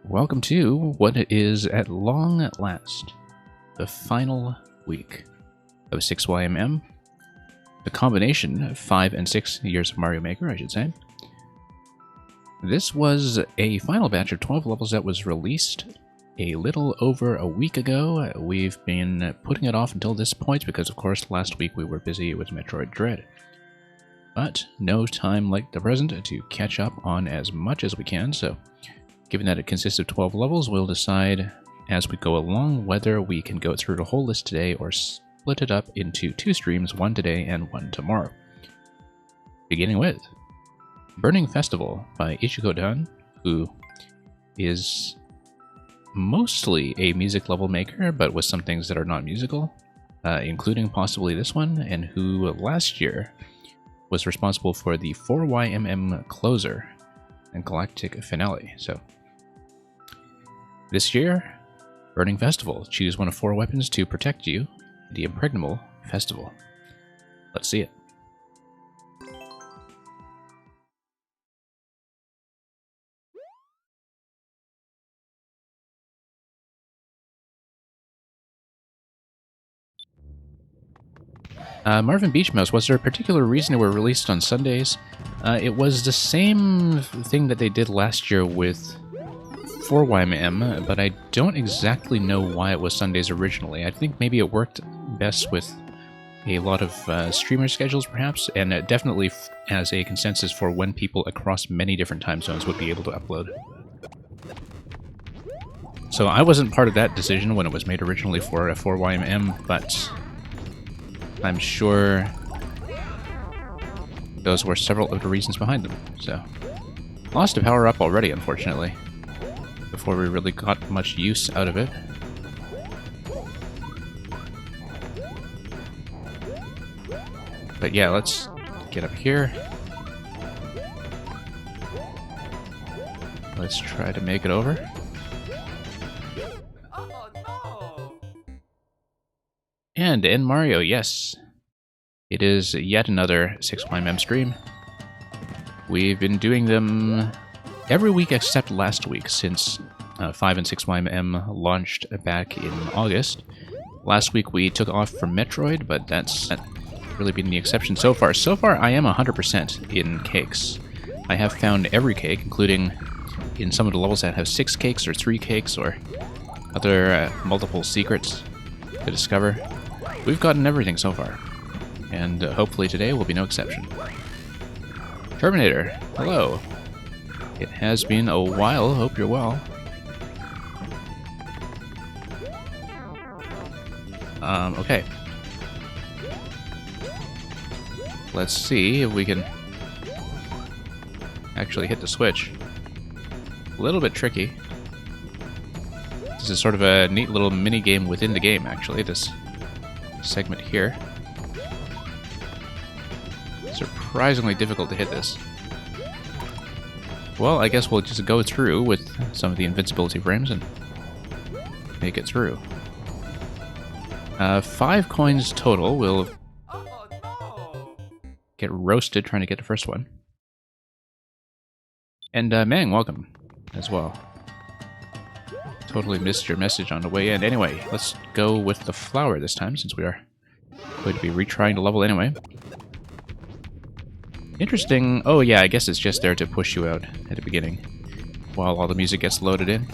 Welcome to what is at long last the final week of 6YMM, the combination of 5 and 6 years of Mario Maker, I should say. This was a final batch of 12 levels that was released a little over a week ago. We've been putting it off until this point because, of course, last week we were busy with Metroid Dread. But no time like the present to catch up on as much as we can, so given that it consists of 12 levels, we'll decide as we go along whether we can go through the whole list today or split it up into 2 streams, one today and one tomorrow. Beginning with Burning Festival by Ichiko-tan, who is mostly a music level maker, but with some things that are not musical, including possibly this one, and who last year was responsible for the 4YMM closer and Galactic Finale. So this year, Burning Festival. Choose one of 4 weapons to protect you, the Impregnable Festival. Let's see it. Marvin Beach Mouse, was there a particular reason they were released on Sundays? It was the same thing that they did last year with 4YMM, but I don't exactly know why it was Sundays originally. I think maybe it worked best with a lot of streamer schedules, perhaps, and definitely as a consensus for when people across many different time zones would be able to upload. So I wasn't part of that decision when it was made originally for 4YMM, but I'm sure those were several of the reasons behind them. So, lost a power-up already, unfortunately, before we really got much use out of it. But yeah, let's get up here. Let's try to make it over. And in Mario, yes, it is yet another 6YMM stream. We've been doing them every week except last week, since 5 and 6YMM launched back in August. Last week we took off from Metroid, but that's really been the exception so far. So far, I am 100% in cakes. I have found every cake, including in some of the levels that have 6 cakes or 3 cakes or other multiple secrets to discover. We've gotten everything so far, and hopefully today will be no exception. Terminator, hello. It has been a while, hope you're well. Okay. Let's see if we can actually hit the switch. A little bit tricky. This is sort of a neat little mini-game within the game, actually, this segment here. Surprisingly difficult to hit this. Well, I guess we'll just go through with some of the invincibility frames and make it through. 5 coins total. We'll get roasted trying to get the first one. And Mang, welcome as well. Totally missed your message on the way in. Anyway, let's go with the flower this time, since we are going to be retrying the level anyway. Interesting. Oh yeah, I guess it's just there to push you out at the beginning while all the music gets loaded in.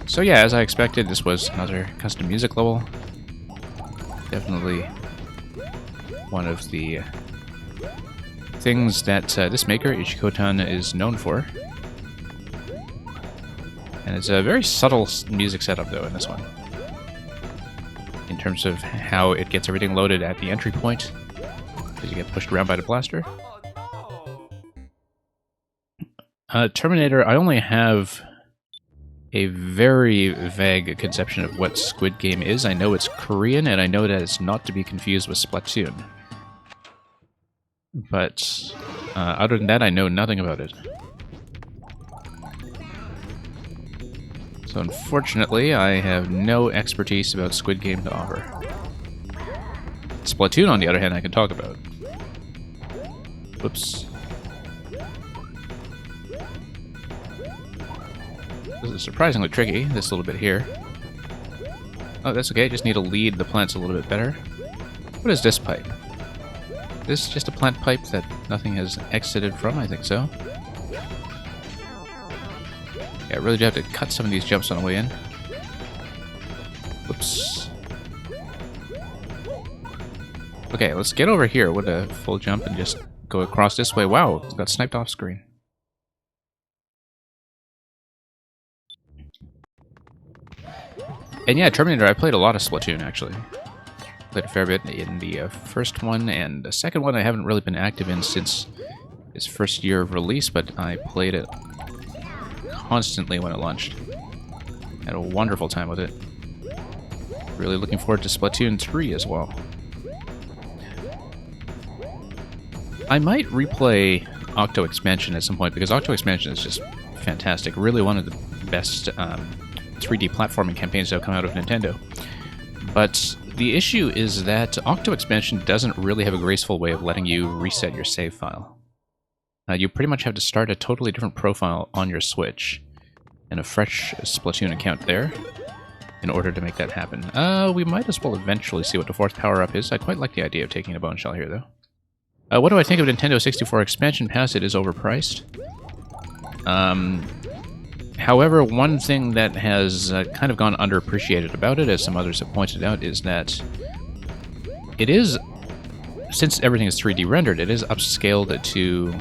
So yeah, as I expected, this was another custom music level. Definitely one of the things that this maker, Ichiko-tan, is known for. And it's a very subtle music setup, though, in this one. In terms of how it gets everything loaded at the entry point, as you get pushed around by the blaster. Terminator, I only have a very vague conception of what Squid Game is. I know it's Korean, and I know that it's not to be confused with Splatoon. But other than that, I know nothing about it. So unfortunately, I have no expertise about Squid Game to offer. Splatoon, on the other hand, I can talk about. Whoops. This is surprisingly tricky, this little bit here. Oh, that's okay, just need to lead the plants a little bit better. What is this pipe? This just a plant pipe that nothing has exited from? I think so. Yeah, I really do have to cut some of these jumps on the way in. Whoops. Okay, let's get over here with a full jump and just go across this way. Wow, got sniped off screen. And yeah, Terminator, I played a lot of Splatoon, actually. Played a fair bit in the first one, and the second one I haven't really been active in since its first year of release, but I played it constantly when it launched. Had a wonderful time with it. Really looking forward to Splatoon 3 as well. I might replay Octo Expansion at some point, because Octo Expansion is just fantastic. Really one of the best 3D platforming campaigns that have come out of Nintendo. But the issue is that Octo Expansion doesn't really have a graceful way of letting you reset your save file. You pretty much have to start a totally different profile on your Switch and a fresh Splatoon account there in order to make that happen. We might as well eventually see what the fourth power-up is. I quite like the idea of taking a bone shell here, though. What do I think of Nintendo 64 Expansion Pass? It is overpriced. However, one thing that has kind of gone underappreciated about it, as some others have pointed out, is that it is, since everything is 3D rendered, it is upscaled to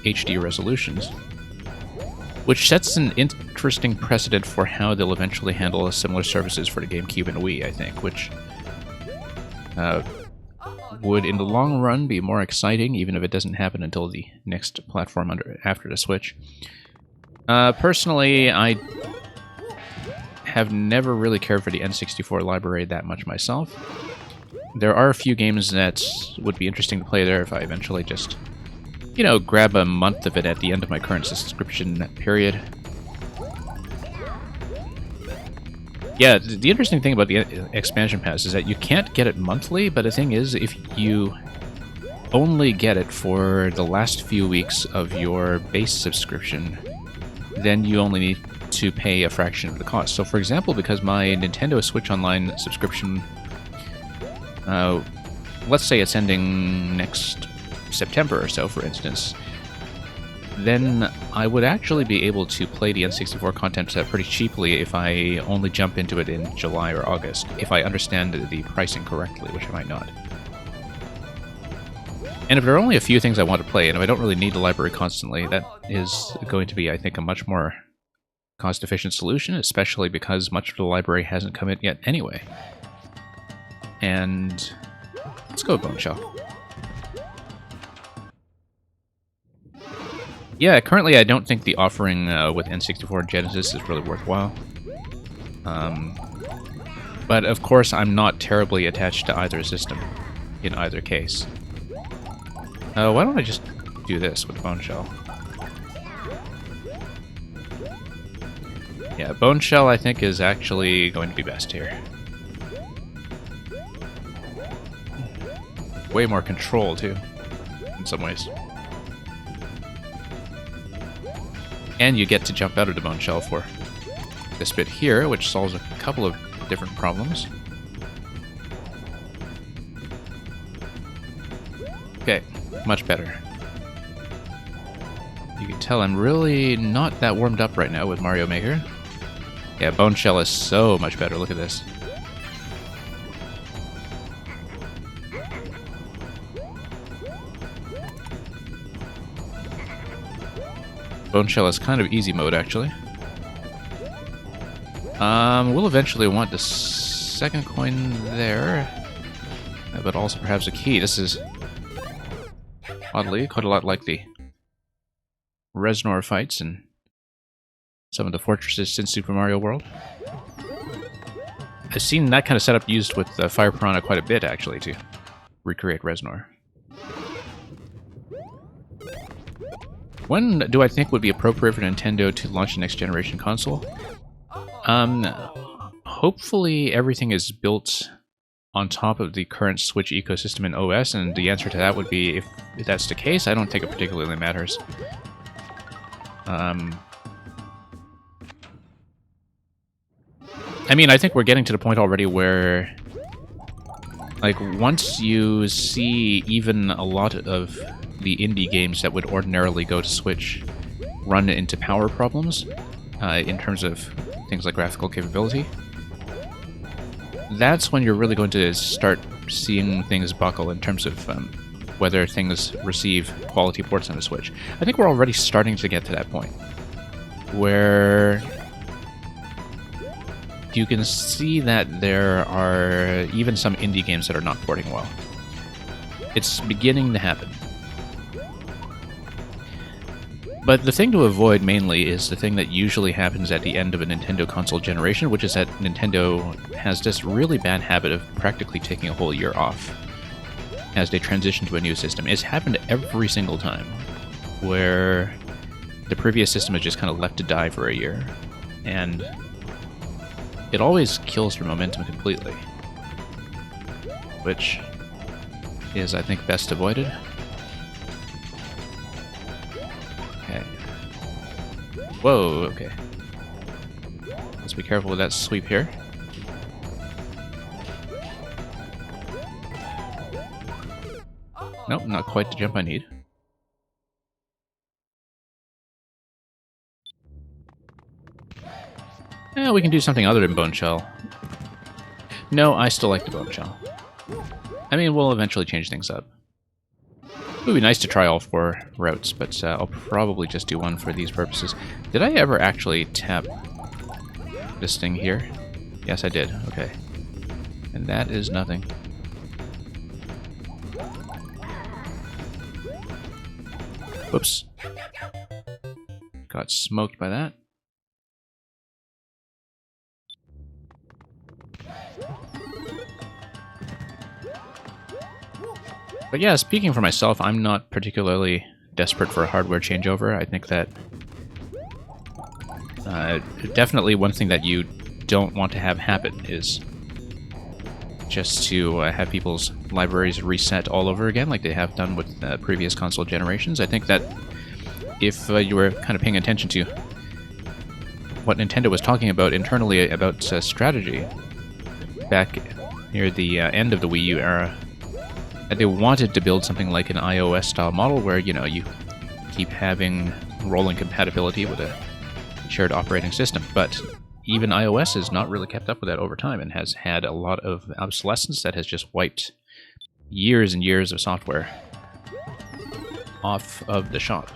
HD resolutions, which sets an interesting precedent for how they'll eventually handle similar services for the GameCube and Wii, I think, which would, in the long run, be more exciting, even if it doesn't happen until the next platform after the Switch. Personally, I have never really cared for the N64 library that much myself. There are a few games that would be interesting to play there if I eventually just, you know, grab a month of it at the end of my current subscription period. Yeah, the interesting thing about the expansion pass is that you can't get it monthly, but the thing is, if you only get it for the last few weeks of your base subscription, then you only need to pay a fraction of the cost. So for example, because my Nintendo Switch Online subscription, let's say it's ending next September or so, for instance, then I would actually be able to play the N64 content pretty cheaply if I only jump into it in July or August, if I understand the pricing correctly, which I might not. And if there are only a few things I want to play, and if I don't really need the library constantly, that is going to be, I think, a much more cost-efficient solution, especially because much of the library hasn't come in yet anyway. And let's go Bone Shell. Yeah, currently I don't think the offering with N64 and Genesis is really worthwhile. But of course, I'm not terribly attached to either system in either case. Why don't I just do this with Bone Shell? Yeah, Bone Shell I think is actually going to be best here. Way more control too, in some ways. And you get to jump out of the Bone Shell for this bit here, which solves a couple of different problems. Okay, much better. You can tell I'm really not that warmed up right now with Mario Maker. Yeah, Bone Shell is so much better, look at this. Bone Shell is kind of easy mode, actually. We'll eventually want the second coin there, but also perhaps a key. This is, oddly, quite a lot like the Reznor fights in some of the fortresses in Super Mario World. I've seen that kind of setup used with Fire Piranha quite a bit, actually, to recreate Reznor. When do I think would be appropriate for Nintendo to launch a next-generation console? Hopefully everything is built on top of the current Switch ecosystem and OS, and the answer to that would be, if that's the case, I don't think it particularly matters. I mean, I think we're getting to the point already where, like, once you see even a lot of the indie games that would ordinarily go to Switch run into power problems in terms of things like graphical capability, that's when you're really going to start seeing things buckle in terms of whether things receive quality ports on the Switch. I think we're already starting to get to that point where you can see that there are even some indie games that are not porting well. It's beginning to happen. But the thing to avoid mainly is the thing that usually happens at the end of a Nintendo console generation, which is that Nintendo has this really bad habit of practically taking a whole year off as they transition to a new system. It's happened every single time, where the previous system is just kind of left to die for a year, and it always kills your momentum completely, which is, I think, best avoided. Okay. Whoa, okay. Let's be careful with that sweep here. Nope, not quite the jump I need. We can do something other than Bone Shell. No, I still like the Bone Shell. I mean, we'll eventually change things up. It would be nice to try all 4 routes, but I'll probably just do one for these purposes. Did I ever actually tap this thing here? Yes, I did. Okay. And that is nothing. Whoops. Got smoked by that. But yeah, speaking for myself, I'm not particularly desperate for a hardware changeover. I think that definitely one thing that you don't want to have happen is just to have people's libraries reset all over again like they have done with previous console generations. I think that if you were kind of paying attention to what Nintendo was talking about internally about strategy back near the end of the Wii U era, they wanted to build something like an iOS-style model where, you know, you keep having rolling compatibility with a shared operating system. But even iOS has not really kept up with that over time and has had a lot of obsolescence that has just wiped years and years of software off of the shop.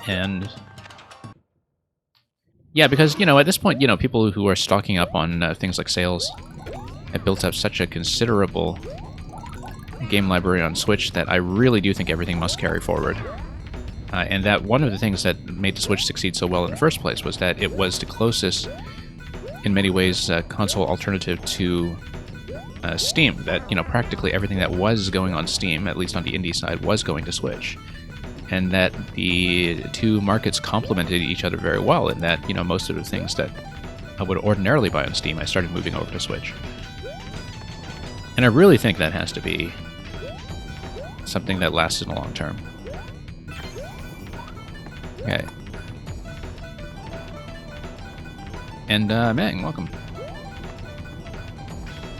And yeah, because, you know, at this point, you know, people who are stocking up on things like sales have built up such a considerable game library on Switch that I really do think everything must carry forward. And that one of the things that made the Switch succeed so well in the first place was that it was the closest, in many ways, console alternative to Steam. That, you know, practically everything that was going on Steam, at least on the indie side, was going to Switch. And that the two markets complemented each other very well, in that, you know, most of the things that I would ordinarily buy on Steam, I started moving over to Switch. And I really think that has to be something that lasts in the long term. Okay. And, Mang, welcome.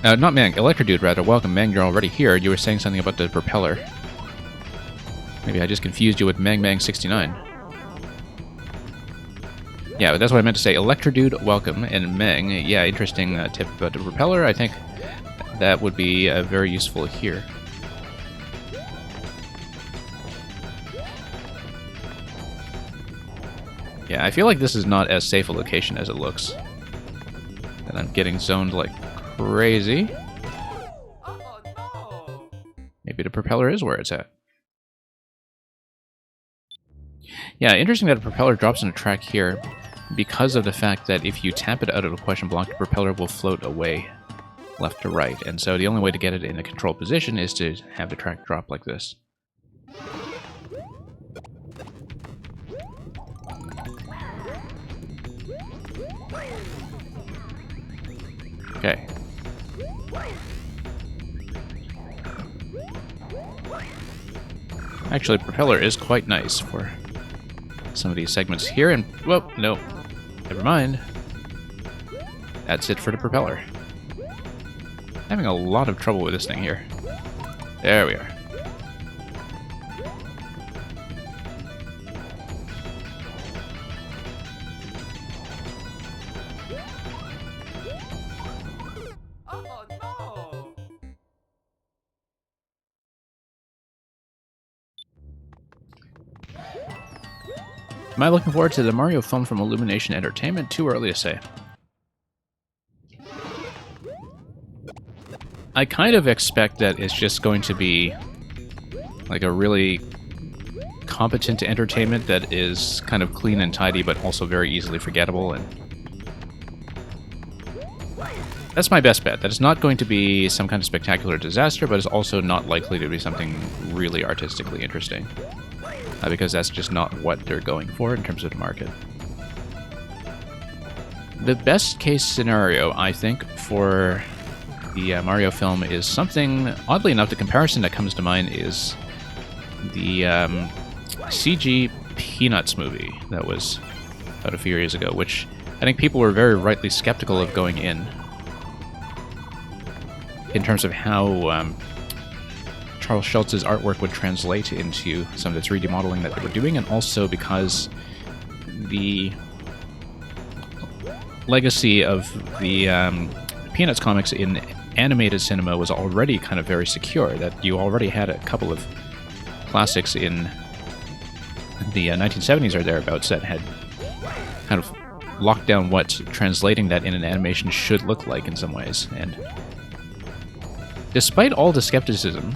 Not Mang, Electrodude, rather. Welcome, Mang, you're already here. You were saying something about the propeller. Maybe I just confused you with Mang69. Yeah, that's what I meant to say. Electrodude, welcome. And Mang, yeah, interesting tip about the propeller. I think that would be very useful here. Yeah, I feel like this is not as safe a location as it looks. And I'm getting zoned like crazy. Oh, no. Maybe the propeller is where it's at. Yeah, interesting that a propeller drops in a track here because of the fact that if you tap it out of the question block, the propeller will float away left to right. And so the only way to get it in a controlled position is to have the track drop like this. Okay. Actually, the propeller is quite nice for some of these segments here, and... whoa, no. Never mind. That's it for the propeller. Having a lot of trouble with this thing here. There we are. Oh no! Am I looking forward to the Mario film from Illumination Entertainment? Too early to say. I kind of expect that it's just going to be like a really competent entertainment that is kind of clean and tidy, but also very easily forgettable. And that's my best bet. That it's not going to be some kind of spectacular disaster, but it's also not likely to be something really artistically interesting. Because that's just not what they're going for in terms of the market. The best case scenario, I think, for the Mario film is something, oddly enough, the comparison that comes to mind is the CG Peanuts movie that was out a few years ago, which I think people were very rightly skeptical of going in terms of how Charles Schultz's artwork would translate into some of the 3D modeling that they were doing, and also because the legacy of the Peanuts comics in animated cinema was already kind of very secure, that you already had a couple of classics in the 1970s or thereabouts that had kind of locked down what translating that in an animation should look like in some ways. And despite all the skepticism,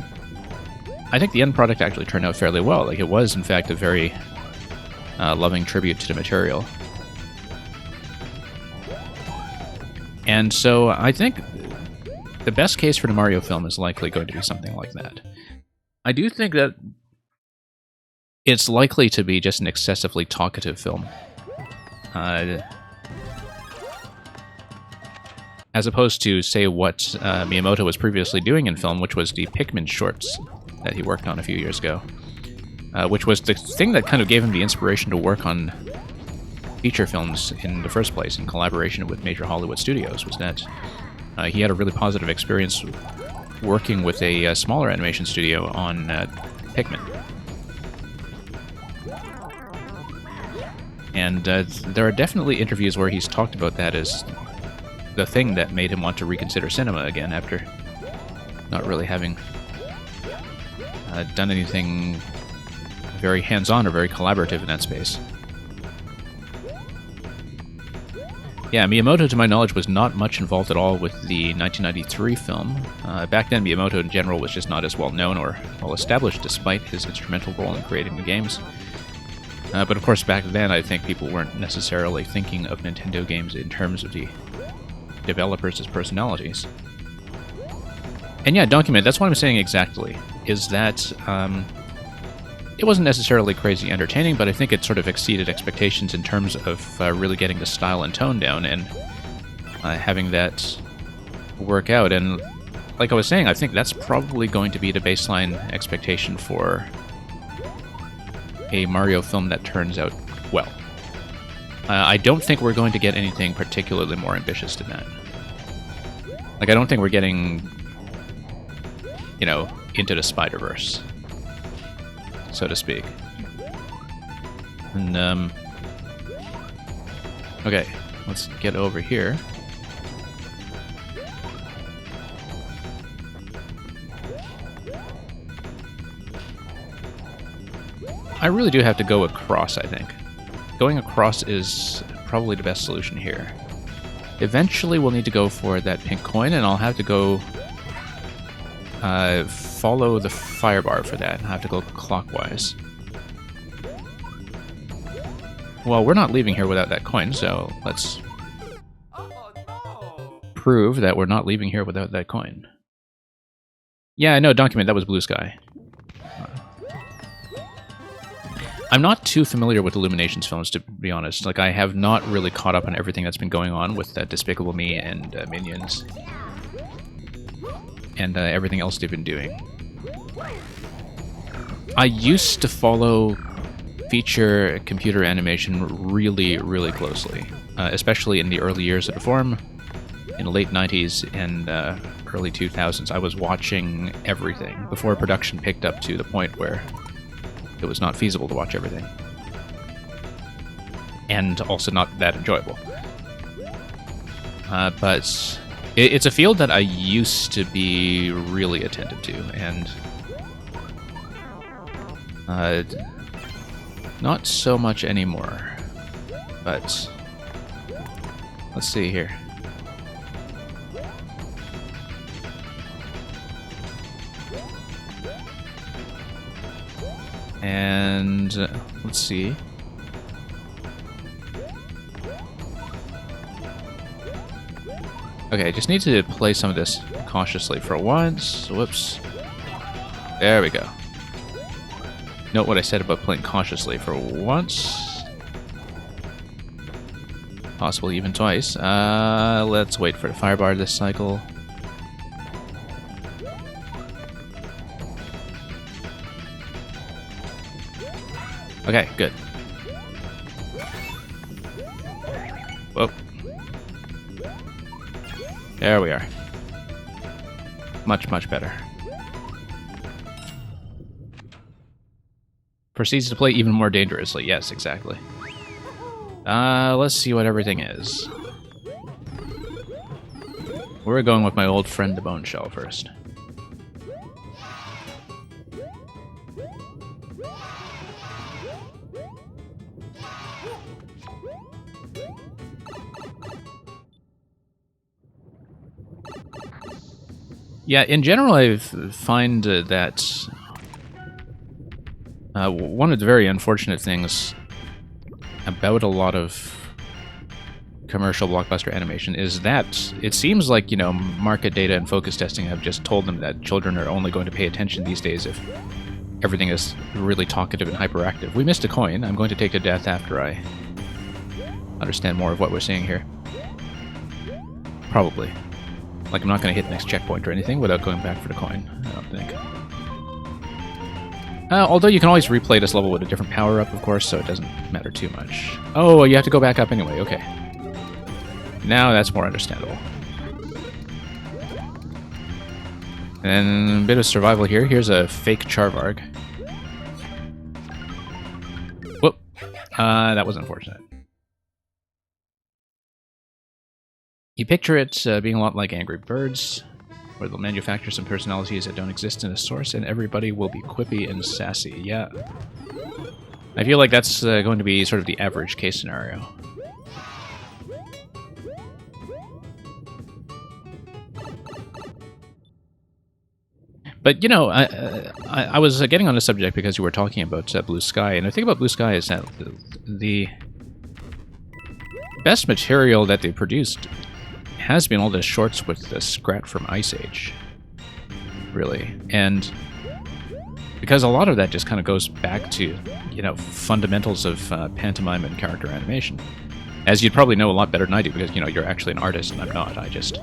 I think the end product actually turned out fairly well. Like, it was, in fact, a very loving tribute to the material. And so I think the best case for the Mario film is likely going to be something like that. I do think that it's likely to be just an excessively talkative film. As opposed to, say, what Miyamoto was previously doing in film, which was the Pikmin shorts that he worked on a few years ago. Which was the thing that kind of gave him the inspiration to work on feature films in the first place, in collaboration with major Hollywood studios, was that he had a really positive experience working with a smaller animation studio on Pikmin. And there are definitely interviews where he's talked about that as the thing that made him want to reconsider cinema again after not really having done anything very hands-on or very collaborative in that space. Yeah, Miyamoto, to my knowledge, was not much involved at all with the 1993 film. Back then, Miyamoto in general was just not as well known or well established, despite his instrumental role in creating the games. But of course, back then, I think people weren't necessarily thinking of Nintendo games in terms of the developers as personalities. And yeah, Document, that's what I'm saying exactly, is that it wasn't necessarily crazy entertaining, but I think it sort of exceeded expectations in terms of really getting the style and tone down and having that work out. And like I was saying, I think that's probably going to be the baseline expectation for a Mario film that turns out well. I don't think we're going to get anything particularly more ambitious than that. Like, I don't think we're getting, you know, Into the Spider-Verse, so to speak. And, okay, let's get over here. I really do have to go across, I think. Going across is probably the best solution here. Eventually we'll need to go for that pink coin, and I'll have to go follow the fire bar for that. I'll have to go clockwise. Well, we're not leaving here without that coin, so let's Oh no! prove that we're not leaving here without that coin. Yeah, I know, Document, that was Blue Sky. I'm not too familiar with Illumination's films, to be honest. Like, I have not really caught up on everything that's been going on with Despicable Me and Minions. And everything else they've been doing. I used to follow feature computer animation really, really closely. Especially in the early years of the form. in the late 90s and early 2000s, I was watching everything before production picked up to the point where it was not feasible to watch everything. And also not that enjoyable. But it's a field that I used to be really attentive to, and not so much anymore. But let's see here. And let's see. Okay, I just need to play some of this cautiously for once. Whoops. There we go. Note what I said about playing cautiously for once. Possibly even twice. Let's wait for the firebar this cycle. Okay, good. Whoa. There we are. Much, much better. Proceeds to play even more dangerously. Yes, exactly. Let's see what everything is. We're going with my old friend the Bone Shell first. Yeah, in general, I find that one of the very unfortunate things about a lot of commercial blockbuster animation is that it seems like, you know, market data and focus testing have just told them that children are only going to pay attention these days if everything is really talkative and hyperactive. We missed a coin. I'm going to take to death after I understand more of what we're seeing here. Probably. Like, I'm not going to hit the next checkpoint or anything without going back for the coin, I don't think. Although you can always replay this level with a different power-up, of course, so it doesn't matter too much. Oh, you have to go back up anyway, okay. Now that's more understandable. And a bit of survival here. Here's a fake Charvarg. Whoop. That was unfortunate. You picture it being a lot like Angry Birds, where they'll manufacture some personalities that don't exist in a source, and everybody will be quippy and sassy. Yeah. I feel like that's going to be sort of the average case scenario. But, you know, I was getting on the subject because you were talking about Blue Sky, and the thing about Blue Sky is that the best material that they produced has been all the shorts with the Scrat from Ice Age, really. And because a lot of that just kind of goes back to, you know, fundamentals of pantomime and character animation. As you'd probably know a lot better than I do, because, you know, you're actually an artist and I'm not. I just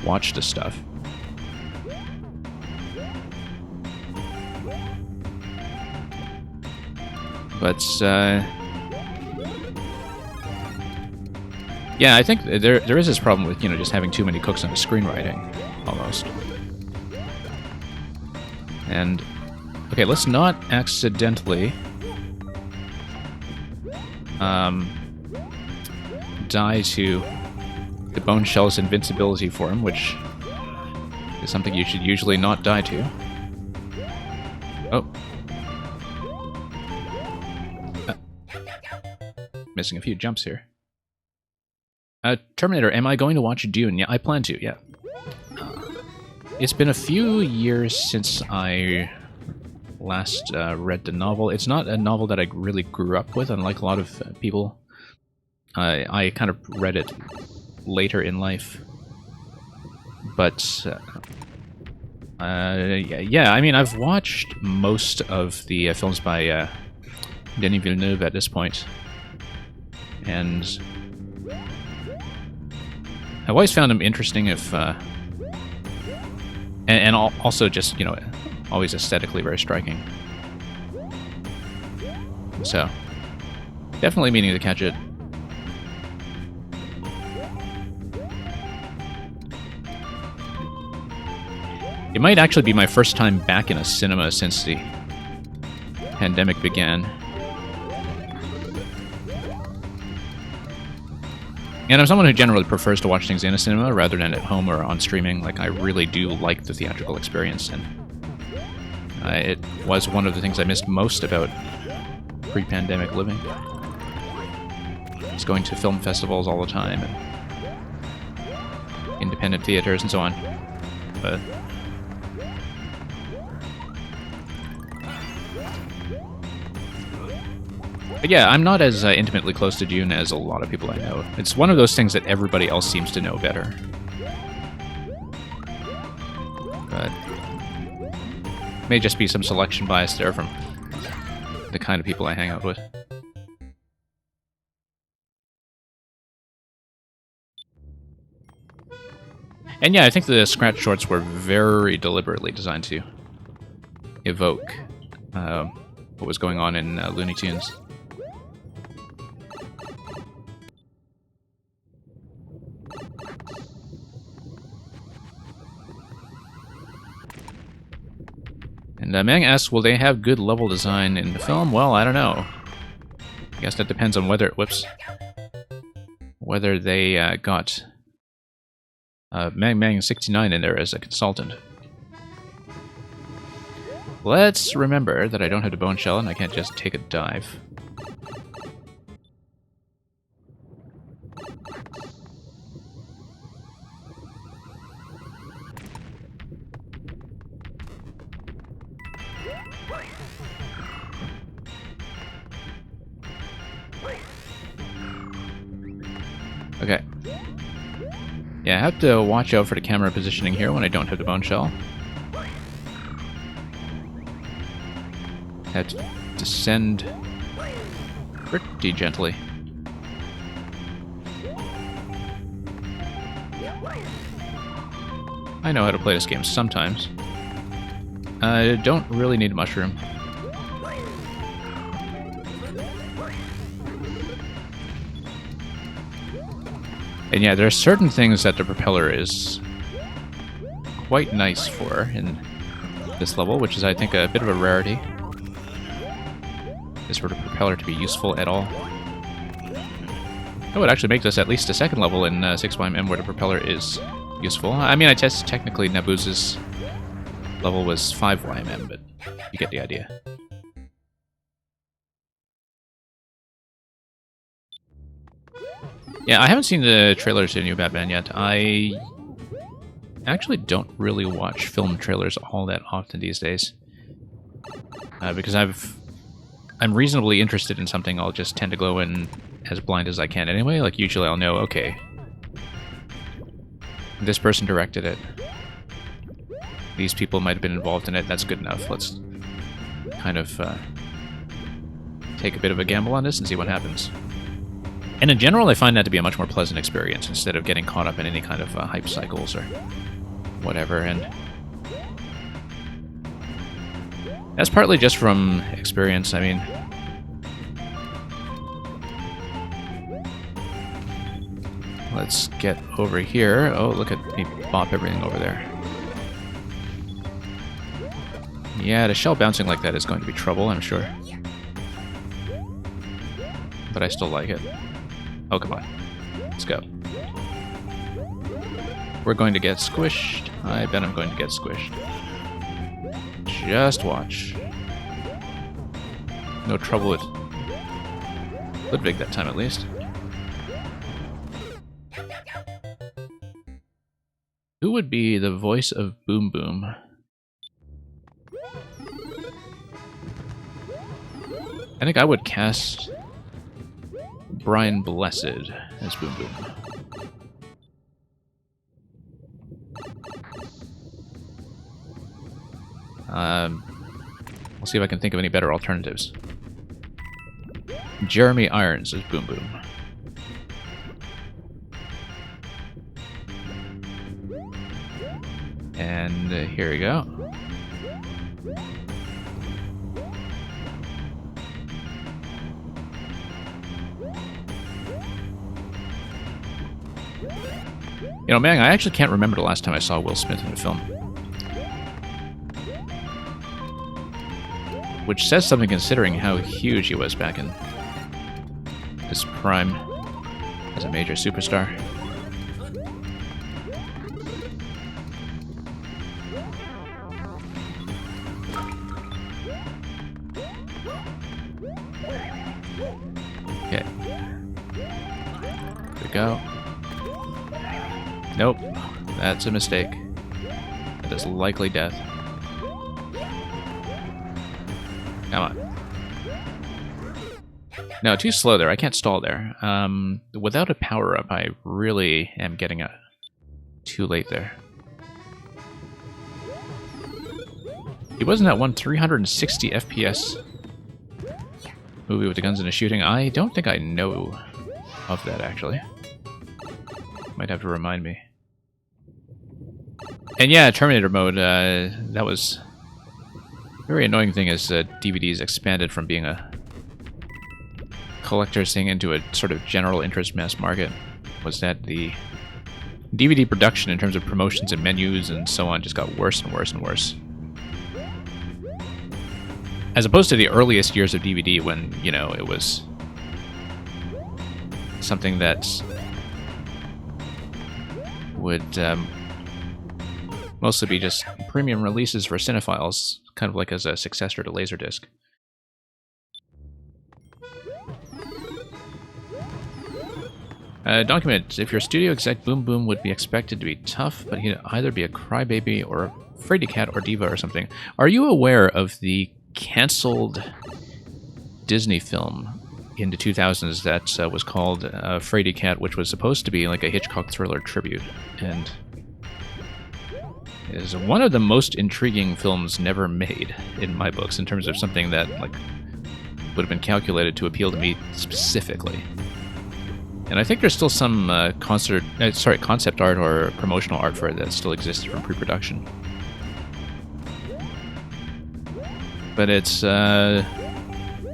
watch the stuff. But, yeah, I think there is this problem with, you know, just having too many cooks on the screenwriting, almost. And, okay, let's not accidentally die to the Bone Shell's invincibility form, which is something you should usually not die to. Oh. Missing a few jumps here. Terminator, am I going to watch Dune? Yeah, I plan to, yeah. It's been a few years since I last read the novel. It's not a novel that I really grew up with, unlike a lot of people. I kind of read it later in life. But, yeah, I mean, I've watched most of the films by Denis Villeneuve at this point. And I've always found him interesting if... and also just, you know, always aesthetically very striking. So, definitely meaning to catch it. It might actually be my first time back in a cinema since the pandemic began. And I'm someone who generally prefers to watch things in a cinema rather than at home or on streaming. Like, I really do like the theatrical experience, and it was one of the things I missed most about pre-pandemic living. It's going to film festivals all the time, and independent theaters and so on. But yeah, I'm not as intimately close to Dune as a lot of people I know. It's one of those things that everybody else seems to know better. But may just be some selection bias there from the kind of people I hang out with. And yeah, I think the scratch shorts were very deliberately designed to evoke what was going on in Looney Tunes. And Mang asks, will they have good level design in the film? Well, I don't know. I guess that depends on whether they got Mang69 in there as a consultant. Let's remember that I don't have the bone shell and I can't just take a dive. Okay. Yeah, I have to watch out for the camera positioning here when I don't have the bone shell. Have to descend pretty gently. I know how to play this game sometimes. I don't really need a mushroom. And yeah, there are certain things that the propeller is quite nice for in this level, which is, I think, a bit of a rarity. Is for the propeller to be useful at all. That would actually make this at least a second level in 6YM where the propeller is useful. I mean, I guess technically Naboo's level was 5YM, but you get the idea. Yeah, I haven't seen the trailer to New Batman yet. I actually don't really watch film trailers all that often these days. Because I'm reasonably interested in something, I'll just tend to go in as blind as I can anyway. Like, usually I'll know, okay, this person directed it. These people might have been involved in it. That's good enough. Let's kind of take a bit of a gamble on this and see what happens. And in general, I find that to be a much more pleasant experience instead of getting caught up in any kind of hype cycles or whatever. And that's partly just from experience. I mean, let's get over here. Oh, look at me bop everything over there. Yeah, the shell bouncing like that is going to be trouble, I'm sure. But I still like it. Oh, come on. Let's go. We're going to get squished. I bet I'm going to get squished. Just watch. No trouble with Ludwig that time, at least. Who would be the voice of Boom Boom? I think I would cast Brian Blessed as Boom Boom. We'll see if I can think of any better alternatives. Jeremy Irons as Boom Boom. And here we go. You know, man, I actually can't remember the last time I saw Will Smith in a film. which says something considering how huge he was back in his prime as a major superstar. Okay. There we go. Nope. That's a mistake. That is likely death. Come on. No, too slow there. I can't stall there. Without a power-up, I really am getting too late there. He wasn't that one 360 FPS movie with the guns and the shooting. I don't think I know of that, actually. Might have to remind me. And yeah, Terminator mode, that was a very annoying thing as DVDs expanded from being a collector's thing into a sort of general interest mass market, was that the DVD production in terms of promotions and menus and so on just got worse and worse and worse. As opposed to the earliest years of DVD when, you know, it was something that would mostly be just premium releases for cinephiles, kind of like as a successor to Laserdisc. Document, if your studio exec Boom Boom would be expected to be tough, but he'd either be a crybaby or a fraidy cat or diva or something. Are you aware of the cancelled Disney film in the 2000s that was called Fraidy Cat, which was supposed to be like a Hitchcock thriller tribute, and is one of the most intriguing films never made in my books in terms of something that like would have been calculated to appeal to me specifically. And I think there's still some concept art or promotional art for it that still exists from pre-production. But it's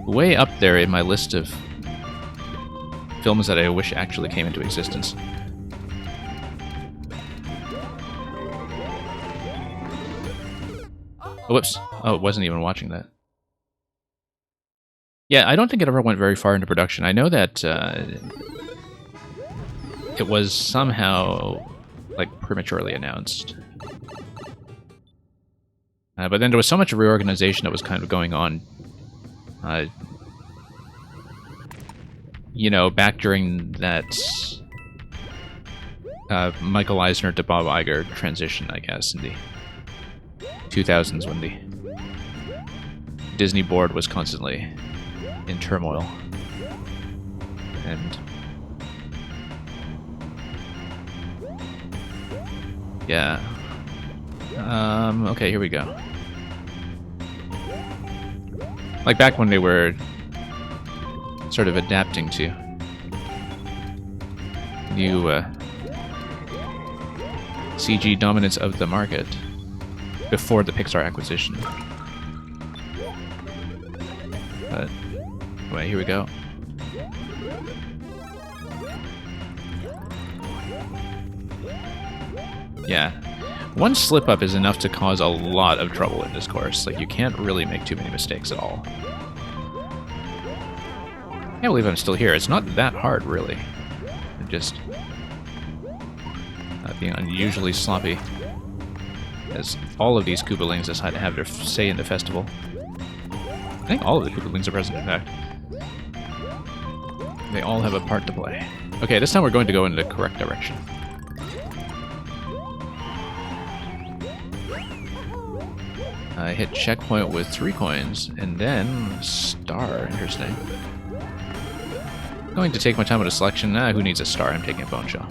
way up there in my list of films that I wish actually came into existence. Oh, whoops. Oh, it wasn't even watching that. Yeah, I don't think it ever went very far into production. I know that it was somehow like prematurely announced. But then there was so much reorganization that was kind of going on. You know, back during that Michael Eisner to Bob Iger transition, I guess, in the 2000s when the Disney board was constantly in turmoil. And yeah. Okay, here we go. Like back when they were sort of adapting to new CG dominance of the market before the Pixar acquisition. But anyway, here we go. Yeah. One slip-up is enough to cause a lot of trouble in this course. Like, you can't really make too many mistakes at all. I can't believe I'm still here. It's not that hard, really. I'm just being unusually sloppy, as all of these Koopalings decide to have their say in the festival. I think all of the Koopalings are present, in fact. They all have a part to play. Okay, this time we're going to go in the correct direction. I hit checkpoint with 3 coins, and then star. Interesting. Going to take my time with a selection. Who needs a star? I'm taking a bone shell.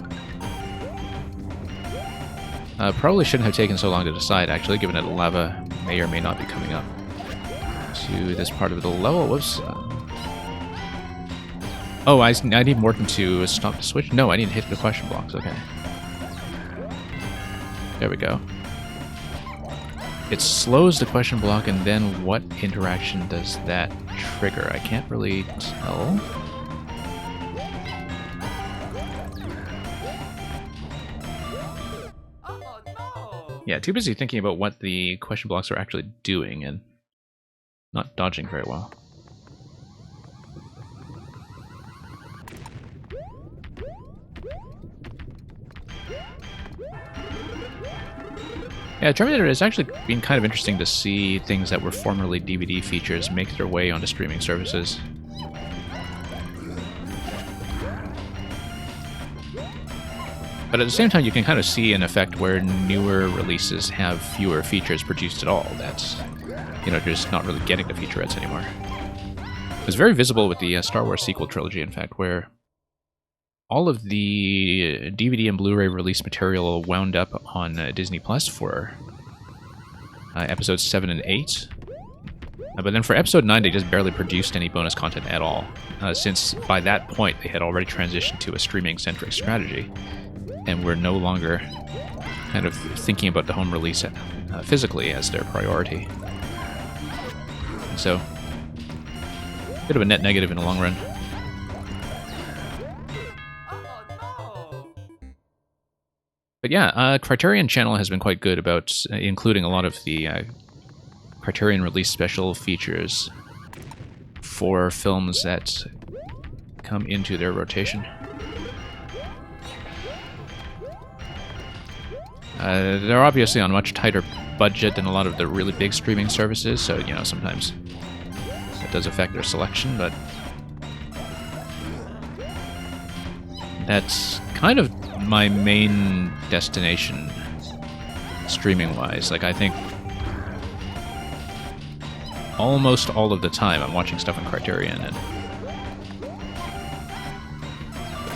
Probably shouldn't have taken so long to decide, actually, given that lava may or may not be coming up to this part of the level. Whoops. Oh, I need Morton to stop the switch? No, I need to hit the question blocks. Okay. There we go. It slows the question block, and then what interaction does that trigger? I can't really tell. Oh no! Yeah, too busy thinking about what the question blocks are actually doing, and Not dodging very well. Yeah, Terminator has actually been kind of interesting to see things that were formerly DVD features make their way onto streaming services. But at the same time, you can kind of see an effect where newer releases have fewer features produced at all. That's, you know, just not really getting the featurettes anymore. It was very visible with the Star Wars sequel trilogy, in fact, where all of the DVD and Blu-ray release material wound up on Disney Plus for episodes 7 and 8. But then for episode 9, they just barely produced any bonus content at all, since by that point they had already transitioned to a streaming-centric strategy, and were no longer kind of thinking about the home release physically as their priority. And so, a bit of a net negative in the long run. But yeah, Criterion Channel has been quite good about including a lot of the Criterion release special features for films that come into their rotation. They're obviously on a much tighter budget than a lot of the really big streaming services, so, you know, sometimes that does affect their selection, but that's kind of my main destination streaming-wise. Like, I think almost all of the time I'm watching stuff on Criterion and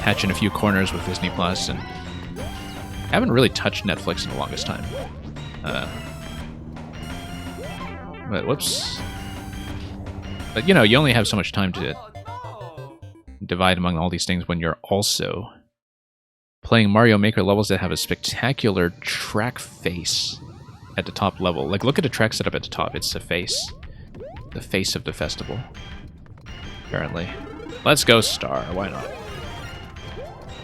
patching a few corners with Disney Plus, and I haven't really touched Netflix in the longest time. But whoops. But, you know, you only have so much time to divide among all these things when you're also playing Mario Maker levels that have a spectacular track face at the top level. Like, look at the track setup at the top. It's a face. The face of the festival. Apparently. Let's go Star. Why not?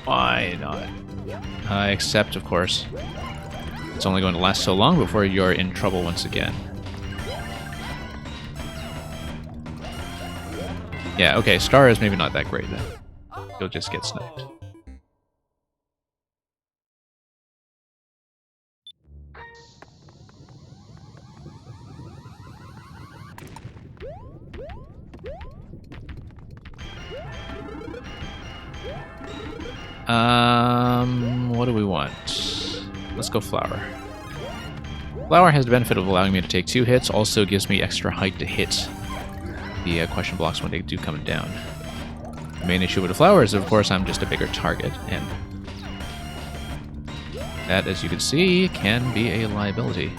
Why not? Except, of course, it's only going to last so long before you're in trouble once again. Yeah, okay, Star is maybe not that great then. You'll just get sniped. What do we want? Let's go Flower. Flower has the benefit of allowing me to take 2 hits, also gives me extra height to hit the question blocks when they do come down. The main issue with the Flower is, of course, I'm just a bigger target, and that, as you can see, can be a liability.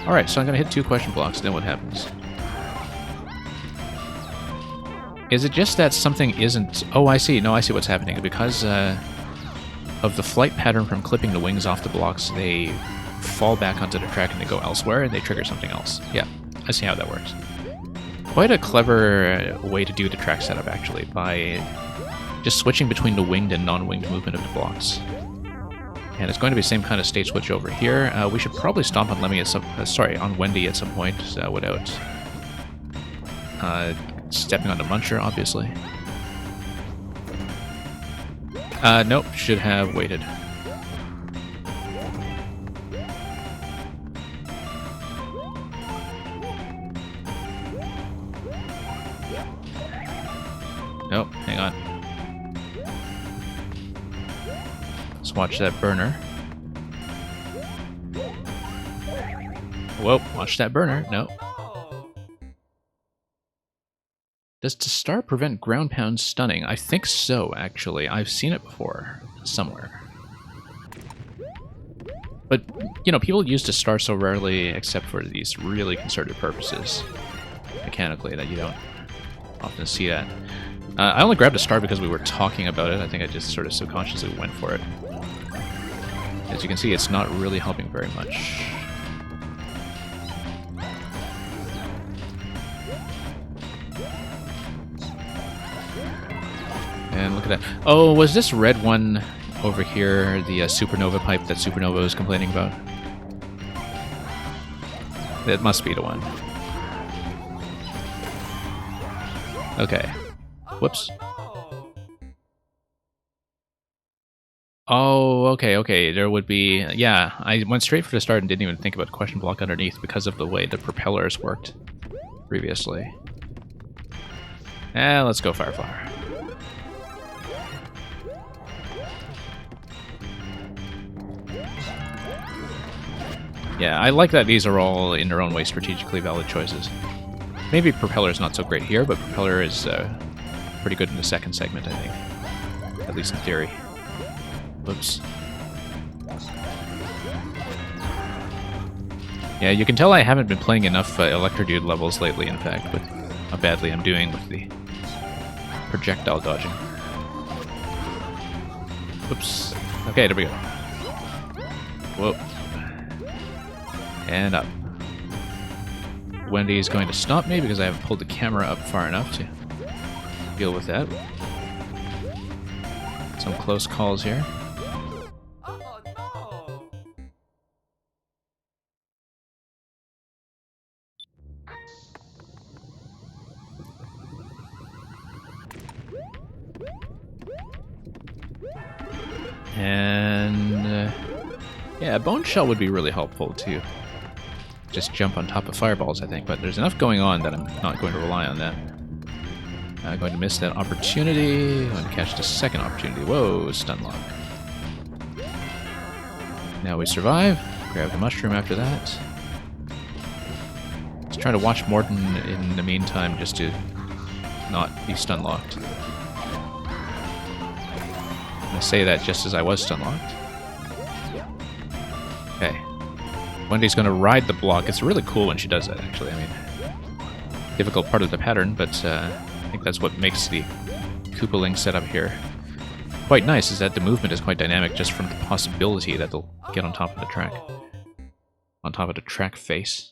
Alright, so I'm going to hit 2 question blocks, then what happens? Is it just that something isn't... Oh, I see. No, I see what's happening. Because of the flight pattern from clipping the wings off the blocks, they fall back onto the track and they go elsewhere, and they trigger something else. Yeah, I see how that works. Quite a clever way to do the track setup, actually, by just switching between the winged and non-winged movement of the blocks. And it's going to be the same kind of state switch over here. We should probably stomp on Lemmy at some... on Wendy at some point, without... stepping on the Muncher, obviously. Nope, should have waited. Nope, hang on. Let's watch that burner. Whoa, watch that burner. No. Does the Star prevent ground pound stunning? I think so, actually. I've seen it before, somewhere. But, you know, people use the Star so rarely, except for these really concerted purposes, mechanically, that you don't often see that. I only grabbed a Star because we were talking about it. I think I just sort of subconsciously went for it. As you can see, it's not really helping very much. And look at that. Oh, was this red one over here the supernova pipe that Supernova was complaining about? It must be to 1. Okay. Whoops. Oh, okay. There would be... Yeah, I went straight for the start and didn't even think about the question block underneath because of the way the propellers worked previously. Let's go Fire Flower. Yeah, I like that these are all, in their own way, strategically valid choices. Maybe Propeller's not so great here, but Propeller is pretty good in the second segment, I think. At least in theory. Oops. Yeah, you can tell I haven't been playing enough Electrodude levels lately, in fact, with how badly I'm doing with the projectile dodging. Oops. Okay, there we go. Whoa. And up. Wendy is going to stop me because I haven't pulled the camera up far enough to deal with that. Some close calls here. Oh no! And yeah, Bone Shell would be really helpful too. Just jump on top of fireballs, I think, but there's enough going on that I'm not going to rely on that. I'm going to miss that opportunity. I'm going to catch the second opportunity. Whoa, stun lock. Now we survive. Grab the mushroom after that. Let's try to watch Morton in the meantime just to not be stun locked. I'm going to say that just as I was stun locked. Okay. Wendy's going to ride the block. It's really cool when she does that, actually. I mean, difficult part of the pattern, but I think that's what makes the Koopaling setup here quite nice, is that the movement is quite dynamic just from the possibility that they'll get on top of the track. On top of the track face.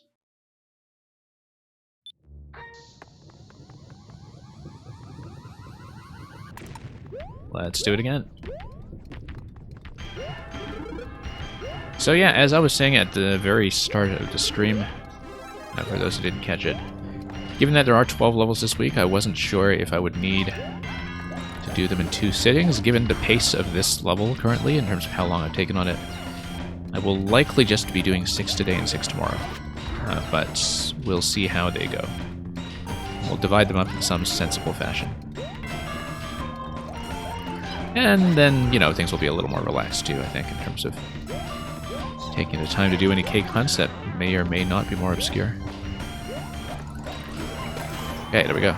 Let's do it again. So yeah, as I was saying at the very start of the stream, for those who didn't catch it, given that there are 12 levels this week, I wasn't sure if I would need to do them in 2 sittings. Given the pace of this level currently, in terms of how long I've taken on it, I will likely just be doing 6 today and 6 tomorrow. But we'll see how they go. We'll divide them up in some sensible fashion. And then, you know, things will be a little more relaxed too, I think, in terms of taking the time to do any cake hunts that may or may not be more obscure. Okay, there we go.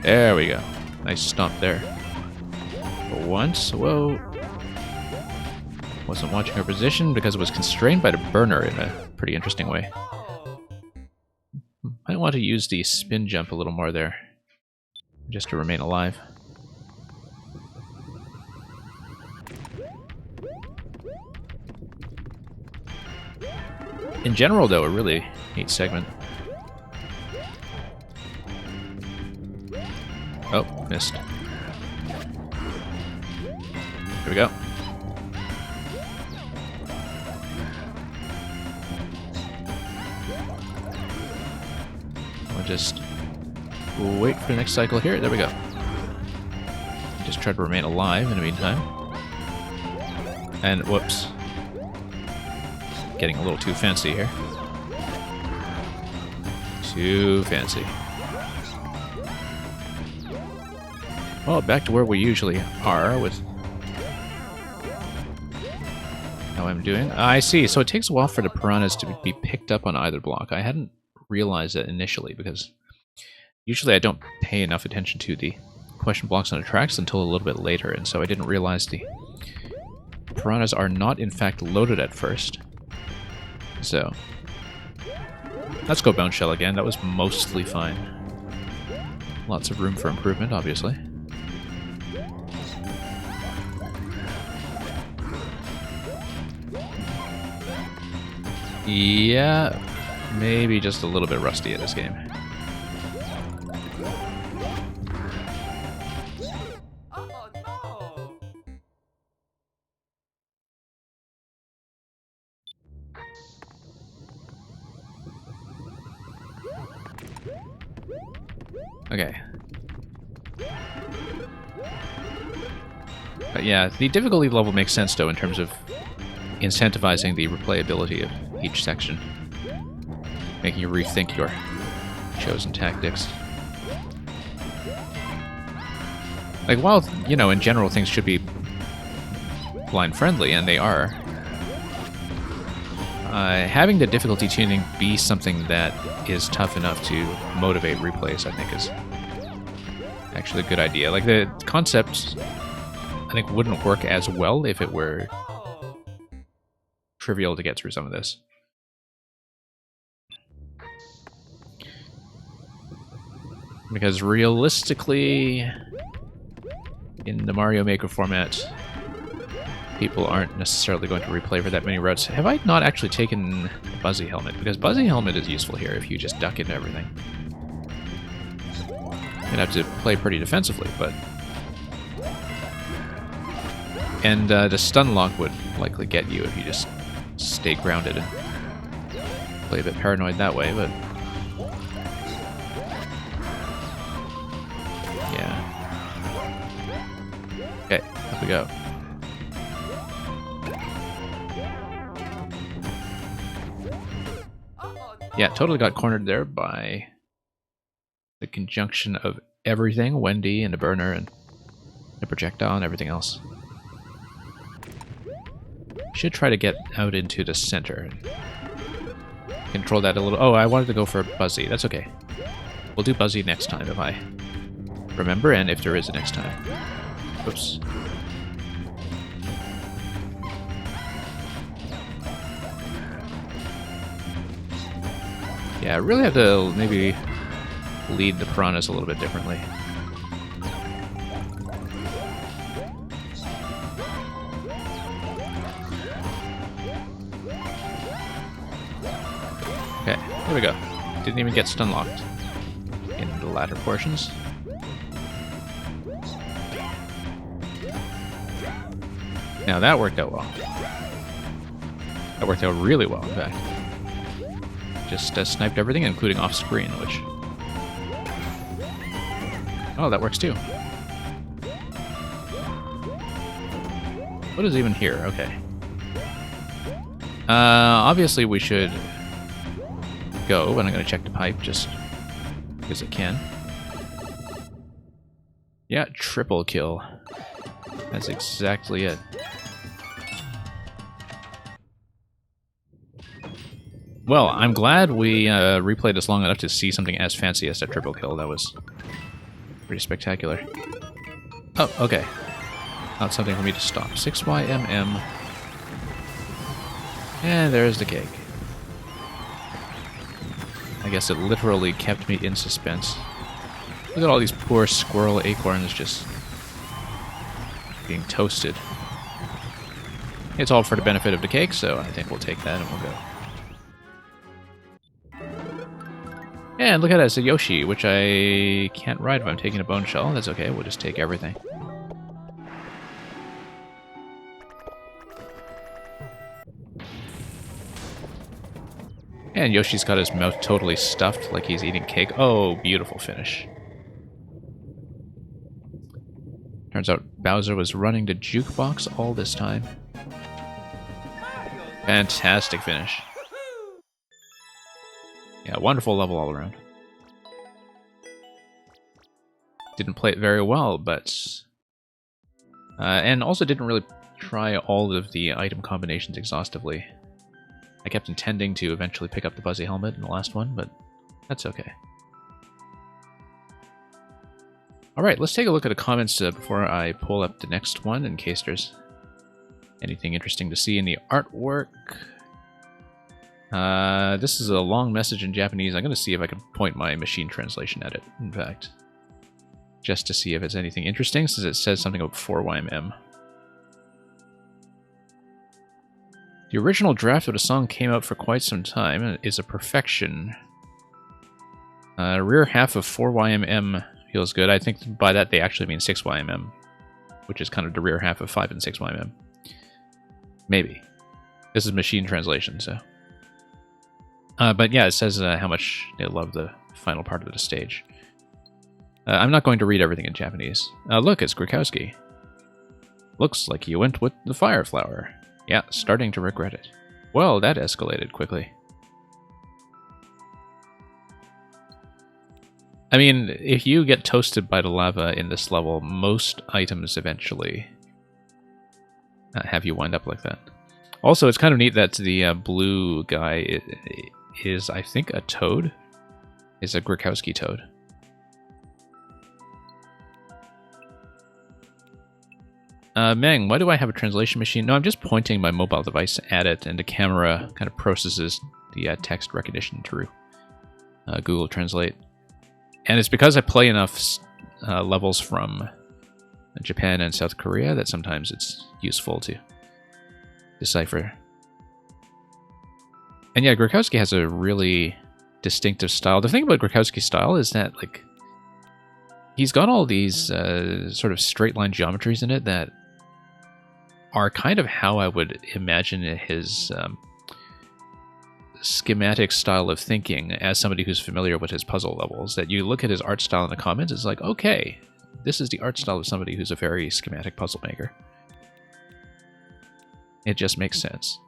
There we go. Nice stomp there. For once, whoa. Wasn't watching her position because it was constrained by the burner in a pretty interesting way. Might want to use the spin jump a little more there, just to remain alive. In general, though, a really neat segment. Oh, missed. Here we go. We'll just wait for the next cycle here. There we go. Just try to remain alive in the meantime. And whoops. Getting a little too fancy here. Too fancy. Well, back to where we usually are with how I'm doing. I see. So it takes a while for the piranhas to be picked up on either block. I hadn't realized that initially because usually I don't pay enough attention to the question blocks on the tracks until a little bit later, and so I didn't realize the piranhas are not in fact loaded at first. So let's go Bounce Shell again. That was mostly fine. Lots of room for improvement, obviously. Yeah, maybe just a little bit rusty at this game. Okay. But yeah, the difficulty level makes sense, though, in terms of incentivizing the replayability of each section. Making you rethink your chosen tactics. Like, while, you know, in general things should be blind-friendly, and they are, having the difficulty tuning be something that is tough enough to motivate replays, I think, is actually a good idea. Like, the concept, I think, wouldn't work as well if it were No. trivial to get through some of this. Because realistically, in the Mario Maker format, people aren't necessarily going to replay for that many routes. Have I not actually taken Buzzy Helmet? Because Buzzy Helmet is useful here if you just duck into everything. You'd have to play pretty defensively, but... And the stun lock would likely get you if you just stay grounded and play a bit paranoid that way, but... Yeah. Okay, up we go. Oh, no. Yeah, totally got cornered there by the conjunction of everything, Wendy and the burner and the projectile and everything else. Should try to get out into the center and control that a little. Oh, I wanted to go for Buzzy. That's okay. We'll do Buzzy next time if I remember, and if there is a next time. Oops. Yeah, I really have to maybe lead the piranhas a little bit differently. Okay, here we go. Didn't even get stun locked in the latter portions. Now that worked out well. That worked out really well, in fact. Just sniped everything, including off screen, which... Oh, that works too. What is even here? Okay. Obviously we should go, but I'm gonna check the pipe just because I can. Yeah, triple kill. That's exactly it. Well, I'm glad we replayed this long enough to see something as fancy as that triple kill. That was pretty spectacular. Oh, okay. Not something for me to stop. 6YMM. And there's the cake. I guess it literally kept me in suspense. Look at all these poor squirrel acorns just being toasted. It's all for the benefit of the cake, so I think we'll take that and we'll go. And look at that, it's a Yoshi, which I can't ride if I'm taking a bone shell. That's okay, we'll just take everything. And Yoshi's got his mouth totally stuffed like he's eating cake. Oh, beautiful finish. Turns out Bowser was running the jukebox all this time. Fantastic finish. Yeah, wonderful level all around. Didn't play it very well, but... and also didn't really try all of the item combinations exhaustively. I kept intending to eventually pick up the Buzzy Helmet in the last one, but that's okay. Alright, let's take a look at the comments before I pull up the next one, in case there's anything interesting to see in the artwork. This is a long message in Japanese. I'm going to see if I can point my machine translation at it, in fact. Just to see if it's anything interesting, since it says something about 4YMM. The original draft of the song came out for quite some time and is a perfection. Rear half of 4YMM feels good. I think by that they actually mean 6YMM, which is kind of the rear half of 5 and 6YMM. Maybe. This is machine translation, so... but yeah, it says how much they love the final part of the stage. I'm not going to read everything in Japanese. Look, it's Grukowski. Looks like you went with the fire flower. Yeah, starting to regret it. Well, that escalated quickly. I mean, if you get toasted by the lava in this level, most items eventually have you wind up like that. Also, it's kind of neat that the blue guy is, I think, a toad. Is a Grukowski toad. Meng, why do I have a translation machine? No, I'm just pointing my mobile device at it, and the camera kind of processes the text recognition through Google Translate. And it's because I play enough levels from Japan and South Korea that sometimes it's useful to decipher. And yeah, Grukowski has a really distinctive style. The thing about Grukowski's style is that, like, he's got all these sort of straight line geometries in it that are kind of how I would imagine his schematic style of thinking as somebody who's familiar with his puzzle levels. That you look at his art style in the comments, it's like, okay, this is the art style of somebody who's a very schematic puzzle maker. It just makes sense.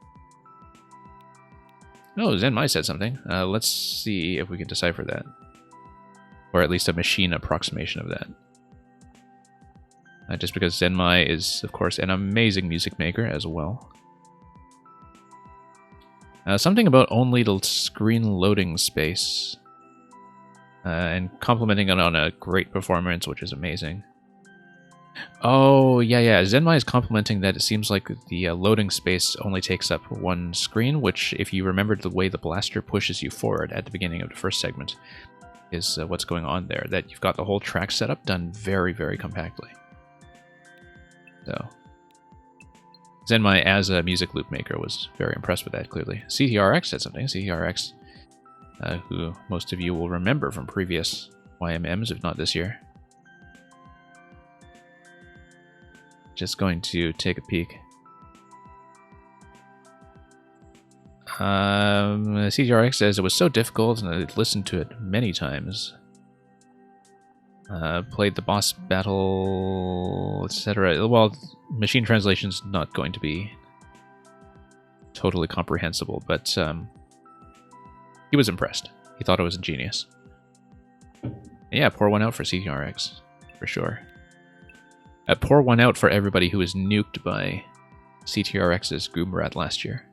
Oh, Zenmai said something. Let's see if we can decipher that. Or at least a machine approximation of that. Just because Zenmai is, of course, an amazing music maker as well. Something about only the screen loading space. And complimenting it on a great performance, which is amazing. Oh, yeah. Zenmai is complimenting that it seems like the loading space only takes up one screen, which, if you remember the way the blaster pushes you forward at the beginning of the first segment, is what's going on there. That you've got the whole track setup done very, very compactly. So, Zenmai, as a music loop maker, was very impressed with that, clearly. CTRX said something. CTRX, who most of you will remember from previous YMMs, if not this year. Just going to take a peek. CTRX says it was so difficult and I listened to it many times. Played the boss battle, etc. Well, machine translation's not going to be totally comprehensible, but he was impressed. He thought it was ingenious. Yeah, pour one out for CTRX, for sure. Pour one out for everybody who was nuked by CTRX's Goomrat last year.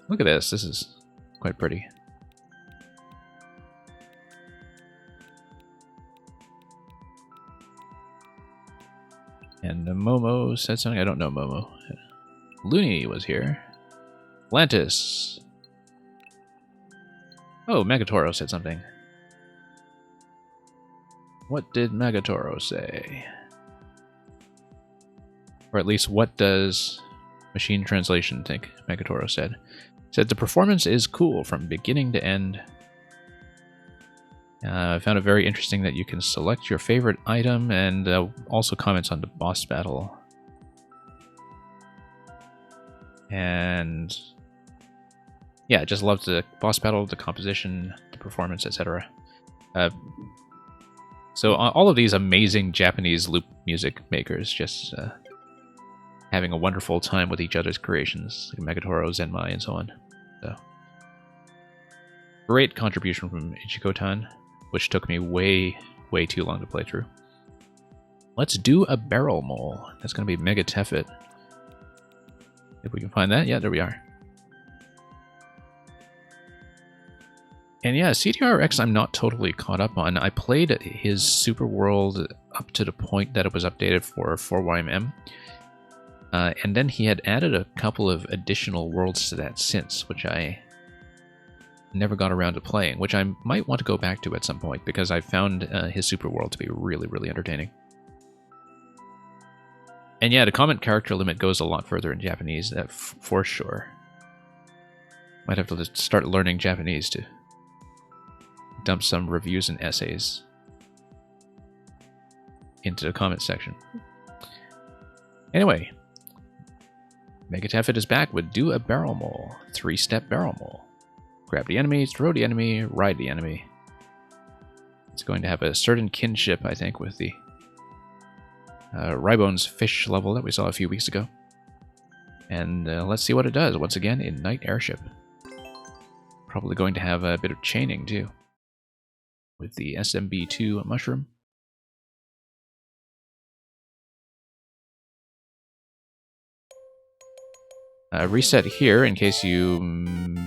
Look at this. This is quite pretty. And Momo said something. I don't know Momo. Looney was here. Atlantis. Oh, Megatoro said something. What did Megatoro say? Or at least, what does machine translation think Megatoro said? Said the performance is cool from beginning to end. I found it very interesting that you can select your favorite item, and also comments on the boss battle. And yeah, just loved the boss battle, the composition, the performance, etc. So all of these amazing Japanese loop music makers just having a wonderful time with each other's creations, like Megatoro, Zenmai, and so on. So great contribution from Ichiko-tan, which took me way too long to play through. Let's do a barrel mole. That's going to be Mega Tefit. If we can find that. Yeah, there we are. And yeah, CTRX I'm not totally caught up on. I played his Super World up to the point that it was updated for 4YMM. And then he had added a couple of additional worlds to that since, which I never got around to playing, which I might want to go back to at some point, because I found his Super World to be really entertaining. And yeah, the comment character limit goes a lot further in Japanese, for sure. Might have to start learning Japanese to dump some reviews and essays into the comment section. Anyway, Mega Tefit is back with Do a Barrel Mole, 3-step barrel mole. Grab the enemy, throw the enemy, ride the enemy. It's going to have a certain kinship, I think, with the Rybone's fish level that we saw a few weeks ago. And let's see what it does, once again, in Night Airship. Probably going to have a bit of chaining, too, with the SMB2 mushroom. Reset here in case you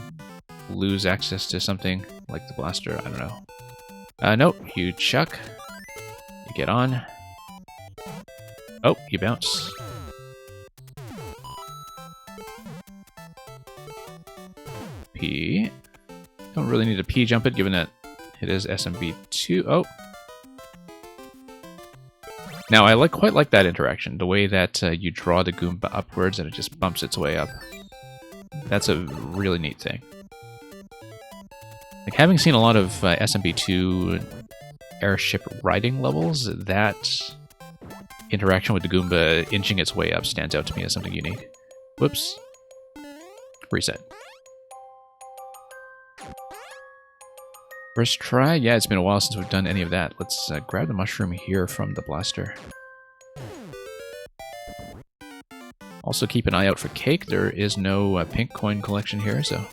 lose access to something like the blaster. I don't know. Nope, you chuck. You get on. Oh, you bounce. P. Don't really need to P jump it, given that it is SMB2. Oh. Now, I quite like that interaction, the way that you draw the Goomba upwards and it just bumps its way up. That's a really neat thing. Like, having seen a lot of SMB2 airship riding levels, that interaction with the Goomba inching its way up stands out to me as something unique. Whoops. Reset. First try? Yeah, it's been a while since we've done any of that. Let's grab the mushroom here from the blaster. Also keep an eye out for cake. There is no pink coin collection here, so...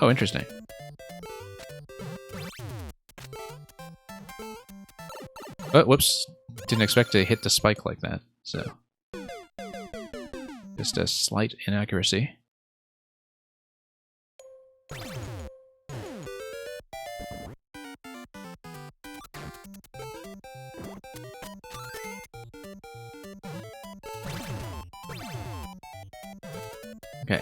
Oh, interesting. Oh, whoops. Didn't expect to hit the spike like that, so... Just a slight inaccuracy. Okay.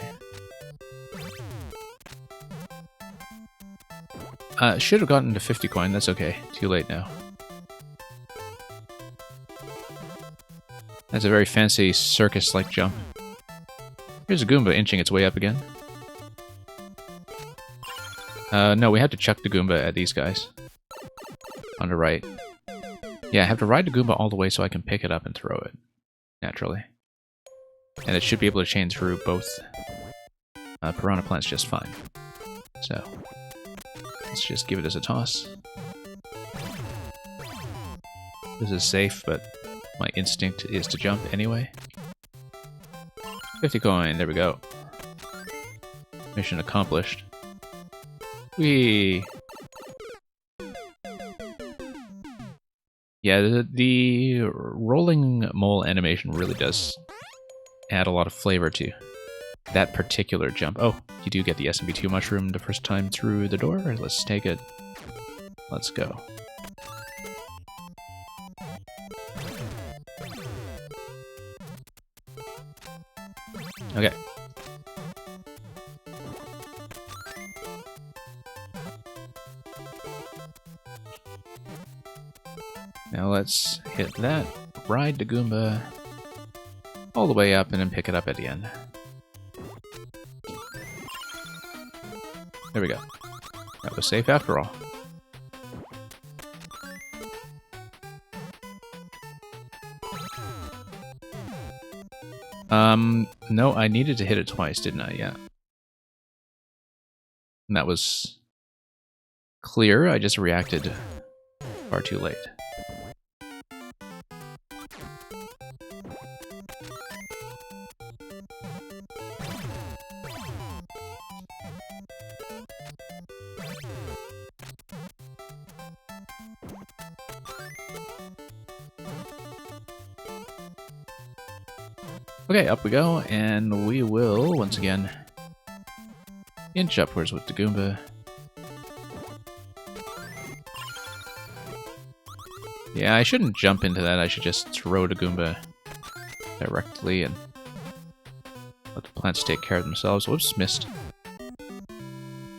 Should have gotten to 50 coin, that's okay. Too late now. That's a very fancy circus-like jump. Here's a Goomba inching its way up again. No, we have to chuck the Goomba at these guys. On the right. Yeah, I have to ride the Goomba all the way so I can pick it up and throw it. Naturally. And it should be able to chain through both piranha plants just fine. So, let's just give it as a toss. This is safe, but my instinct is to jump anyway. 50 coin, there we go. Mission accomplished. Whee! Yeah, the rolling mole animation really does add a lot of flavor to that particular jump. Oh, you do get the SMB2 mushroom the first time through the door. Let's take it. Let's go. Okay. Now let's hit that, ride the Goomba all the way up, and then pick it up at the end. There we go. That was safe after all. No, I needed to hit it twice, didn't I? Yeah. And that was clear, I just reacted far too late. Okay, up we go, and we will, once again, inch upwards with the Goomba. Yeah, I shouldn't jump into that, I should just throw the Goomba directly and let the plants take care of themselves. Whoops, missed.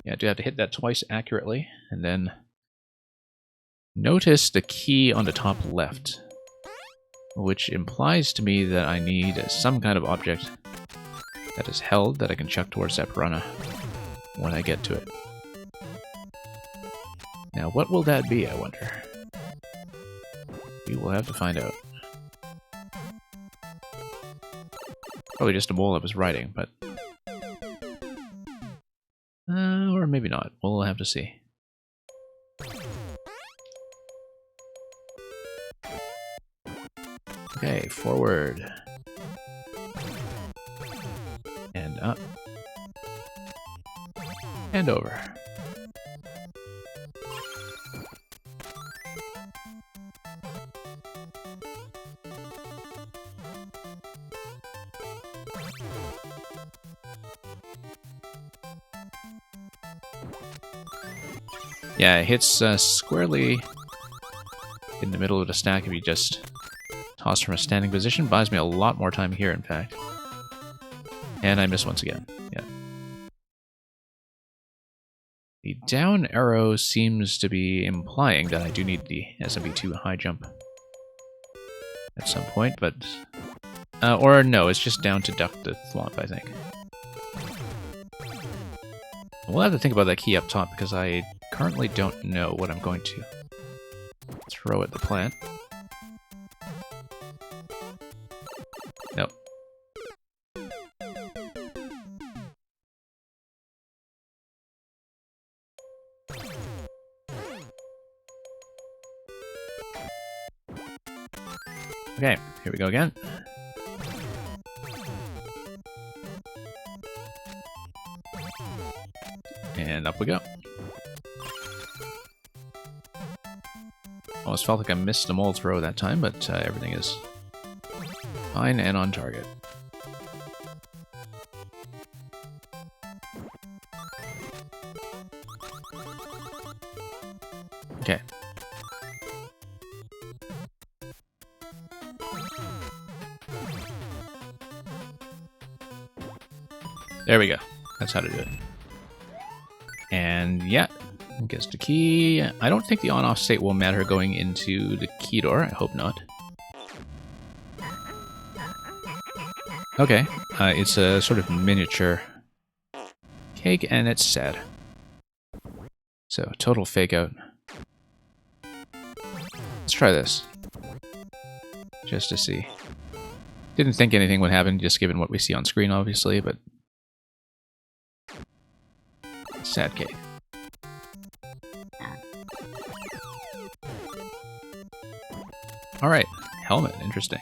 Yeah, I do have to hit that twice accurately, and then notice the key on the top left, which implies to me that I need some kind of object that is held that I can chuck towards that piranha when I get to it. Now, what will that be, I wonder? We will have to find out. Probably just a mole I was riding, but maybe not. We'll have to see. Okay, forward. And up. And over. Yeah, it hits squarely in the middle of the stack if you just toss from a standing position. Buys me a lot more time here, in fact. And I miss once again. Yeah. The down arrow seems to be implying that I do need the SMB2 high jump at some point, but... or no, it's just down to duck the thwomp, I think. We'll have to think about that key up top, because I currently don't know what I'm going to throw at the plant. Nope. Okay, here we go again. And up we go. Almost felt like I missed a mole throw that time, but everything is fine and on target. Okay. There we go. That's how to do it. And yeah, gets the key. I don't think the on-off state will matter going into the key door. I hope not. Okay, it's a sort of miniature cake, and it's sad. So, total fake out. Let's try this. Just to see. Didn't think anything would happen, just given what we see on screen, obviously, but... sad cake. Alright, helmet, interesting.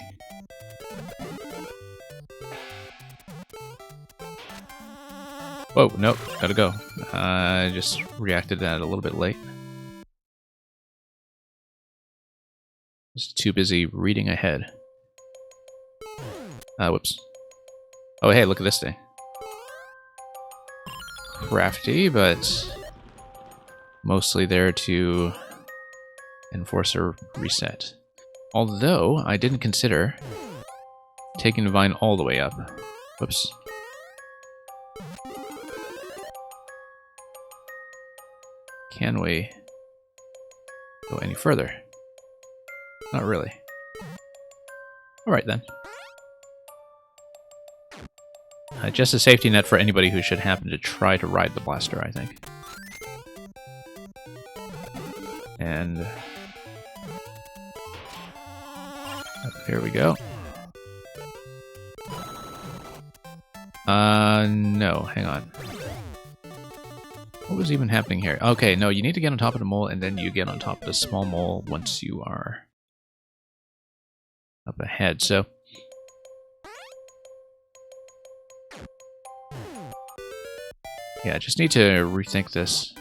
Whoa, nope, gotta go. I just reacted to that a little bit late. Just too busy reading ahead. Whoops. Oh, hey, look at this thing. Crafty, but mostly there to enforce a reset. Although, I didn't consider taking the vine all the way up. Whoops. Can we go any further? Not really. Alright then. Just a safety net for anybody who should happen to try to ride the blaster, I think. And... here we go. No, hang on. What was even happening here? Okay, no, you need to get on top of the mole, and then you get on top of the small mole once you are up ahead, so... yeah, I just need to rethink this.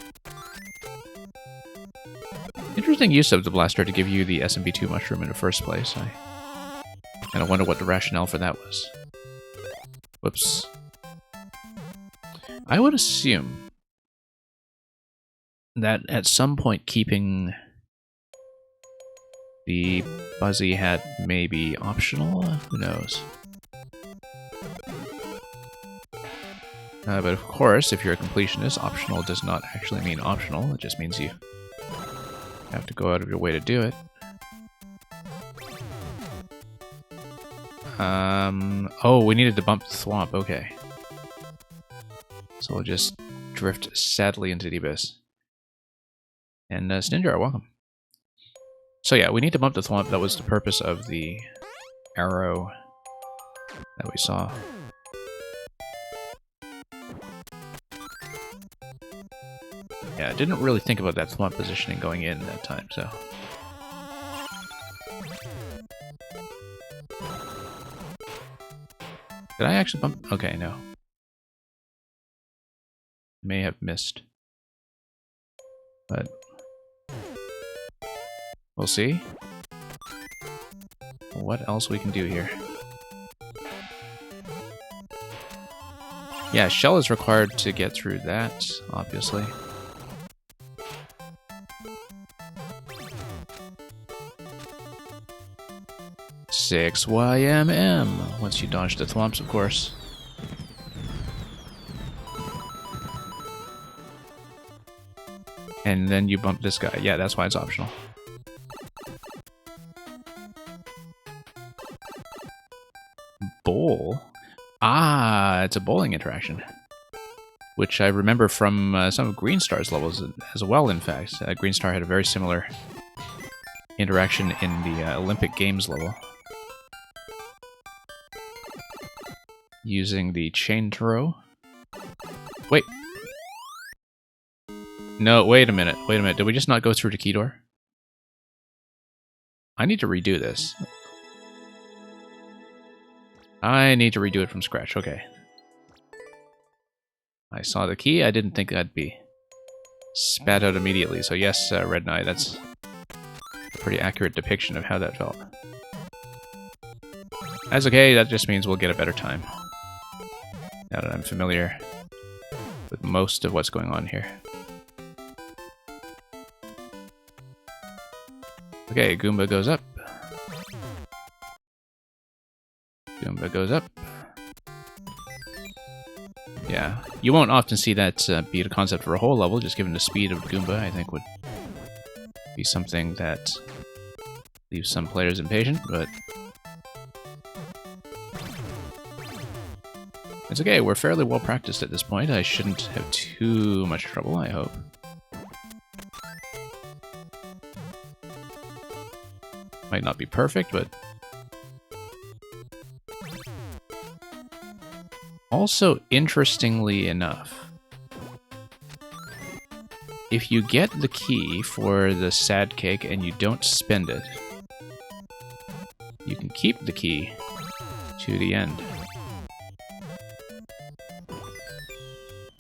Interesting use of the blaster to give you the SMB2 mushroom in the first place. I kind of wonder what the rationale for that was. Whoops. I would assume that at some point keeping the Buzzy hat may be optional? Who knows? But of course, if you're a completionist, optional does not actually mean optional. It just means you have to go out of your way to do it. Oh, we needed to bump the thwomp. Okay. So we'll just drift sadly into the abyss. And Snindar, welcome. So yeah, we need to bump the thwomp. That was the purpose of the arrow that we saw. Yeah, I didn't really think about that thwomp positioning going in that time, so... Did I actually bump? Okay, no. May have missed. But... we'll see what else we can do here. Yeah, shell is required to get through that, obviously. Six YMM, once you dodge the thwomps, of course. And then you bump this guy. Yeah, that's why it's optional. Bowl? Ah, it's a bowling interaction. Which I remember from some of Greenstar's levels as well, in fact. Greenstar had a very similar interaction in the Olympic Games level. Using the chain throw. Wait. No, wait a minute. Wait a minute. Did we just not go through to Keydor? I need to redo this. I need to redo it from scratch. Okay. I saw the key. I didn't think I'd be spat out immediately. So yes, Red Knight, that's a pretty accurate depiction of how that felt. That's okay. That just means we'll get a better time. Now that I'm familiar with most of what's going on here. Okay, Goomba goes up. Goomba goes up. Yeah, you won't often see that be a concept for a whole level, just given the speed of Goomba, I think would be something that leaves some players impatient, but it's okay, we're fairly well practiced at this point. I shouldn't have too much trouble, I hope. Might not be perfect, but... Also, interestingly enough, if you get the key for the sad cake and you don't spend it, you can keep the key to the end.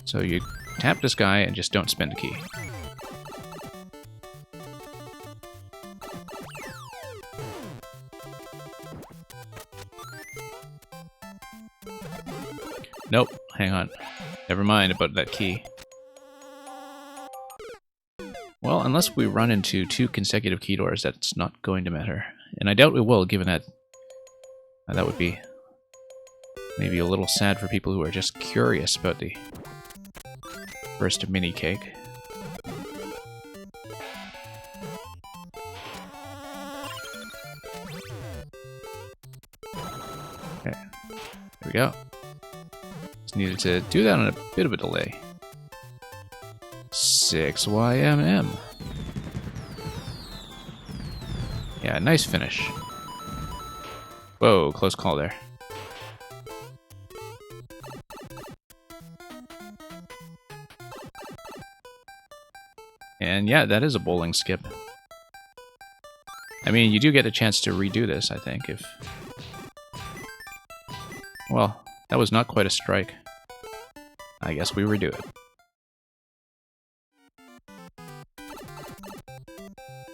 So you tap this guy and just don't spend the key. Nope, hang on. Never mind about that key. Well, unless we run into 2 consecutive key doors, that's not going to matter. And I doubt we will, given that that would be maybe a little sad for people who are just curious about the first mini cake. Okay, there we go. Needed to do that on a bit of a delay. 6 YMM. Yeah, nice finish. Whoa, close call there. And yeah, that is a bowling skip. I mean, you do get a chance to redo this, I think, if... Well, that was not quite a strike. I guess we redo it.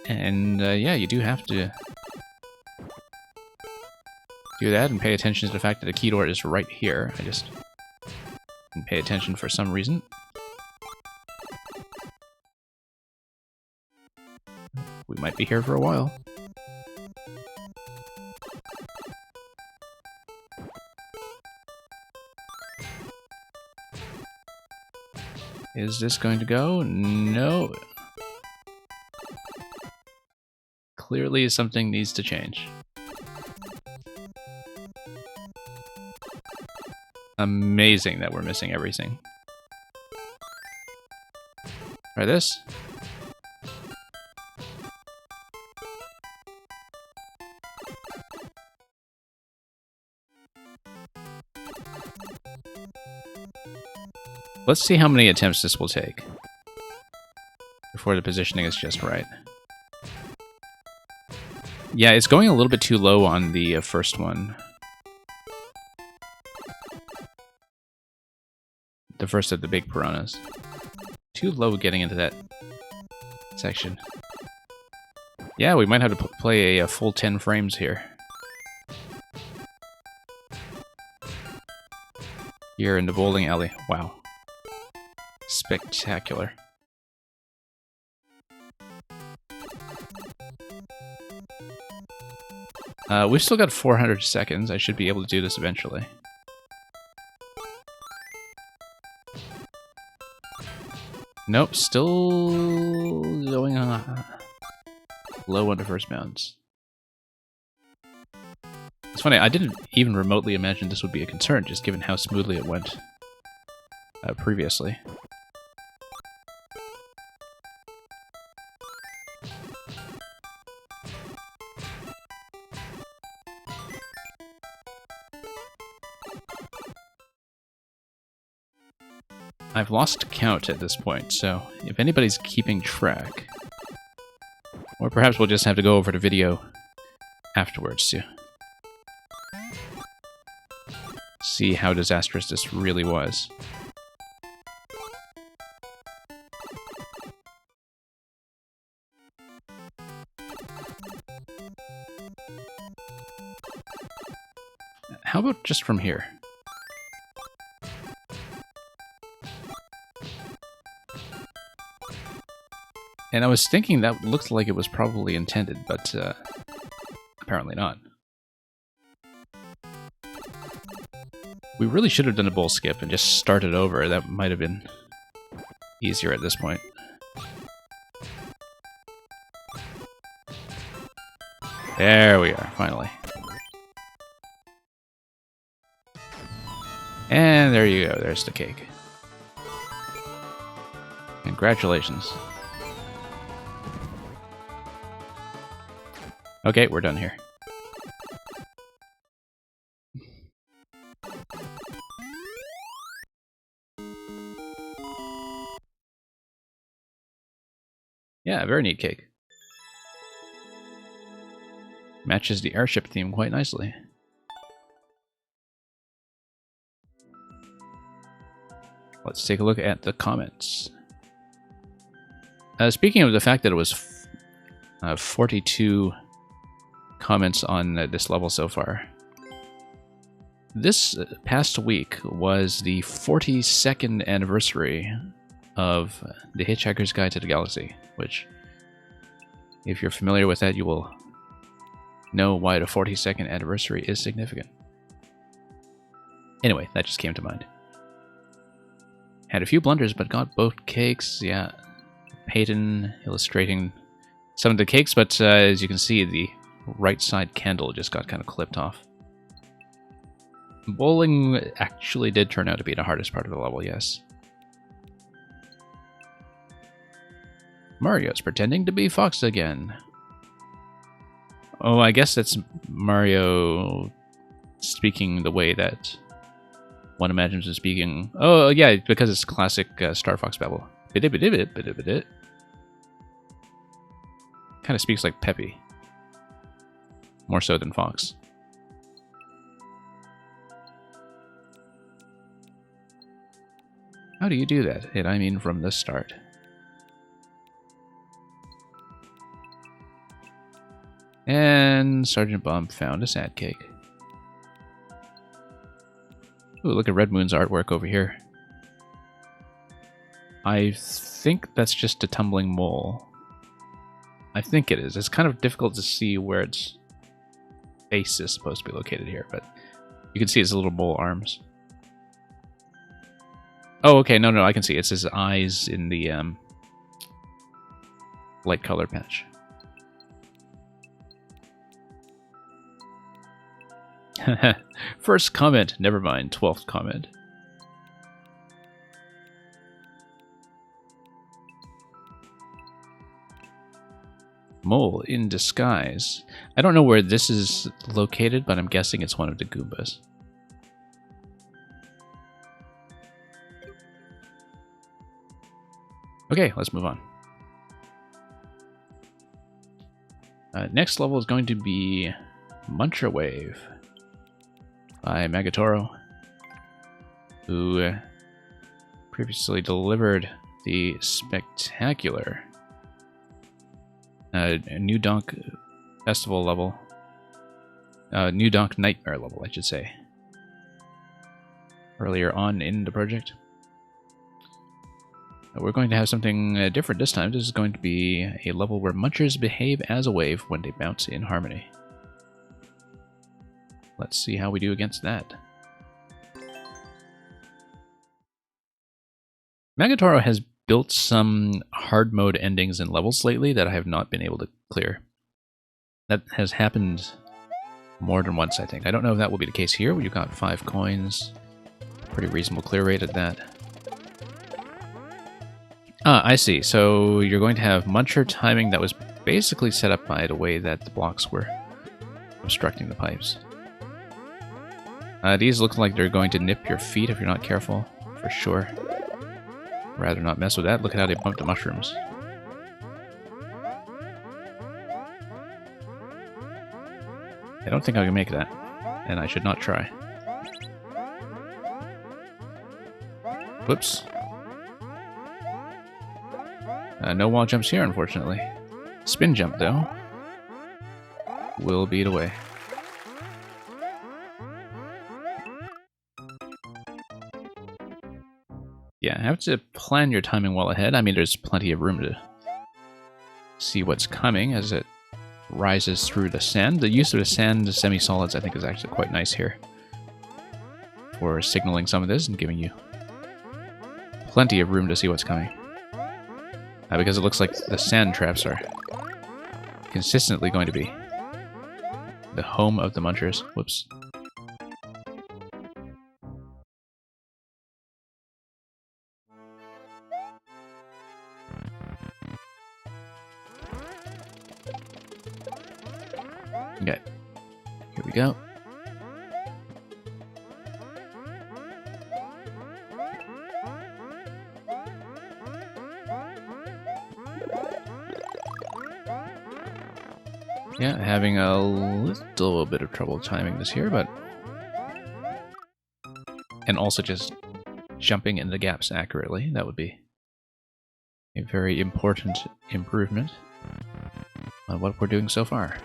And yeah, you do have to do that and pay attention to the fact that the key door is right here. I just didn't pay attention for some reason. We might be here for a while. Is this going to go? No. Clearly something needs to change. Amazing that we're missing everything. Try this. Let's see how many attempts this will take. before the positioning is just right. Yeah, it's going a little bit too low on the first one. The first of the big piranhas. Too low getting into that section. Yeah, we might have to play a full 10 frames here. Here in the bowling alley. Wow. Spectacular. We've still got 400 seconds. I should be able to do this eventually. Nope, still going low on the first bounce. It's funny, I didn't even remotely imagine this would be a concern, just given how smoothly it went previously. I've lost count at this point, so if anybody's keeping track, or perhaps we'll just have to go over the video afterwards to see how disastrous this really was. How about just from here? And I was thinking that looked like it was probably intended, but apparently not. We really should have done a bowl skip and just started over. That might have been easier at this point. There we are, finally. And there you go, there's the cake. Congratulations. Okay, we're done here. Yeah, very neat cake. Matches the airship theme quite nicely. Let's take a look at the comments. Speaking of the fact that it was 42 comments on this level so far. This past week was the 42nd anniversary of The Hitchhiker's Guide to the Galaxy, which, if you're familiar with that, you will know why the 42nd anniversary is significant. Anyway, that just came to mind. Had a few blunders, but got both cakes. Yeah, Peyton illustrating some of the cakes, but as you can see, the right side candle just got kind of clipped off. Bowling actually did turn out to be the hardest part of the level, yes. Mario's pretending to be Fox again. Oh, I guess that's Mario speaking the way that one imagines him speaking. Oh, yeah, because it's classic Star Fox babble. Kind of speaks like Peppy. More so than Fox. How do you do that? And I mean from the start. And Sergeant Bomb found a sad cake. Ooh, look at Red Moon's artwork over here. I think that's just a tumbling mole. I think it is. It's kind of difficult to see where its face is supposed to be located here, but you can see his little mole arms. Oh, okay, no, I can see. It's his eyes in the light color patch. First comment, never mind, 12th comment. Mole in disguise. I don't know where this is located, but I'm guessing it's one of the Goombas. Okay, let's move on. Next level is going to be Muncher Wave by Megatoro, who previously delivered the spectacular New Donk Festival level, New Donk Nightmare level, I should say, earlier on in the project. We're going to have something different this time. This is going to be a level where Munchers behave as a wave when they bounce in harmony. Let's see how we do against that. Megatoro has built some hard mode endings in levels lately that I have not been able to clear. That has happened more than once, I think. I don't know if that will be the case here. We've got 5 coins. Pretty reasonable clear rate at that. Ah, I see. So you're going to have Muncher timing that was basically set up by the way that the blocks were obstructing the pipes. These look like they're going to nip your feet if you're not careful, for sure. Rather not mess with that. Look at how they bump the mushrooms. I don't think I can make that, and I should not try. Whoops. No wall jumps here, unfortunately. Spin jump, though, will be the way. Yeah, have to plan your timing well ahead. I mean, there's plenty of room to see what's coming as it rises through the sand. The use of the sand semi-solids, I think, is actually quite nice here for signaling some of this and giving you plenty of room to see what's coming. Because it looks like the sand traps are consistently going to be the home of the Munchers. Whoops. Okay, here we go. Yeah, having a little bit of trouble timing this here, but... And also just jumping in the gaps accurately. That would be a very important improvement on what we're doing so far.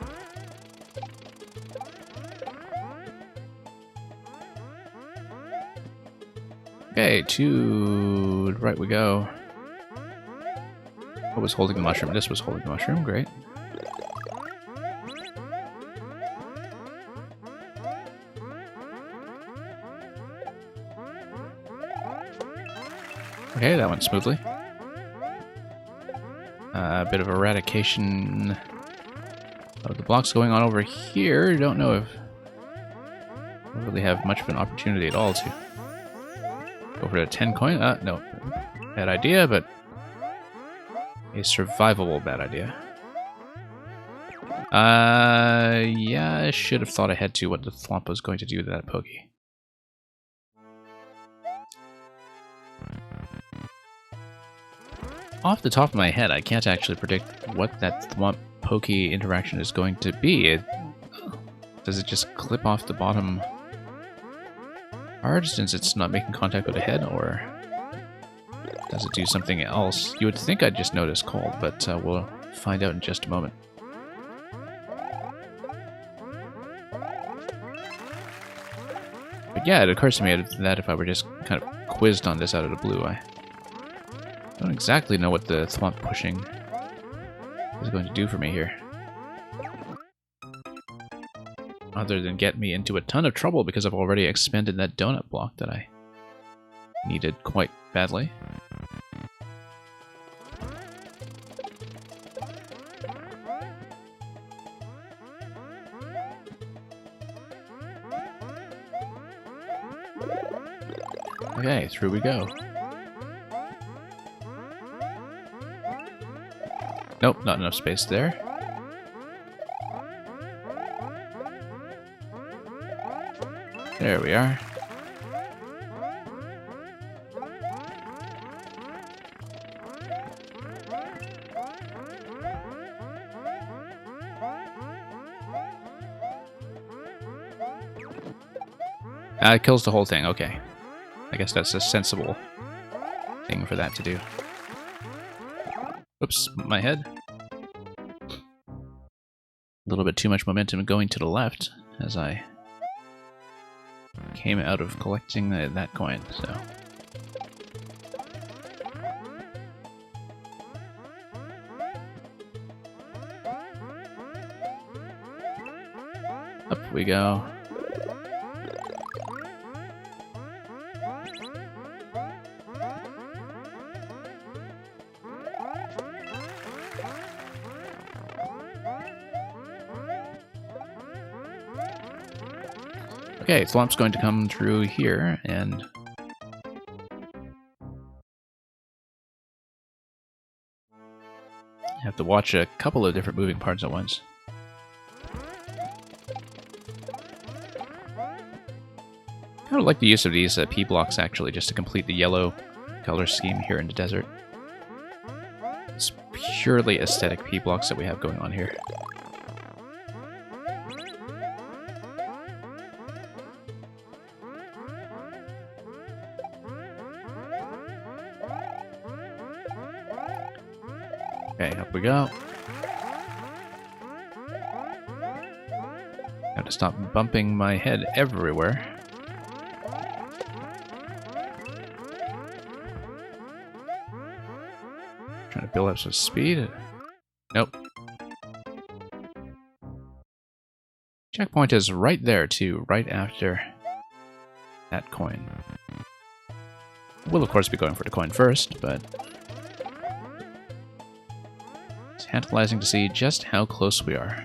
Okay, to the right we go. What was holding the mushroom? This was holding the mushroom, great. Okay, that went smoothly. A bit of eradication of the blocks going on over here. Don't know if we really have much of an opportunity at all to go for the 10 coin. No. Bad idea, but a survivable bad idea. Yeah, I should have thought ahead to what the Thwomp was going to do to that Pokey. Off the top of my head, I can't actually predict what that Thwomp Pokey interaction is going to be. Does it just clip off the bottom hard since it's not making contact with the head, or does it do something else? You would think I'd just notice cold, but we'll find out in just a moment. But yeah, it occurs to me that if I were just kind of quizzed on this out of the blue, I don't exactly know what the Thwomp pushing is going to do for me here. Other than get me into a ton of trouble because I've already expended that donut block that I needed quite badly. Okay, through we go. Nope, not enough space there. There we are. It kills the whole thing, okay. I guess that's a sensible thing for that to do. Oops, my head. A little bit too much momentum going to the left as I came out of collecting that coin, so... Up we go. Okay, Thwomp's going to come through here, and... I have to watch a couple of different moving parts at once. I kind of like the use of these P-blocks, actually, just to complete the yellow color scheme here in the desert. It's purely aesthetic P-blocks that we have going on here. Okay, up we go. Have to stop bumping my head everywhere. Trying to build up some speed. Nope. Checkpoint is right there too, right after that coin. We'll of course be going for the coin first, but it's tantalizing to see just how close we are.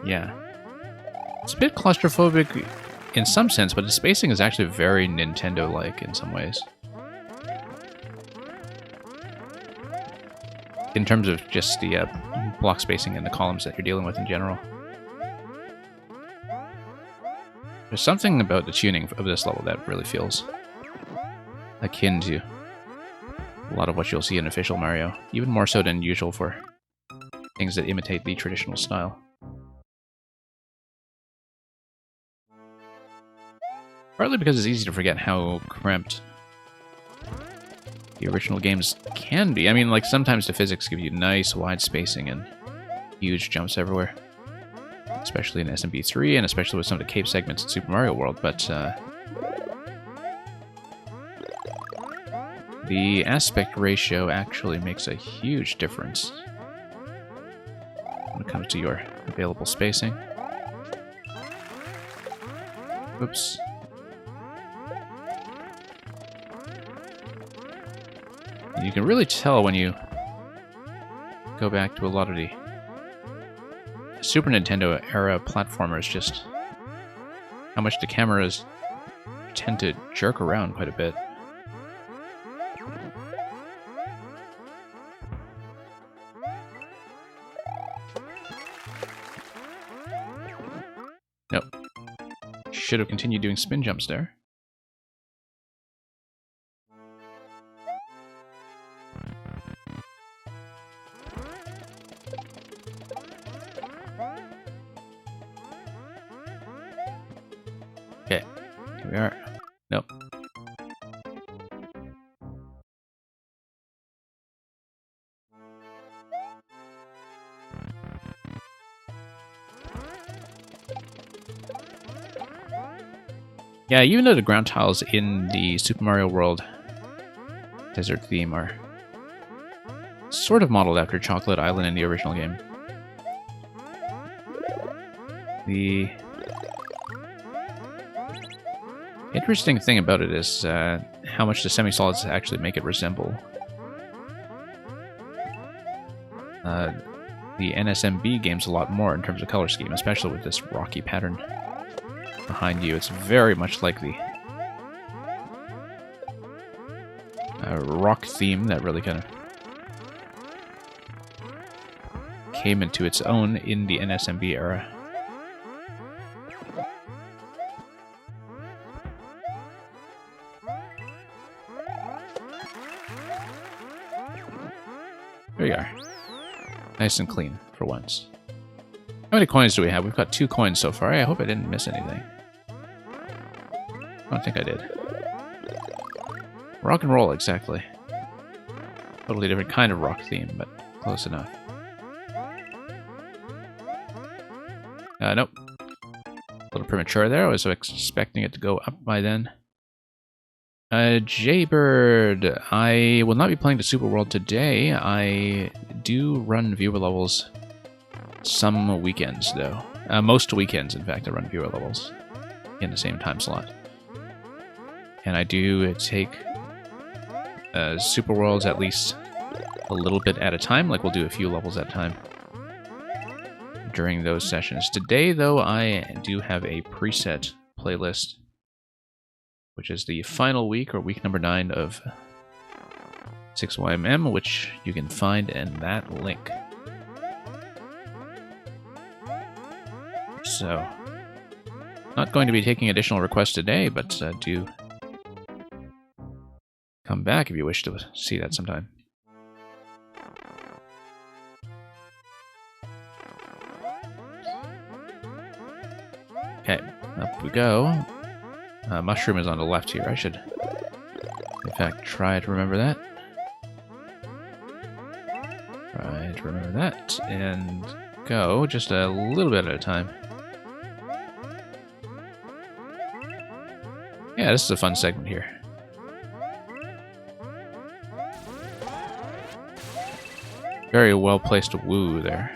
Yeah. It's a bit claustrophobic in some sense, but the spacing is actually very Nintendo-like in some ways. In terms of just the block spacing and the columns that you're dealing with in general. There's something about the tuning of this level that really feels akin to a lot of what you'll see in official Mario, even more so than usual for things that imitate the traditional style. Partly because it's easy to forget how cramped the original games can be. I mean, like, sometimes the physics give you nice wide spacing and huge jumps everywhere. Especially in SMB 3, and especially with some of the cave segments in Super Mario World, but the aspect ratio actually makes a huge difference when it comes to your available spacing. Oops. You can really tell when you go back to a lot of the Super Nintendo era platformers, just how much the cameras tend to jerk around quite a bit. Nope. Should have continued doing spin jumps there. Okay, here we are. Nope. Yeah, even though the ground tiles in the Super Mario World desert theme are sort of modeled after Chocolate Island in the original game, the interesting thing about it is how much the semi-solids actually make it resemble the NSMB games a lot more in terms of color scheme, especially with this rocky pattern behind you. It's very much like the rock theme that really kind of came into its own in the NSMB era. There you are. Nice and clean for once. How many coins do we have? We've got 2 coins so far. I hope I didn't miss anything. I don't think I did. Rock and roll, exactly. Totally different kind of rock theme, but close enough. Nope. A little premature there. I was expecting it to go up by then. Jaybird. I will not be playing the Super World today. I do run viewer levels some weekends, though. Most weekends, in fact, I run viewer levels in the same time slot. And I do take Super Worlds at least a little bit at a time, like we'll do a few levels at a time during those sessions. Today, though, I do have a preset playlist, which is the final week, or week number 9 of 6YMM, which you can find in that link. So, not going to be taking additional requests today, but do come back if you wish to see that sometime. Okay, up we go. Mushroom is on the left here. I should, in fact, try to remember that. Try to remember that, and go just a little bit at a time. Yeah, this is a fun segment here. Very well placed woo there.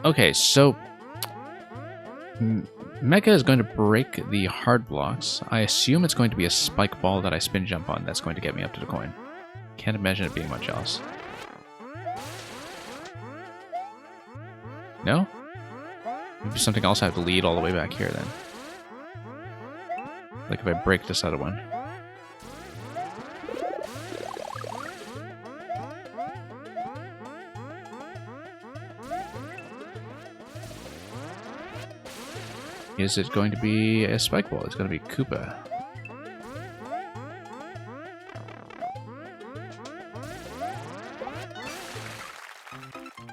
Okay, so Mecha is going to break the hard blocks. I assume it's going to be a spike ball that I spin jump on that's going to get me up to the coin. Can't imagine it being much else. No? Maybe something else I have to lead all the way back here then. Like if I break this other one. Is it going to be a spike ball? It's going to be Koopa.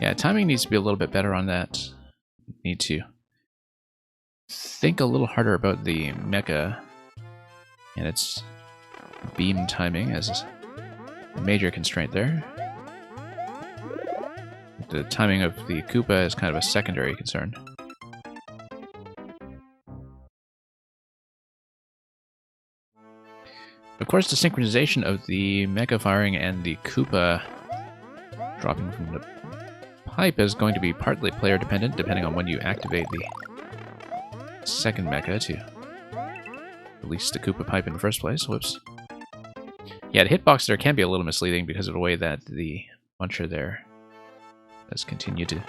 Yeah, timing needs to be a little bit better on that. Need to think a little harder about the mecha and its beam timing as a major constraint there. The timing of the Koopa is kind of a secondary concern. Of course, the synchronization of the mecha firing and the Koopa dropping from the pipe is going to be partly player dependent, depending on when you activate the second mecha to release the Koopa pipe in the first place. Whoops. Yeah, the hitbox there can be a little misleading because of the way that the muncher there does continue to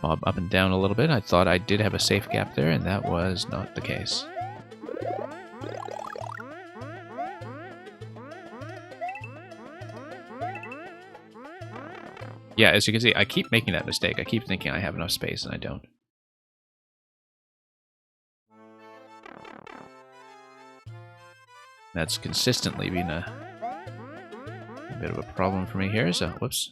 bob up and down a little bit. I thought I did have a safe gap there, and that was not the case. Yeah, as you can see, I keep making that mistake. I keep thinking I have enough space, and I don't. That's consistently been a bit of a problem for me here, so whoops.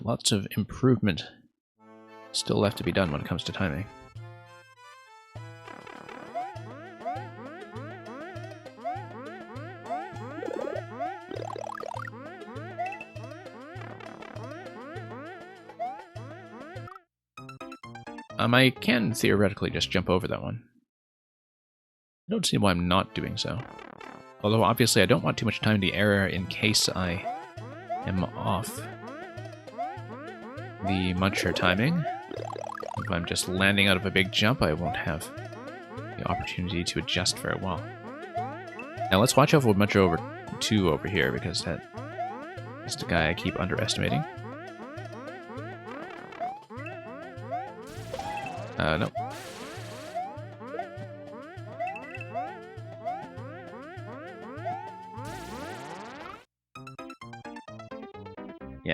Lots of improvement still left to be done when it comes to timing. I can theoretically just jump over that one. I don't see why I'm not doing so. Although obviously I don't want too much time to error in case I am off the muncher timing. If I'm just landing out of a big jump, I won't have the opportunity to adjust very well. Now let's watch out for Muncher over 2 over here, because that is the guy I keep underestimating. No.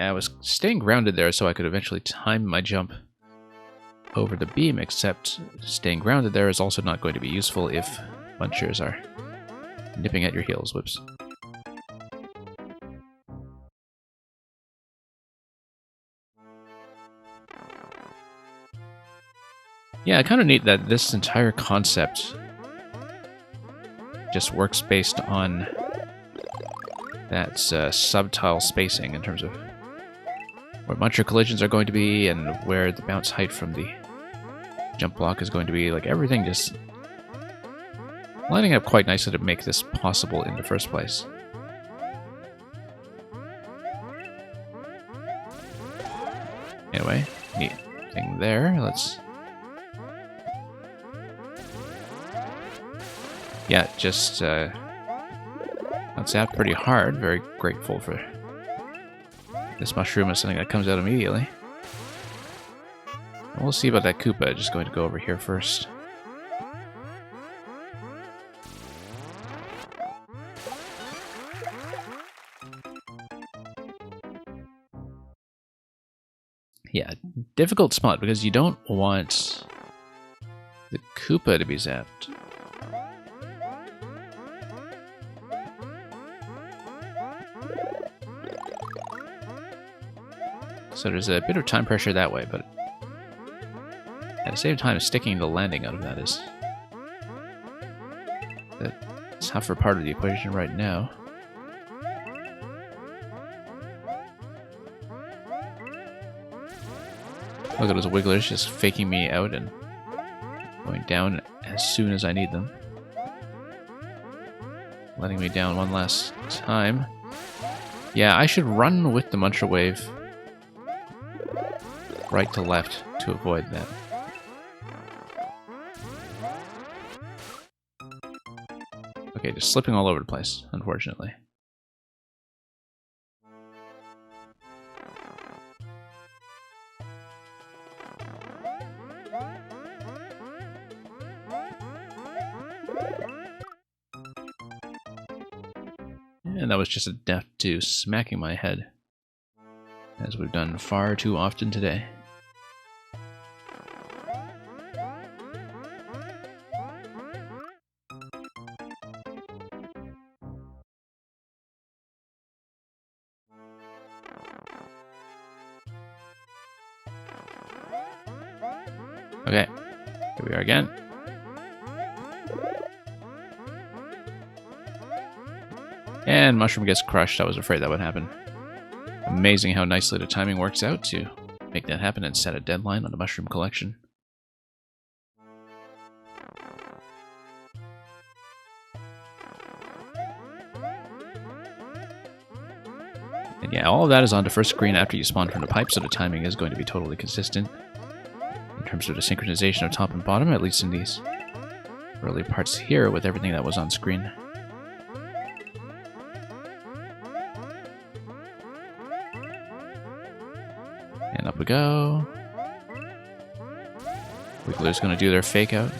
Yeah, I was staying grounded there so I could eventually time my jump over the beam, except staying grounded there is also not going to be useful if munchers are nipping at your heels. Whoops. Yeah, kind of neat that this entire concept just works based on that subtile spacing in terms of where muncher collisions are going to be and where the bounce height from the jump block is going to be. Like, everything just lining up quite nicely to make this possible in the first place. Anyway, neat thing there. Let's... Yeah, just got zapped pretty hard. Very grateful for this mushroom as something that comes out immediately. We'll see about that Koopa. Just going to go over here first. Yeah, difficult spot because you don't want the Koopa to be zapped. So there's a bit of time pressure that way, but at the same time, sticking the landing out of that is the tougher part of the equation right now. Look at those wigglers just faking me out and going down as soon as I need them. Letting me down one last time. Yeah, I should run with the Muncher Wave right to left to avoid that. Okay, just slipping all over the place, unfortunately. And that was just a death to smacking my head, as we've done far too often today. Okay, here we are again. And mushroom gets crushed. I was afraid that would happen. Amazing how nicely the timing works out to make that happen and set a deadline on the mushroom collection. And yeah, all of that is on the first screen after you spawn from the pipe, so the timing is going to be totally consistent in terms of the synchronization of top and bottom, at least in these early parts here with everything that was on screen. And up we go. Wiggler's going to do their fake out.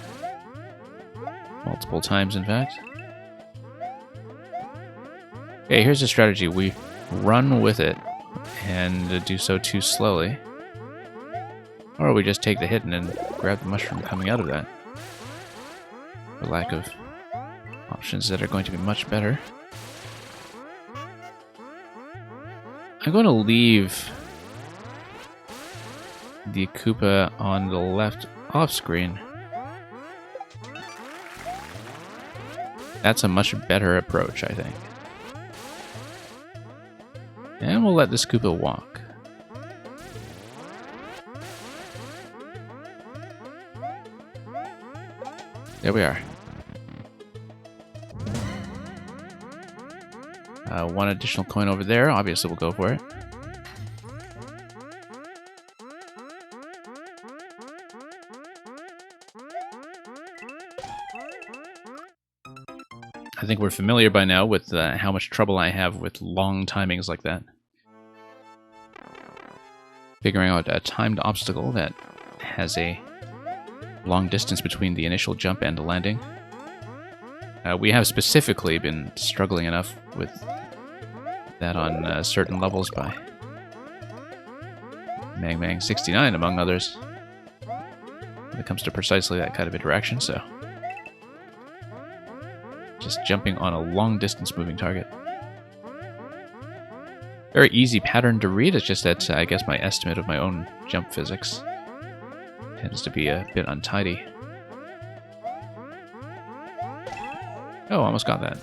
Multiple times, in fact. Okay, here's the strategy. We run with it and do so too slowly. Or we just take the hit and then grab the mushroom coming out of that. For lack of options that are going to be much better. I'm going to leave the Koopa on the left off screen. That's a much better approach, I think. And we'll let this Koopa walk. There we are. One additional coin over there. Obviously, we'll go for it. I think we're familiar by now with how much trouble I have with long timings like that. Figuring out a timed obstacle that has a long distance between the initial jump and the landing. We have specifically been struggling enough with that on certain levels by Mang Mang 69, among others, when it comes to precisely that kind of interaction, so just jumping on a long-distance moving target. Very easy pattern to read, it's just that I guess my estimate of my own jump physics tends to be a bit untidy. Oh, almost got that.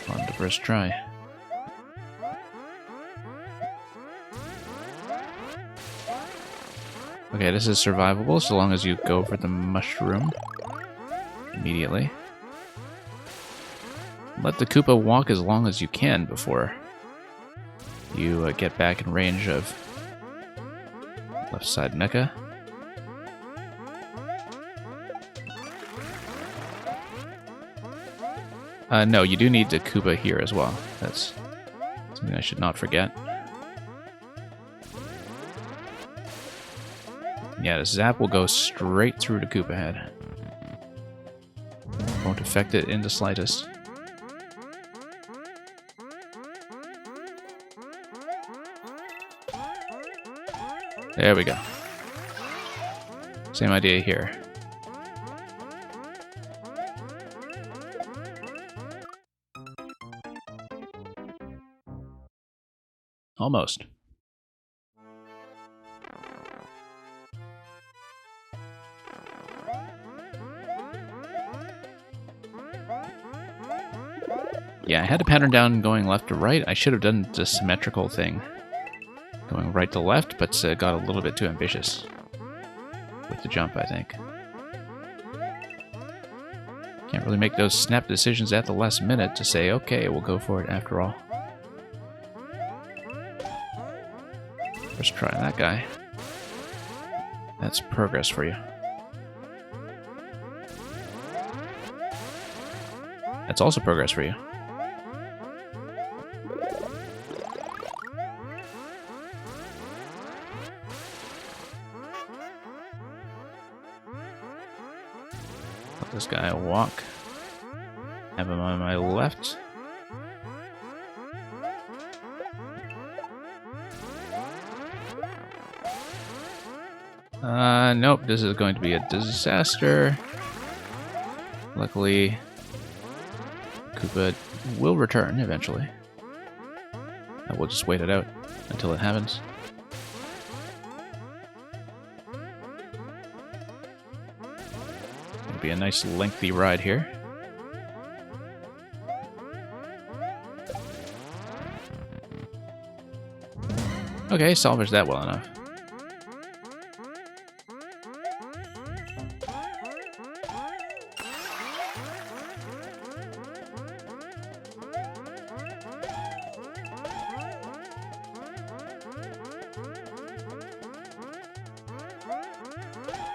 On the first try. Okay, this is survivable so long as you go for the mushroom immediately. Let the Koopa walk as long as you can before you get back in range of left side mecha. No, you do need the Koopa here as well. That's something I should not forget. Yeah, the zap will go straight through the Koopa head. Won't affect it in the slightest. There we go. Same idea here. Almost. Yeah, I had a pattern down going left to right. I should have done the symmetrical thing, going right to left, but got a little bit too ambitious with the jump, I think. Can't really make those snap decisions at the last minute to say, okay, we'll go for it after all. Let's try that guy. That's progress for you. That's also progress for you. Let this guy walk. Have him on my left. Nope, this is going to be a disaster. Luckily, Koopa will return eventually. We'll just wait it out until it happens. It'll be a nice lengthy ride here. Okay, salvaged that well enough.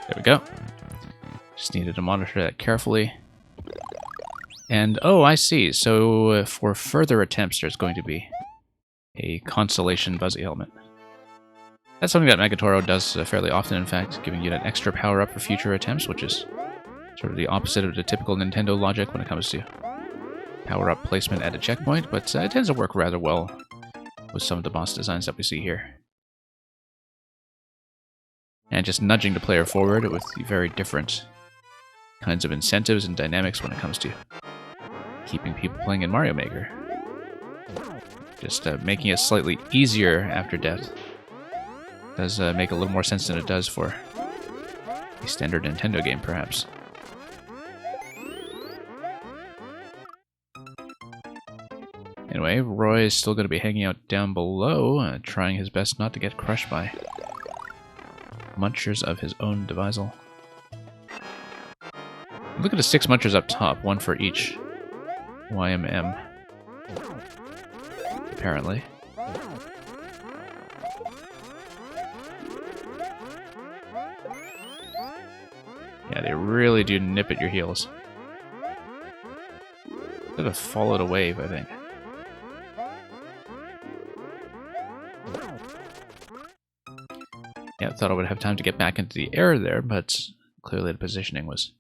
There we go. Just needed to monitor that carefully. And, oh, I see. So for further attempts, there's going to be a Constellation Buzzy Helmet. That's something that Megatoro does fairly often, in fact, giving you that extra power-up for future attempts, which is sort of the opposite of the typical Nintendo logic when it comes to power-up placement at a checkpoint, but it tends to work rather well with some of the boss designs that we see here. And just nudging the player forward with very different kinds of incentives and dynamics when it comes to keeping people playing in Mario Maker. Just making it slightly easier after death does make a little more sense than it does for a standard Nintendo game, perhaps. Anyway, Roy is still going to be hanging out down below, trying his best not to get crushed by munchers of his own devisal. Look at the 6 munchers up top, one for each YMM, apparently. Yeah, they really do nip at your heels. Could have followed a wave, I think. Yeah, I thought I would have time to get back into the air there, but clearly the positioning was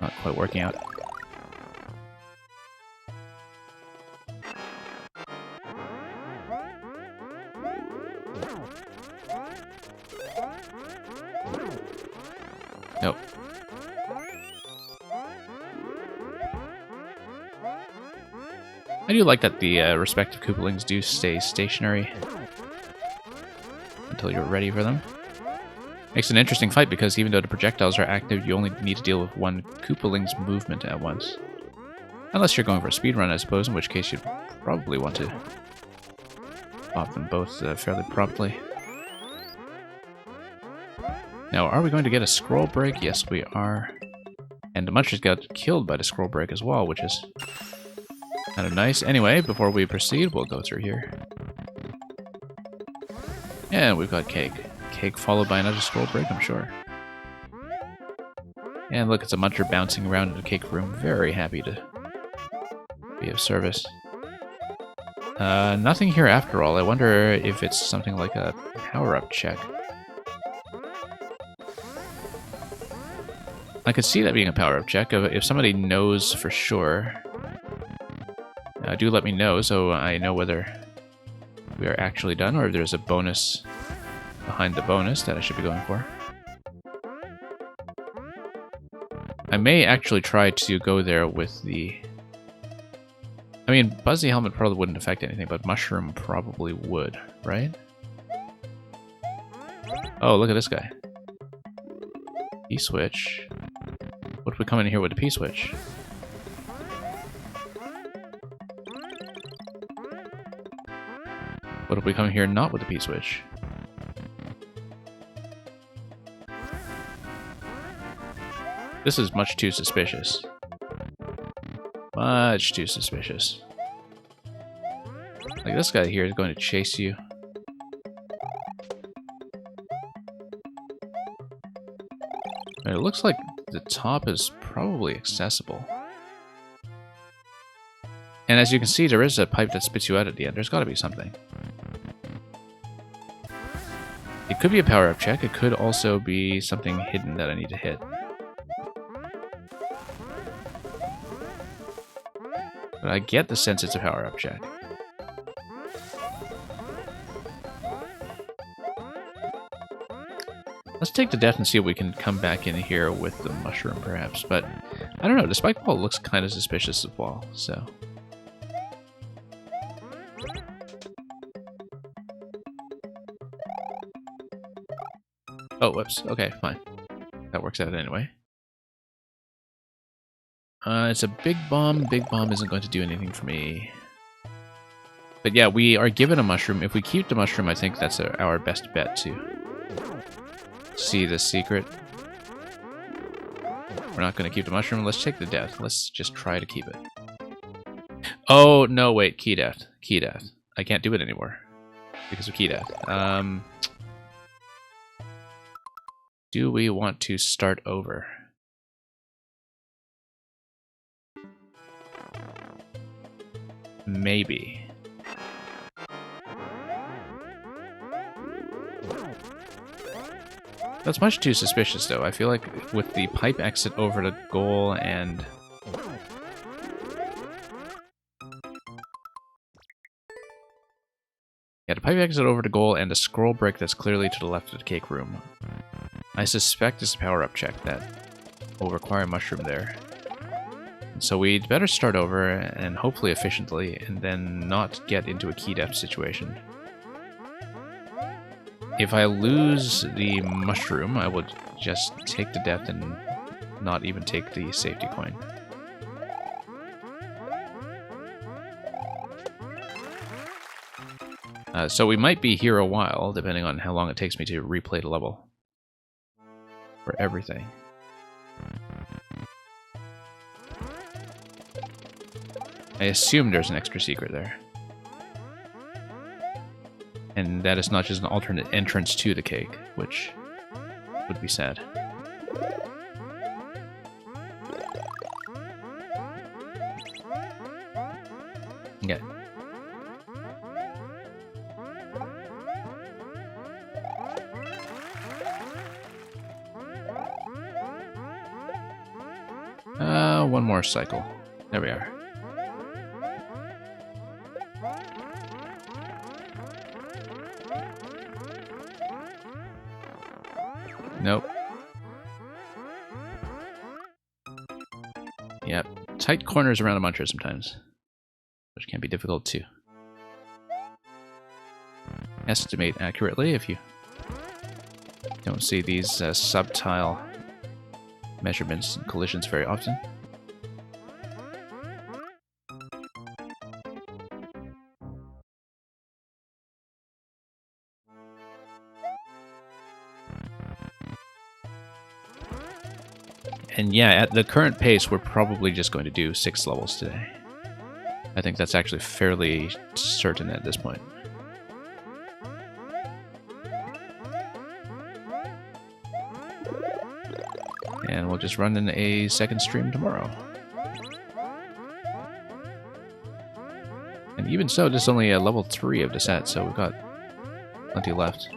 not quite working out. Nope. I do like that the respective Koopalings do stay stationary until you're ready for them. Makes an interesting fight because even though the projectiles are active, you only need to deal with one Koopaling's movement at once. Unless you're going for a speed run, I suppose, in which case you'd probably want to pop them both fairly promptly. Now, are we going to get a scroll break? Yes, we are. And the Munchers got killed by the scroll break as well, which is kind of nice. Anyway, before we proceed, we'll go through here. And we've got Cake. Cake followed by another scroll break, I'm sure. And look, it's a Muncher bouncing around in the Cake room. Very happy to be of service. Nothing here after all. I wonder if it's something like a power-up check. I could see that being a power-up check. If somebody knows for sure, do let me know so I know whether we are actually done or if there's a bonus behind the bonus that I should be going for. I may actually try to go there with the... I mean, Buzzy Helmet probably wouldn't affect anything, but Mushroom probably would, right? Oh, look at this guy. P-switch. What if we come in here with a P-switch? What if we come here not with a P-switch? This is much too suspicious. Much too suspicious. Like, this guy here is going to chase you. And it looks like the top is probably accessible. And as you can see, there is a pipe that spits you out at the end. There's got to be something. It could be a power-up check. It could also be something hidden that I need to hit. But I get the sense it's a power-up check. Let's take the death and see if we can come back in here with the mushroom, perhaps. But, I don't know, the spike ball looks kind of suspicious as well, so... Oh, whoops. Okay, fine. That works out anyway. It's a big bomb. Big bomb isn't going to do anything for me. But yeah, we are given a mushroom. If we keep the mushroom, I think that's our best bet to see the secret. We're not going to keep the mushroom. Let's take the death. Let's just try to keep it. Oh, no, wait. Key death. Key death. I can't do it anymore because of key death. Do we want to start over? Maybe. That's much too suspicious, though. I feel like with the pipe exit over to goal and... Yeah, the pipe exit over to goal and a scroll break that's clearly to the left of the cake room. I suspect it's a power-up check that will require a mushroom there. So we'd better start over, and hopefully efficiently, and then not get into a key death situation. If I lose the mushroom, I would just take the death and not even take the safety coin. So we might be here a while, depending on how long it takes me to replay the level. For everything. I assume there's an extra secret there. And that is not just an alternate entrance to the cake, which would be sad. Yeah. One more cycle. There we are. Nope. Yep, tight corners around a muncher sometimes, which can be difficult to estimate accurately if you don't see these subtile measurements and collisions very often. And yeah, at the current pace, we're probably just going to do 6 levels today. I think that's actually fairly certain at this point. And we'll just run in a second stream tomorrow. And even so, this is only a level 3 of the set, so we've got plenty left.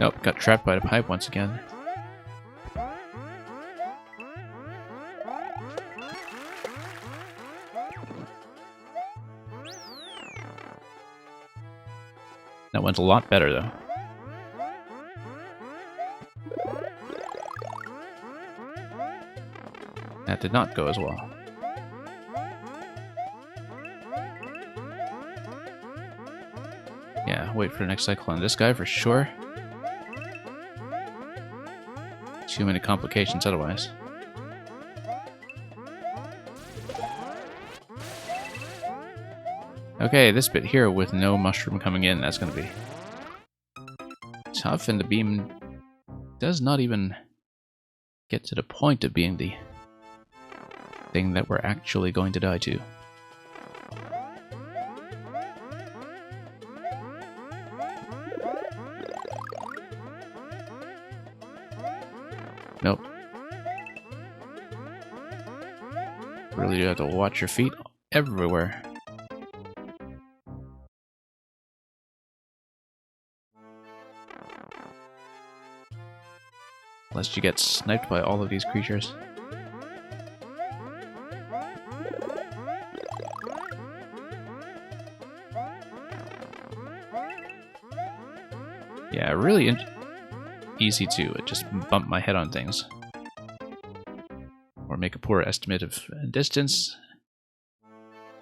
Nope, got trapped by the pipe once again. That went a lot better, though. That did not go as well. Yeah, wait for the next cycle on this guy for sure. Too many complications otherwise. Okay, this bit here with no mushroom coming in, that's going to be tough, and the beam does not even get to the point of being the thing that we're actually going to die to. Nope. Really do have to watch your feet everywhere. Lest you get sniped by all of these creatures. Yeah, really easy to just bump my head on things. Or make a poor estimate of distance.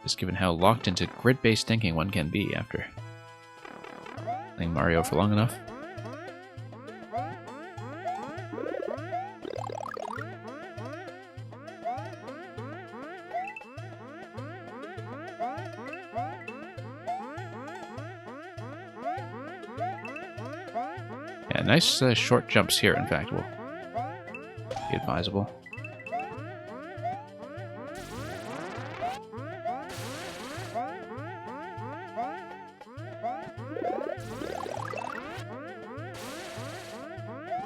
Just given how locked into grid-based thinking one can be after playing Mario for long enough. Yeah, nice short jumps here, in fact, will be advisable.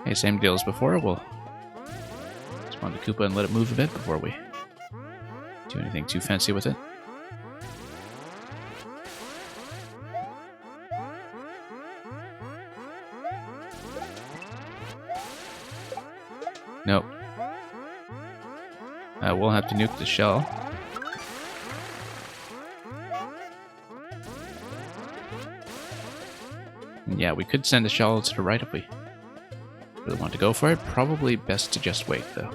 Okay, same deal as before. We'll spawn the Koopa and let it move a bit before we do anything too fancy with it. Nope. We'll have to nuke the shell. And yeah, we could send the shell to the right if we really want to go for it. Probably best to just wait, though.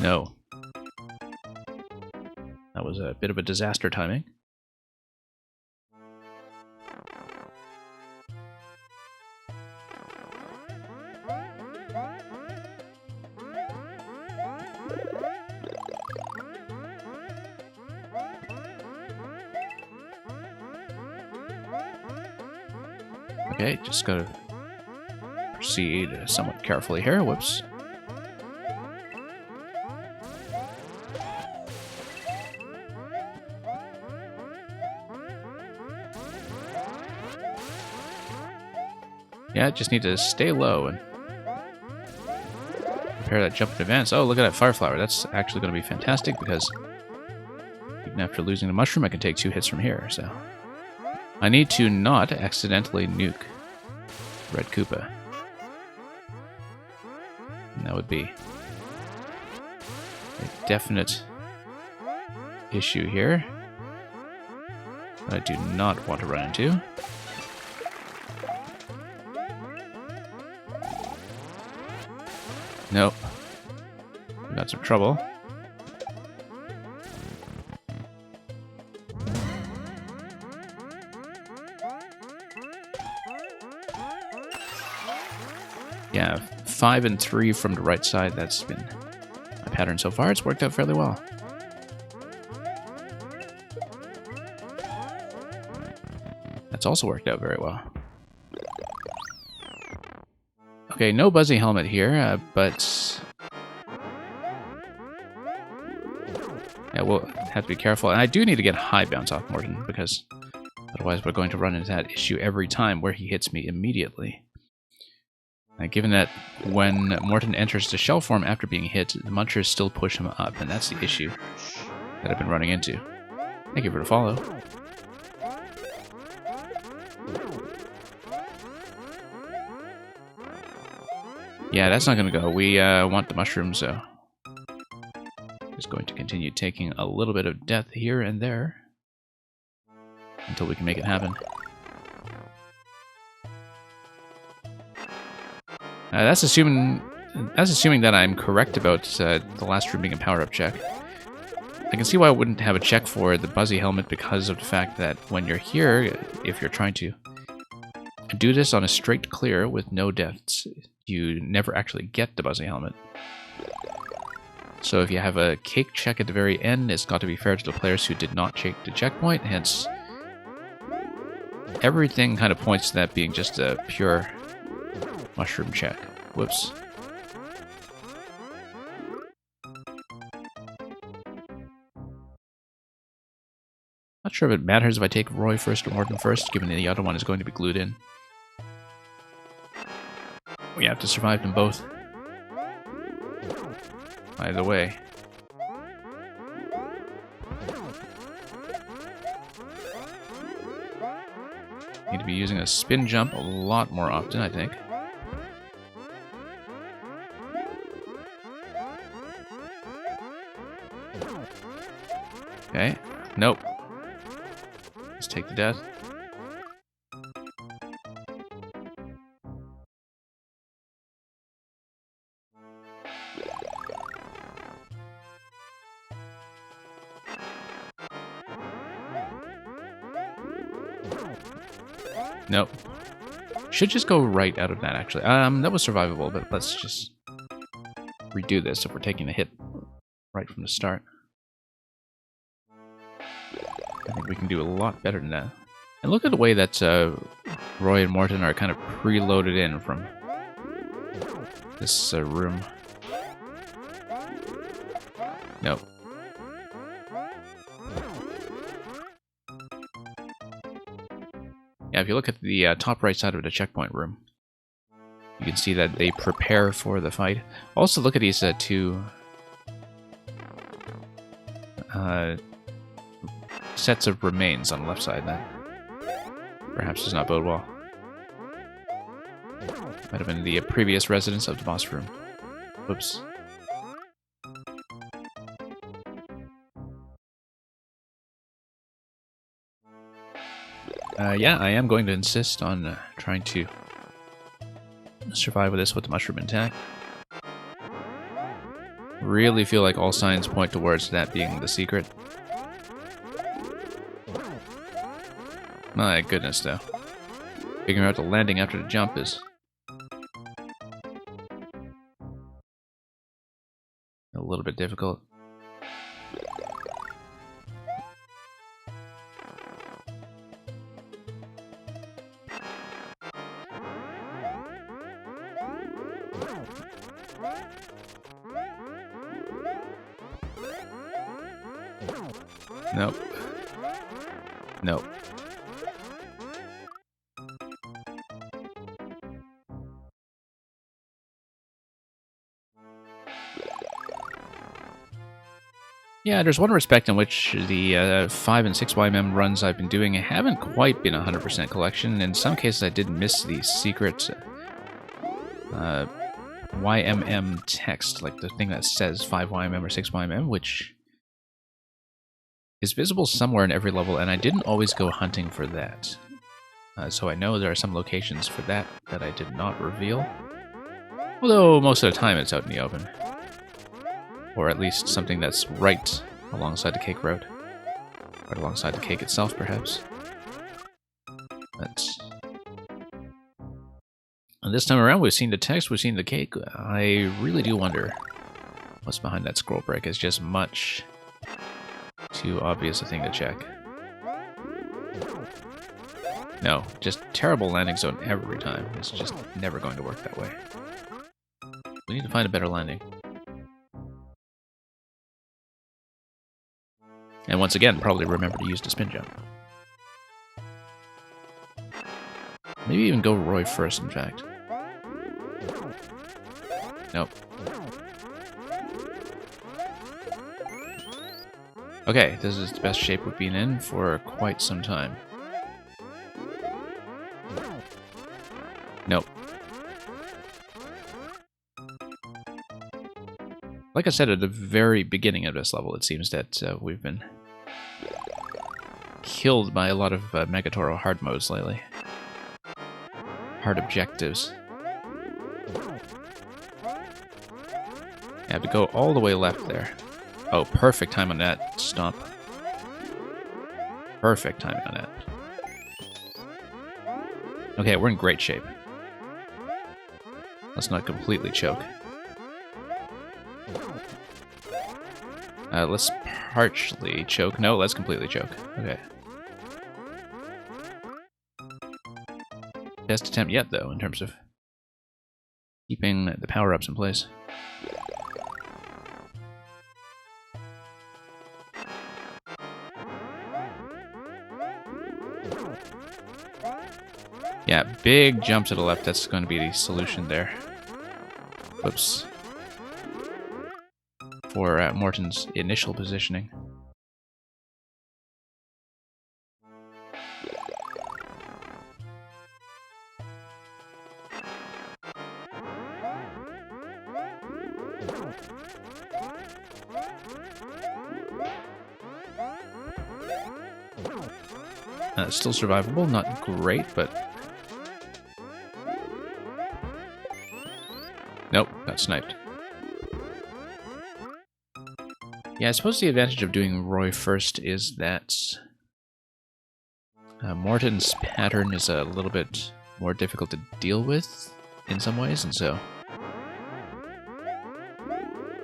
No. That was a bit of a disaster timing. Okay, just gotta proceed somewhat carefully here. Whoops. Yeah, just need to stay low and prepare that jump in advance. Oh, look at that fire flower. That's actually going to be fantastic because even after losing the mushroom, I can take 2 hits from here. So I need to not accidentally nuke Red Koopa. And that would be a definite issue here that I do not want to run into. Nope. We got some trouble. Yeah, 5 and 3 from the right side. That's been my pattern so far. It's worked out fairly well. That's also worked out very well. Okay, no Buzzy Helmet here, but yeah, we'll have to be careful. And I do need to get high bounce off Morton, because otherwise we're going to run into that issue every time where he hits me immediately. Given that when Morton enters the shell form after being hit, the Munchers still push him up, and that's the issue that I've been running into. Thank you for the follow. Yeah, that's not going to go. We want the mushrooms, so just going to continue taking a little bit of death here and there until we can make it happen. That's assuming that I'm correct about the last room being a power-up check. I can see why I wouldn't have a check for the Buzzy Helmet, because of the fact that when you're here, if you're trying to do this on a straight clear with no deaths, you never actually get the Buzzy Helmet. So if you have a cake check at the very end, it's got to be fair to the players who did not check the checkpoint, hence everything kind of points to that being just a pure mushroom check. Whoops. Not sure if it matters if I take Roy first or Morton first, given that the other one is going to be glued in. We have to survive them both. Either way. Need to be using a spin jump a lot more often, I think. Okay. Nope. Let's take the death. Nope. Should just go right out of that, actually. That was survivable, but let's just redo this if we're taking a hit right from the start. I think we can do a lot better than that. And look at the way that Roy and Morton are kind of preloaded in from this room. Nope. Yeah, if you look at the top right side of the checkpoint room, you can see that they prepare for the fight. Also, look at these two sets of remains on the left side. That perhaps does not bode well. Might have been the previous residents of the boss room. Oops. Yeah, I am going to insist on trying to survive with this with the mushroom intact. Really feel like all signs point towards that being the secret. My goodness, though. Figuring out the landing after the jump is a little bit difficult. Nope. Nope. Yeah, there's one respect in which the 5 and 6 YMM runs I've been doing haven't quite been 100% collection. In some cases, I did miss the secret YMM text, like the thing that says 5 YMM or 6 YMM, which is visible somewhere in every level, and I didn't always go hunting for that. So I know there are some locations for that that I did not reveal. Although most of the time it's out in the open. Or at least something that's right alongside the cake route. Right alongside the cake itself, perhaps. And this time around, we've seen the text, we've seen the cake. I really do wonder what's behind that scroll break. It's just much too obvious a thing to check. No, just terrible landing zone every time. It's just never going to work that way. We need to find a better landing. And once again, probably remember to use the spin jump. Maybe even go Roy first, in fact. Nope. Okay, this is the best shape we've been in for quite some time. Nope. Like I said at the very beginning of this level, it seems that we've been killed by a lot of Megatoro hard modes lately. Hard objectives. I have to go all the way left there. Oh, perfect time on that stomp. Perfect timing on that. Okay, we're in great shape. Let's not completely choke. Let's partially choke. No, let's completely choke. Okay. Best attempt yet, though, in terms of keeping the power-ups in place. Yeah, big jump to the left. That's going to be the solution there. Whoops. For Morton's initial positioning. Still survivable, not great, but... Nope, got sniped. Yeah, I suppose the advantage of doing Roy first is that Morton's pattern is a little bit more difficult to deal with in some ways, and so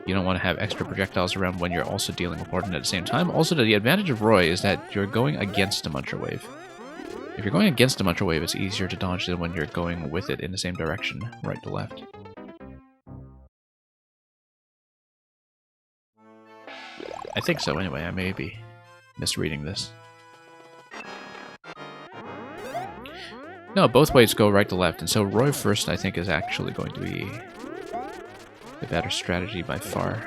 you don't want to have extra projectiles around when you're also dealing with Morton at the same time. Also, the advantage of Roy is that you're going against a Muncher Wave. If you're going against a Muncher Wave, it's easier to dodge than when you're going with it in the same direction, right to left. I think so, anyway. I may be misreading this. No, both ways go right to left, and so Roy first, I think, is actually going to be the better strategy by far.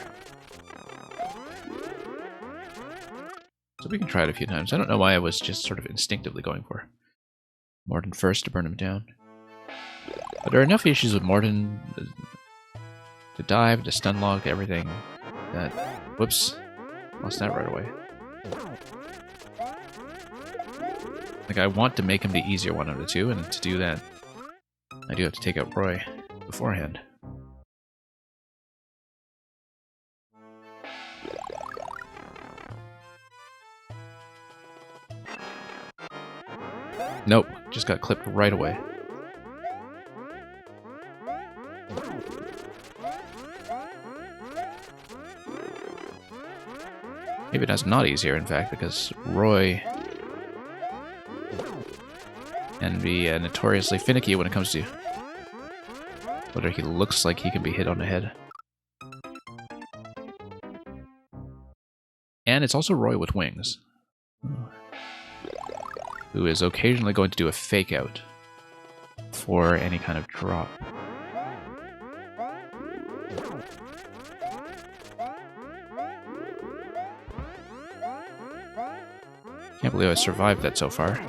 So we can try it a few times. I don't know why I was just sort of instinctively going for Morton first to burn him down. But there are enough issues with Morton to dive, to stun lock, everything that... Whoops. Lost that right away. Like, I want to make him the easier one of the two, and to do that, I do have to take out Roy beforehand. Nope, just got clipped right away. Maybe that's not easier, in fact, because Roy can be notoriously finicky when it comes to whether he looks like he can be hit on the head. And it's also Roy with wings, who is occasionally going to do a fake out for any kind of drop. believe I survived that so far.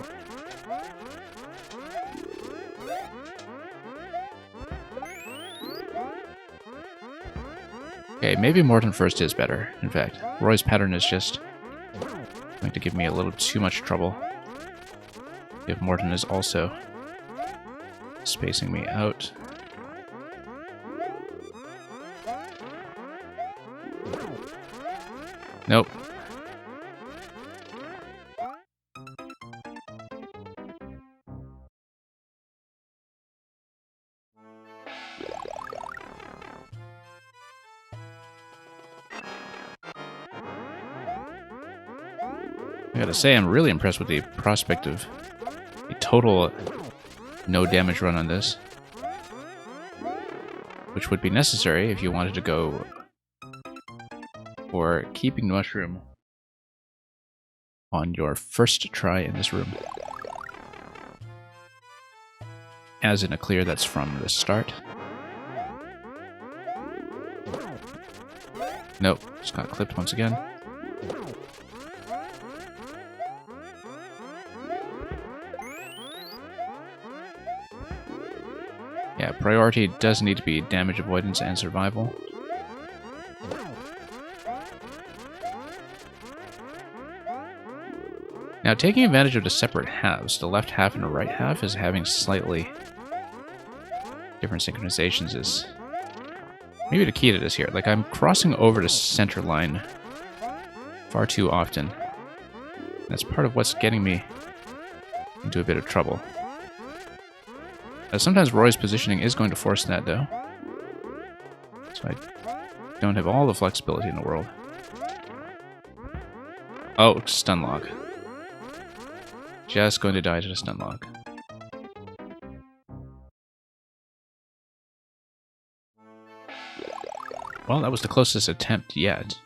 Okay, maybe Morton first is better. In fact, Roy's pattern is just going to give me a little too much trouble. If Morton is also spacing me out. Nope. I gotta say, I'm really impressed with the prospect of a total no damage run on this. Which would be necessary if you wanted to go for keeping the mushroom on your first try in this room. As in a clear that's from the start. Nope, just got clipped once again. Yeah, priority does need to be damage avoidance and survival. Now, taking advantage of the separate halves, the left half and the right half is having slightly different synchronizations is maybe the key to this here. Like, I'm crossing over the center line far too often. That's part of what's getting me into a bit of trouble. Sometimes Roy's positioning is going to force that, though. So I don't have all the flexibility in the world. Oh, stun lock. Just going to die to the stun lock. Well, that was the closest attempt yet.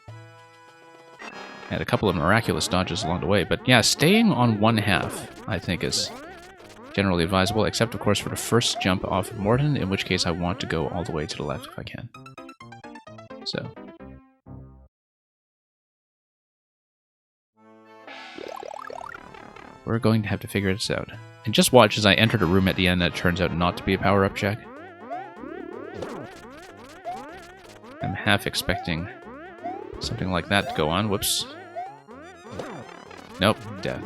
Had a couple of miraculous dodges along the way, but yeah, staying on one half, I think, is generally advisable, except of course for the first jump off of Morton, in which case I want to go all the way to the left if I can. So. We're going to have to figure this out. And just watch as I enter the room at the end that turns out not to be a power-up check. I'm half expecting something like that to go on. Whoops. Nope, death.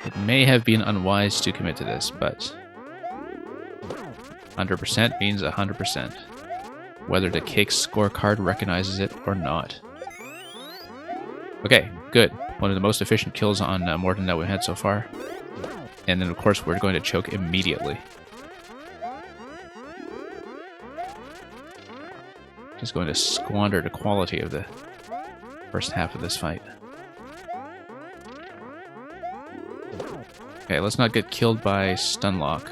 It may have been unwise to commit to this, but 100% means 100%. Whether the cake scorecard recognizes it or not. Okay, good. One of the most efficient kills on Morton that we've had so far. And then, of course, we're going to choke immediately. Just going to squander the quality of the first half of this fight. Okay, let's not get killed by Stunlock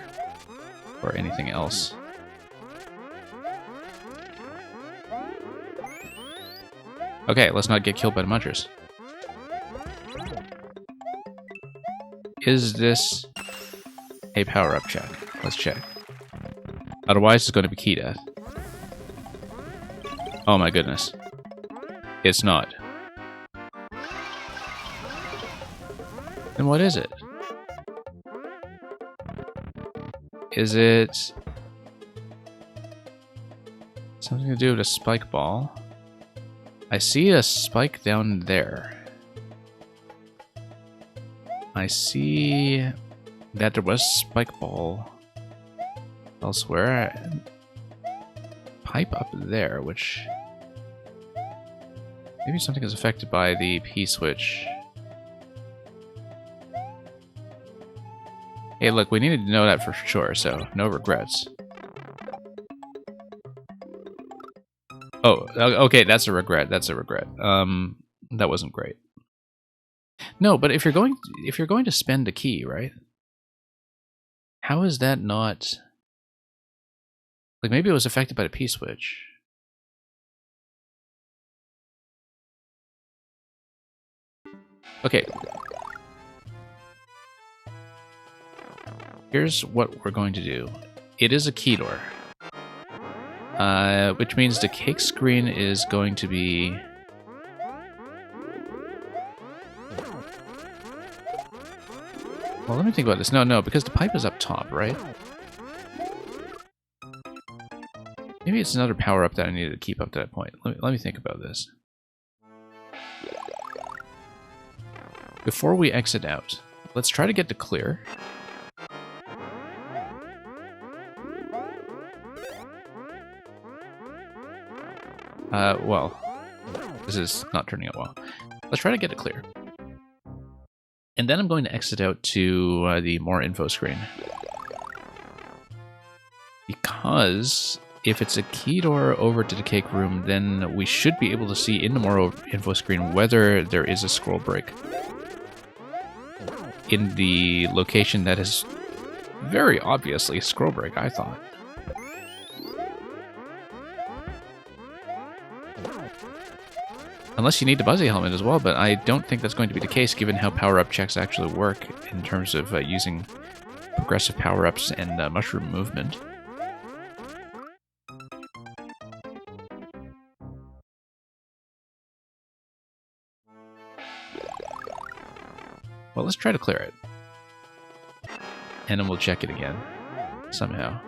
or anything else. Okay, let's not get killed by the Munchers. Is this a power-up check? Let's check. Otherwise, it's going to be key death. Oh my goodness. It's not. Then what is it? Is it something to do with a spike ball? I see a spike down there. I see that there was a spike ball elsewhere. Pipe up there, which maybe something is affected by the P-switch. Hey, look, we needed to know that for sure, so no regrets. Oh, okay, that's a regret. That's a regret. That wasn't great. No, but if you're going to spend a key, right? How is that not? Like, maybe it was affected by the P-switch. Okay. Here's what we're going to do. It is a key door. Which means the cake screen is going to be... Well, let me think about this. No, because the pipe is up top, right? Maybe it's another power-up that I needed to keep up to that point. Let me think about this. Before we exit out, let's try to get to clear. Well, this is not turning out well. Let's try to get to clear. And then I'm going to exit out to the more info screen. Because if it's a key door over to the cake room, then we should be able to see in the more info screen whether there is a scroll break in the location that is very obviously a scroll break, I thought. Unless you need the Buzzy helmet as well, but I don't think that's going to be the case given how power-up checks actually work in terms of using progressive power-ups and mushroom movement. Well, let's try to clear it. And then we'll check it again. Somehow.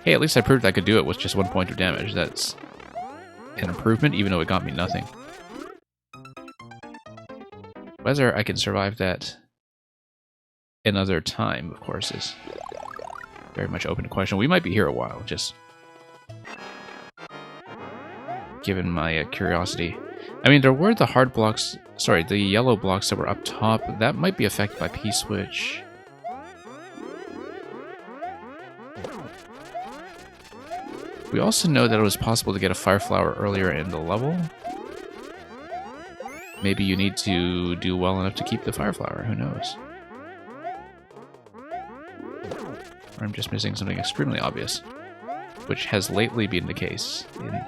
Hey, at least I proved I could do it with just 1 point of damage. That's an improvement, even though it got me nothing. Whether I can survive that another time, of course, is very much open to question. We might be here a while, just given my curiosity. I mean, there were the hard blocks, sorry, the yellow blocks that were up top. That might be affected by P-switch. We also know that it was possible to get a fire flower earlier in the level. Maybe you need to do well enough to keep the fire flower, who knows? Or I'm just missing something extremely obvious, which has lately been the case in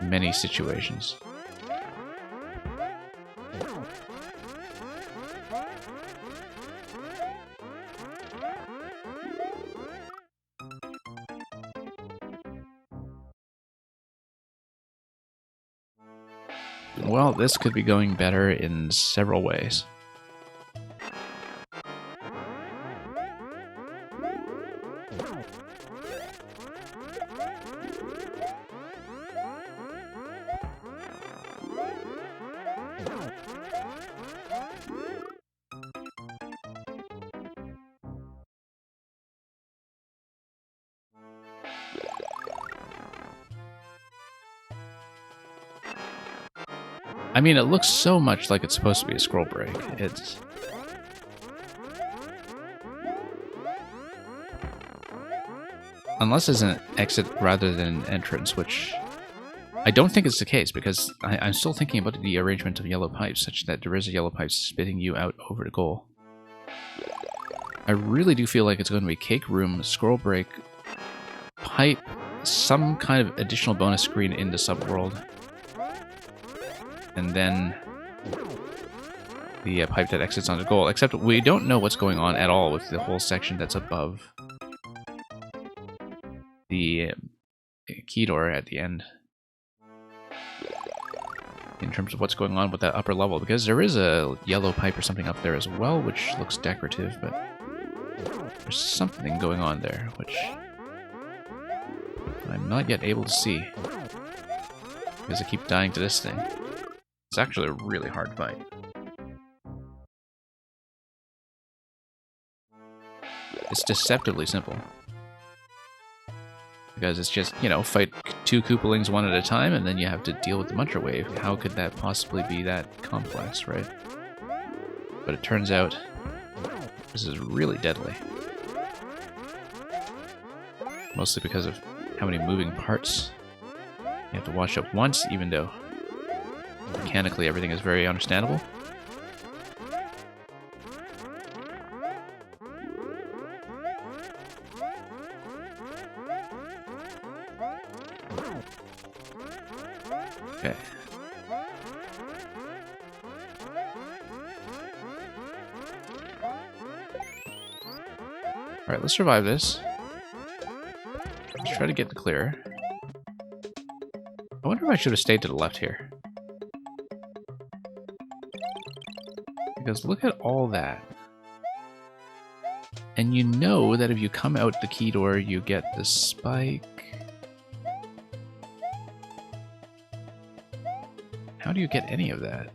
many situations. Well, this could be going better in several ways. I mean, it looks so much like it's supposed to be a scroll break. It's... Unless it's an exit rather than an entrance, which I don't think it's the case, because I'm still thinking about the arrangement of yellow pipes, such that there is a yellow pipe spitting you out over the goal. I really do feel like it's going to be cake room, scroll break, pipe, some kind of additional bonus screen in the subworld, and then the pipe that exits onto goal. Except we don't know what's going on at all with the whole section that's above the key door at the end, in terms of what's going on with that upper level, because there is a yellow pipe or something up there as well, which looks decorative, but there's something going on there, which I'm not yet able to see, because I keep dying to this thing. It's actually a really hard fight. It's deceptively simple. Because it's just, you know, fight 2 Koopalings one at a time, and then you have to deal with the Muncher Wave. How could that possibly be that complex, right? But it turns out this is really deadly. Mostly because of how many moving parts you have to watch at once, even though mechanically everything is very understandable. Okay. Alright, let's survive this. Let's try to get the clear. I wonder if I should have stayed to the left here. Because look at all that. And you know that if you come out the key door, you get the spike. How do you get any of that?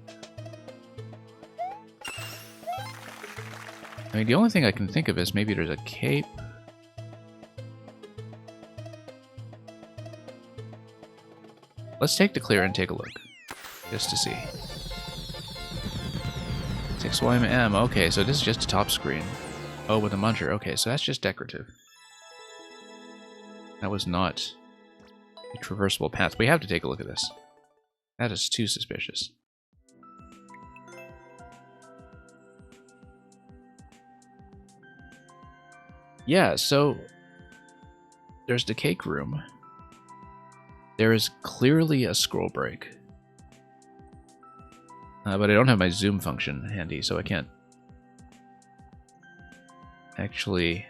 I mean, the only thing I can think of is maybe there's a cape. Let's take the clear and take a look. Just to see. 6YM, okay, so this is just a top screen. Oh, with a muncher, okay, so that's just decorative. That was not a traversable path. We have to take a look at this. That is too suspicious. Yeah, so there's the cake room. There is clearly a scroll break. But I don't have my zoom function handy, so I can't actually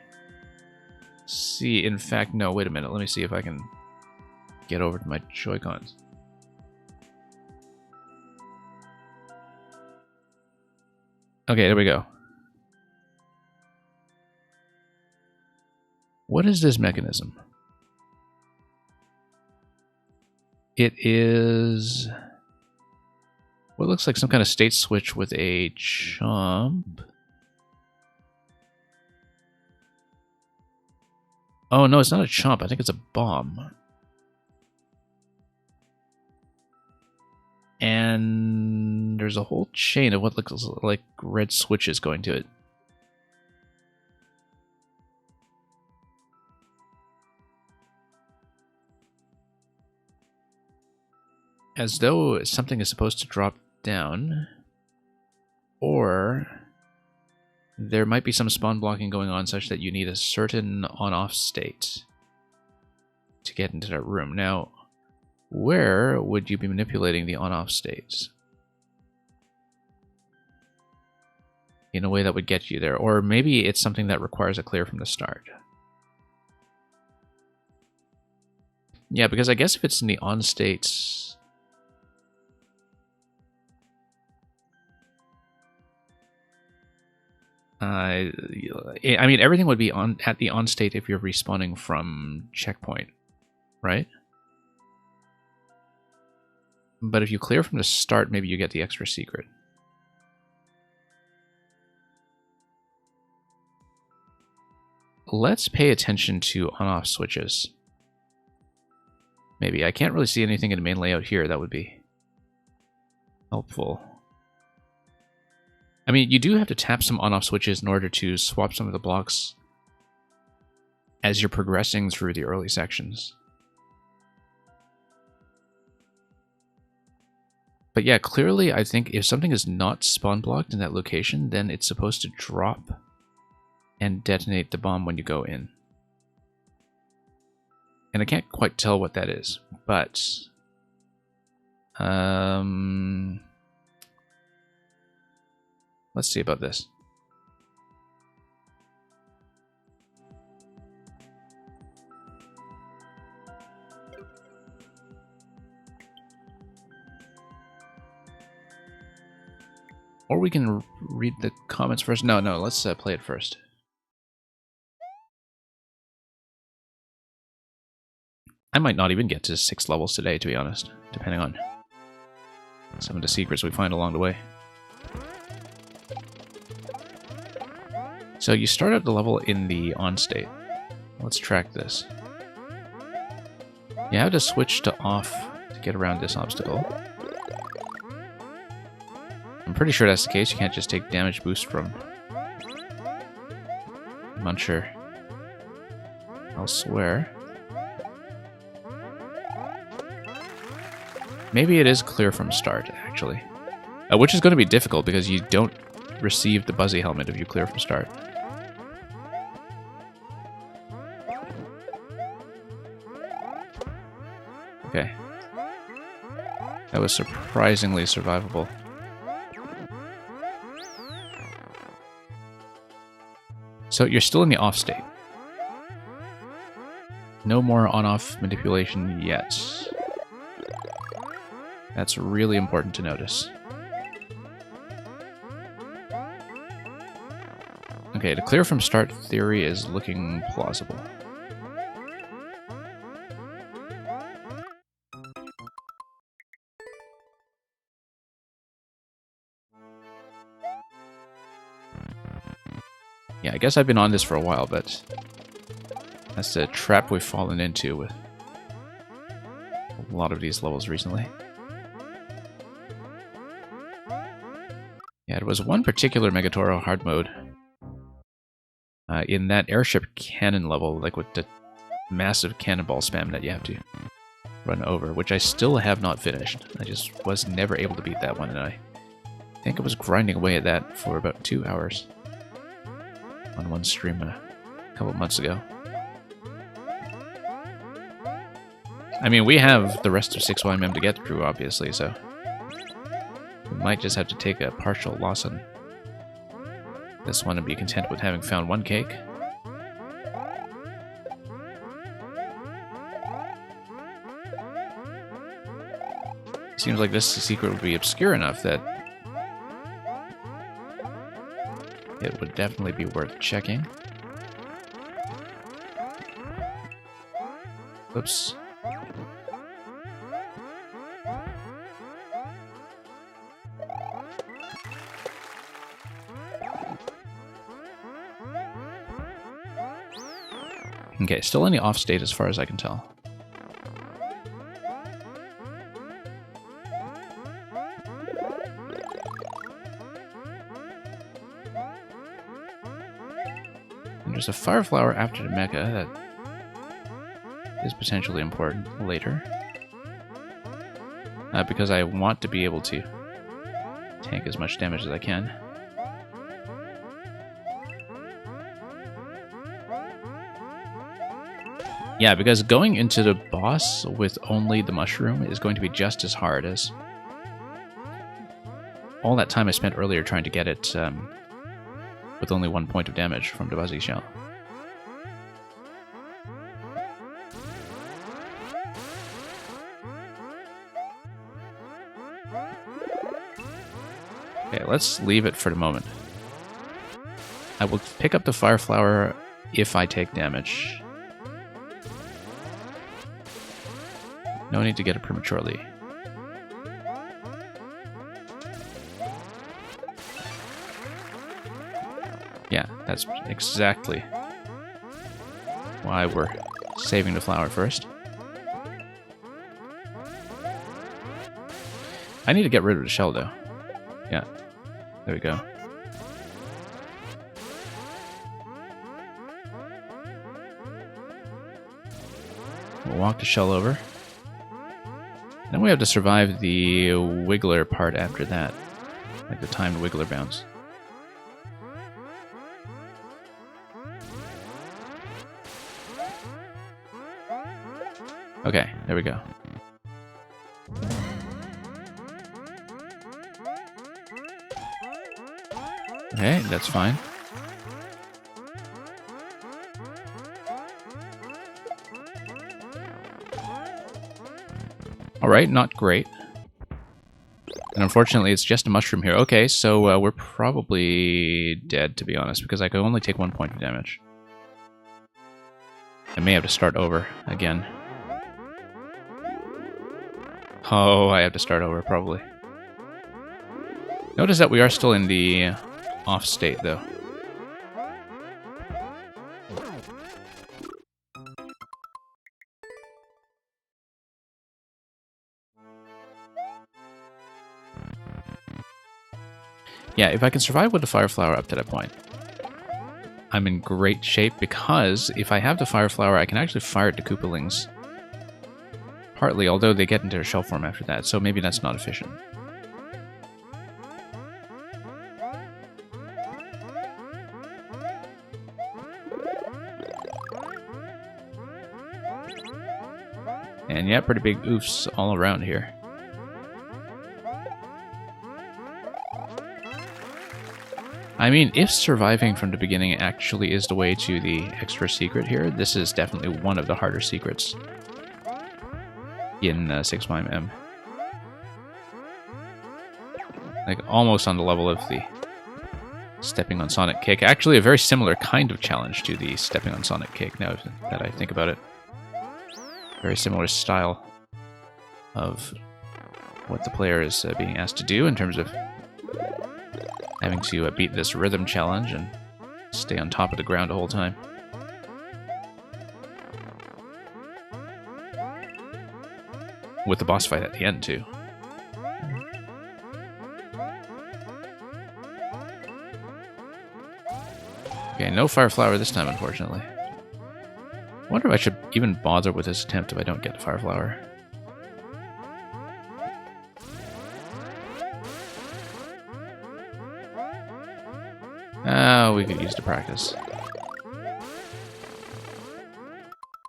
see. In fact, no, wait a minute. Let me see if I can get over to my Joy-Cons. Okay, there we go. What is this mechanism? It is what looks like some kind of state switch with a chomp. Oh no, it's not a chomp. I think it's a bomb. And there's a whole chain of what looks like red switches going to it. As though something is supposed to drop down, or there might be some spawn blocking going on such that you need a certain on-off state to get into that room. Now, where would you be manipulating the on-off states? In a way that would get you there. Or maybe it's something that requires a clear from the start. Yeah, because I guess if it's in the on states... I mean, everything would be on at the on state if you're respawning from checkpoint, right? But if you clear from the start, maybe you get the extra secret. Let's pay attention to on-off switches. Maybe. I can't really see anything in the main layout here that would be helpful. I mean, you do have to tap some on-off switches in order to swap some of the blocks as you're progressing through the early sections. But yeah, clearly I think if something is not spawn blocked in that location, then it's supposed to drop and detonate the bomb when you go in. And I can't quite tell what that is, but... let's see about this. Or we can read the comments first. No, let's play it first. I might not even get to 6 levels today, to be honest, depending on some of the secrets we find along the way. So you start out the level in the on state. Let's track this. You have to switch to off to get around this obstacle. I'm pretty sure that's the case. You can't just take damage boost from Muncher elsewhere. Maybe it is clear from start, actually. Which is going to be difficult because you don't receive the Buzzy helmet if you clear from start. Okay. That was surprisingly survivable. So you're still in the off state. No more on-off manipulation yet. That's really important to notice. Okay, to clear from start theory is looking plausible. Yeah, I guess I've been on this for a while, but that's the trap we've fallen into with a lot of these levels recently. Yeah, it was one particular Megatoro hard mode. In that airship cannon level, like with the massive cannonball spam that you have to run over, which I still have not finished. I just was never able to beat that one, and I think I was grinding away at that for about 2 hours on one stream a couple months ago. I mean, we have the rest of 6YMM to get through, obviously, so we might just have to take a partial loss on this one and be content with having found one cake. Seems like this secret would be obscure enough that it would definitely be worth checking. Oops. Okay, still in the off state as far as I can tell. And there's a fire flower after the mecha that is potentially important later. Because I want to be able to tank as much damage as I can. Yeah, because going into the boss with only the mushroom is going to be just as hard as all that time I spent earlier trying to get it with only 1 point of damage from the Buzzy Shell. Okay, let's leave it for the moment. I will pick up the Fire Flower if I take damage. No need to get it prematurely. Yeah, that's exactly why we're saving the flower first. I need to get rid of the shell, though. Yeah, there we go. We'll walk the shell over. Then we have to survive the Wiggler part after that. Like the timed Wiggler bounce. Okay, there we go. Okay, that's fine. Alright, not great. And unfortunately, it's just a mushroom here. Okay, so we're probably dead, to be honest, because I could only take 1 point of damage. I may have to start over again. Oh, I have to start over, probably. Notice that we are still in the off state, though. Yeah, if I can survive with the Fire Flower up to that point, I'm in great shape, because if I have the Fire Flower, I can actually fire it to Koopalings. Partly, although they get into their shell form after that, so maybe that's not efficient. And yeah, pretty big oofs all around here. I mean, if surviving from the beginning actually is the way to the extra secret here, this is definitely one of the harder secrets in 6YM. Like, almost on the level of the stepping on Sonic Cake. Actually, a very similar kind of challenge to the stepping on Sonic Cake, now that I think about it. Very similar style of what the player is being asked to do in terms of having to beat this rhythm challenge and stay on top of the ground the whole time. With the boss fight at the end, too. Okay, no Fire Flower this time, unfortunately. I wonder if I should even bother with this attempt if I don't get the Fire Flower. We could use to practice.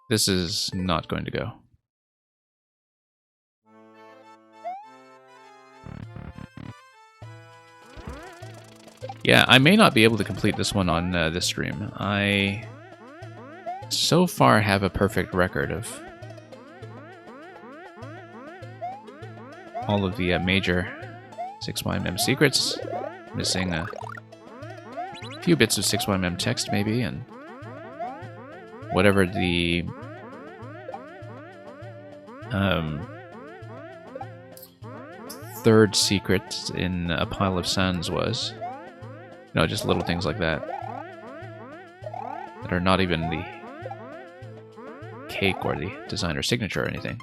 This is not going to go. Yeah, I may not be able to complete this one on this stream. I so far have a perfect record of all of the major 6YM secrets, missing a few bits of 6YM text maybe, and whatever the third secret in A Pile of Sands was. You know, just little things like that that are not even the cake or the designer signature or anything.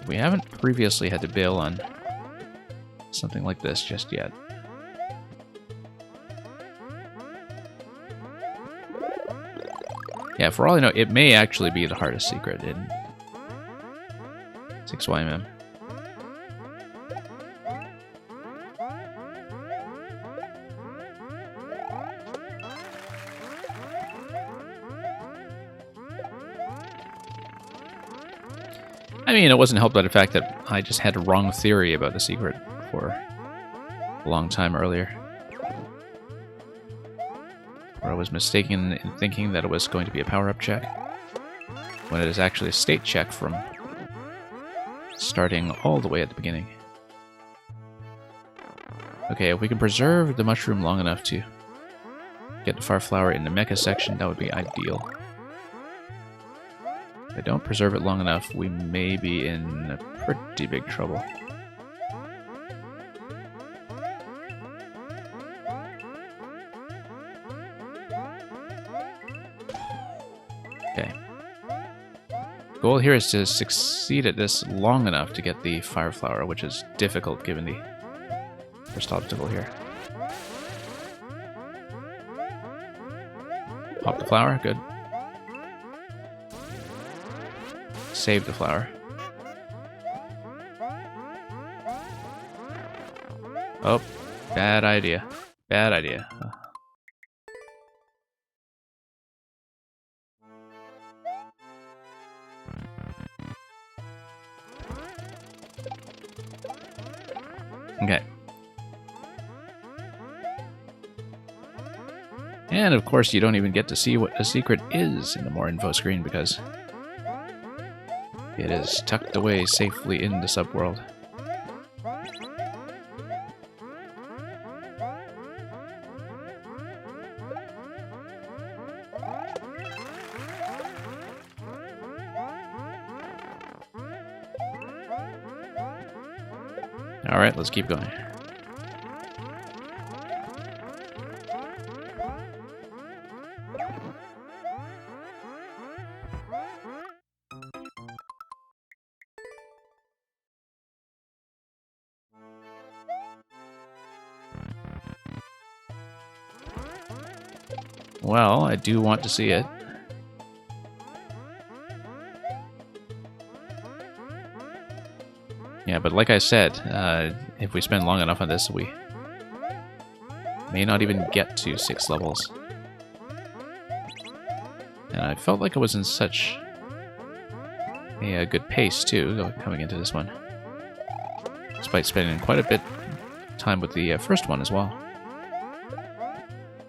We haven't previously had to bail on something like this just yet. Yeah, for all I know, it may actually be the hardest secret in 6YM. I mean, it wasn't helped by the fact that I just had a wrong theory about the secret for a long time earlier. Where I was mistaken in thinking that it was going to be a power-up check, when it is actually a state check from starting all the way at the beginning. Okay, if we can preserve the mushroom long enough to get the Fire Flower in the mecha section, that would be ideal. If I don't preserve it long enough, we may be in pretty big trouble. Okay. Goal here is to succeed at this long enough to get the Fire Flower, which is difficult given the first obstacle here. Pop the flower, good. Save the flower. Oh, bad idea. Bad idea. Okay. And of course you don't even get to see what a secret is in the more info screen because it is tucked away safely in the subworld. Alright, let's keep going. Well, I do want to see it. Yeah, but like I said, if we spend long enough on this, we may not even get to 6 levels. And I felt like I was in such a good pace too coming into this one, despite spending quite a bit of time with the first one as well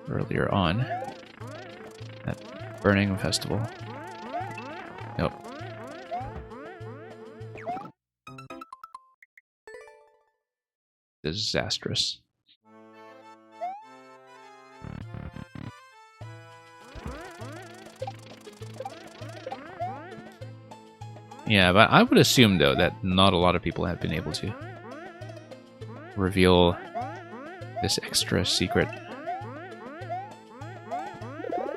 earlier on. That burning festival. Nope. Disastrous. Yeah, but I would assume, though, that not a lot of people have been able to reveal this extra secret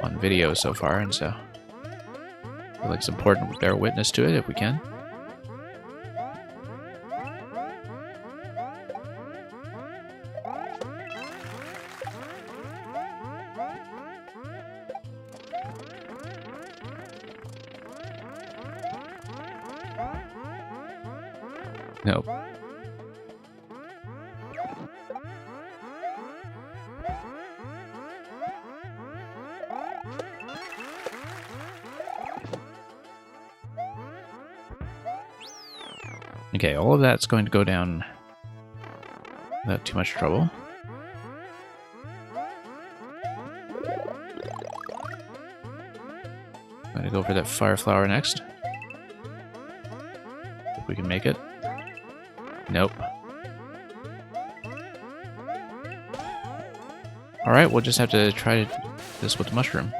on video so far, and so I feel like it's important to bear witness to it if we can. Nope. Okay, all of that's going to go down without too much trouble. I'm going to go for that fire flower next. If we can make it. Nope. Alright, we'll just have to try this with the mushroom.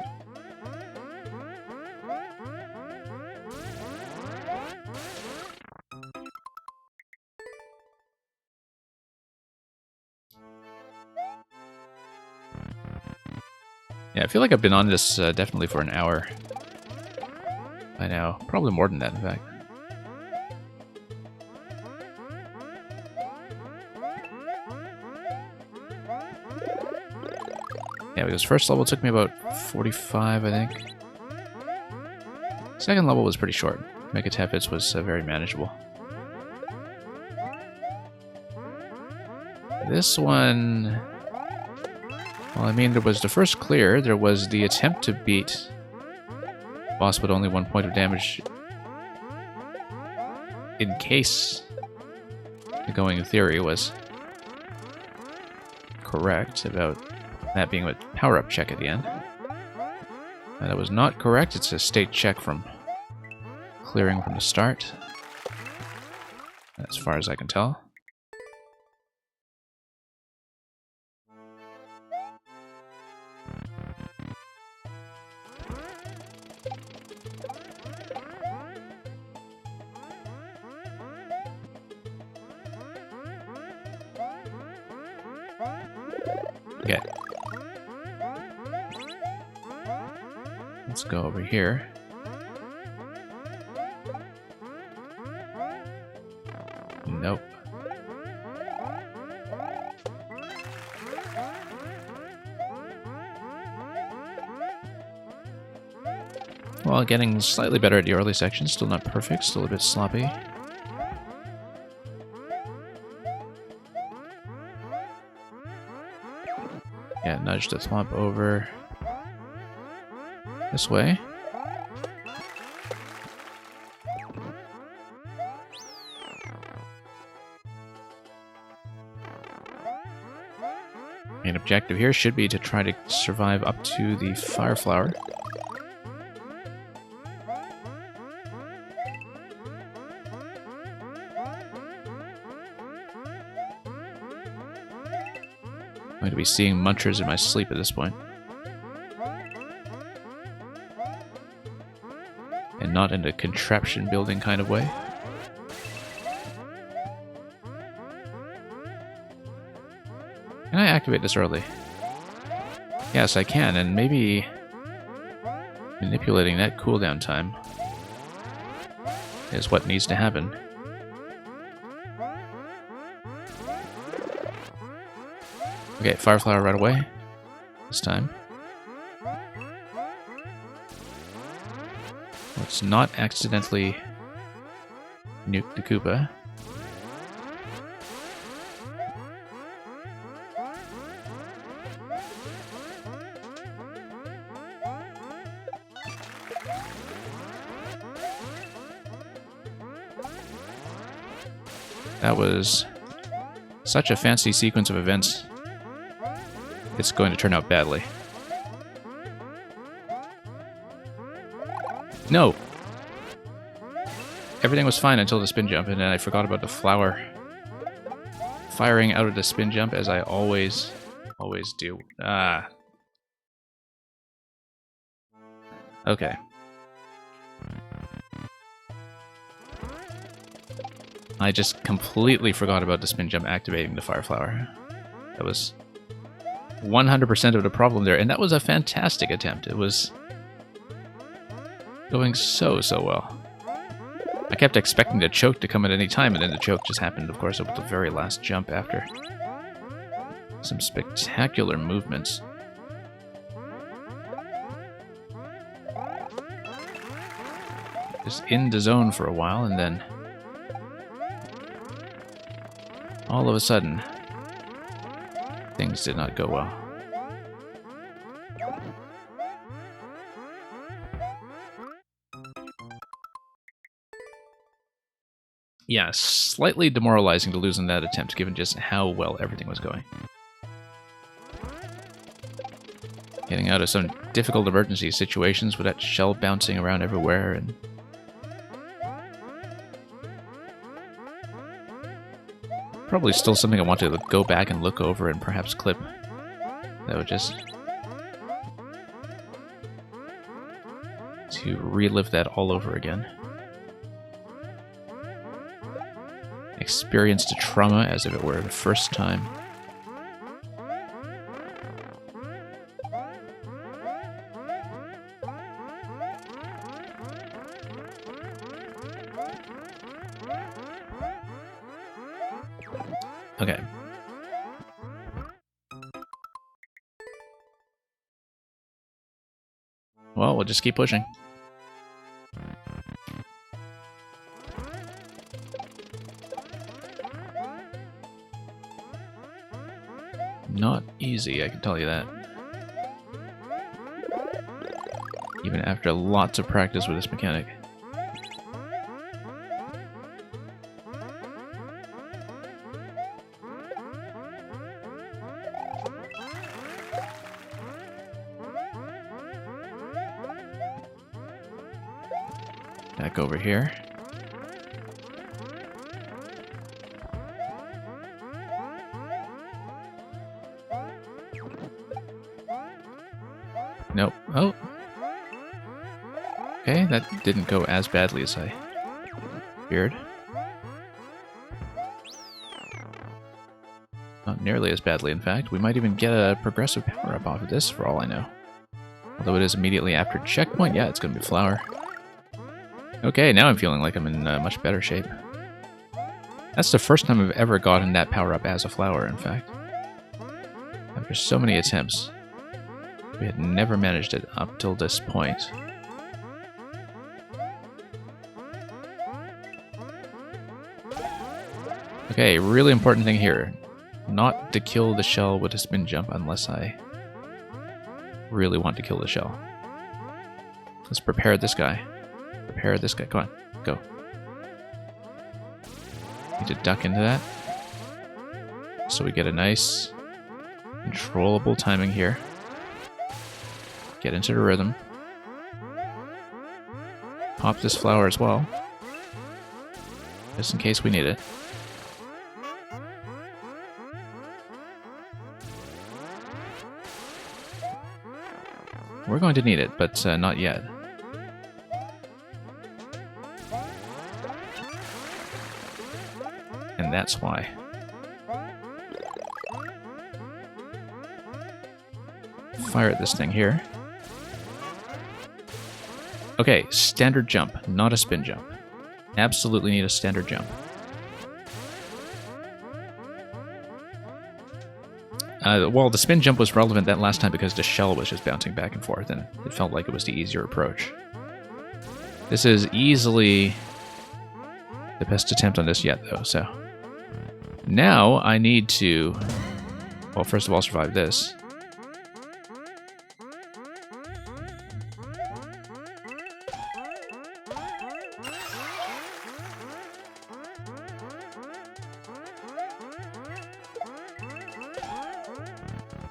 Yeah, I feel like I've been on this definitely for an hour by now. Probably more than that, in fact. Yeah, because first level took me about 45, I think. Second level was pretty short. Mega Tepits was very manageable. This one... Well, I mean, there was the first clear, there was the attempt to beat boss with only 1 point of damage in case the going theory was correct about that being a power-up check at the end. That was not correct. It's a state check from clearing from the start, as far as I can tell. Okay. Let's go over here. Nope. Well, getting slightly better at the early sections. Still not perfect. Still a bit sloppy. Yeah, nudge the thwomp over this way. Main objective here should be to try to survive up to the fire flower. I'm going to be seeing munchers in my sleep at this point. And not in a contraption building kind of way. Can I activate this early? Yes, I can, and maybe manipulating that cooldown time is what needs to happen. Okay, fire flower right away. This time. Let's not accidentally nuke the Koopa. That was such a fancy sequence of events. It's going to turn out badly. No! Everything was fine until the spin jump, and then I forgot about the flower. Firing out of the spin jump, as I always do. Ah. Okay. I just completely forgot about the spin jump activating the fire flower. That was 100% of the problem there, and that was a fantastic attempt. It was going so well. I kept expecting the choke to come at any time, and then the choke just happened, of course, at the very last jump after. Some spectacular movements. Just in the zone for a while, and then all of a sudden, things did not go well. Yeah, slightly demoralizing to lose in that attempt, given just how well everything was going. Getting out of some difficult emergency situations with that shell bouncing around everywhere, and probably still something I want to go back and look over and perhaps clip. That would just to relive that all over again. Experienced a trauma as if it were the first time. Okay. Well, we'll just keep pushing. Not easy, I can tell you that. Even after lots of practice with this mechanic. Back over here. Nope. Oh. Okay, that didn't go as badly as I feared. Not nearly as badly, in fact. We might even get a progressive power-up off of this, for all I know. Although it is immediately after checkpoint, yeah, it's going to be flower. Okay, now I'm feeling like I'm in much better shape. That's the first time I've ever gotten that power-up as a flower, in fact. After so many attempts. We had never managed it up till this point. Okay, really important thing here. Not to kill the shell with a spin jump unless I really want to kill the shell. Let's prepare this guy. Prepare this guy. Come on, go. Need to duck into that. So we get a nice, controllable timing here. Get into the rhythm. Pop this flower as well. Just in case we need it. We're going to need it, but not yet. And that's why. Fire at this thing here. Okay, standard jump, not a spin jump. Absolutely need a standard jump. Well, the spin jump was relevant that last time because the shell was just bouncing back and forth, and it felt like it was the easier approach. This is easily the best attempt on this yet, though, so... Now, I need to... Well, first of all, survive this.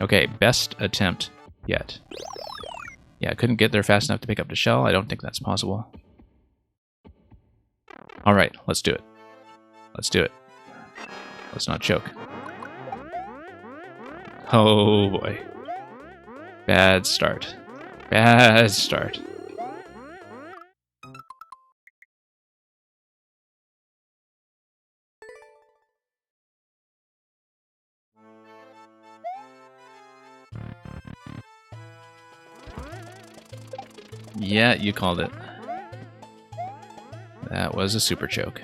Okay, best attempt yet. Yeah, I couldn't get there fast enough to pick up the shell. I don't think that's possible. Alright, let's do it. Let's do it. Let's not choke. Oh boy. Bad start. Bad start. Yeah, you called it. That was a super choke.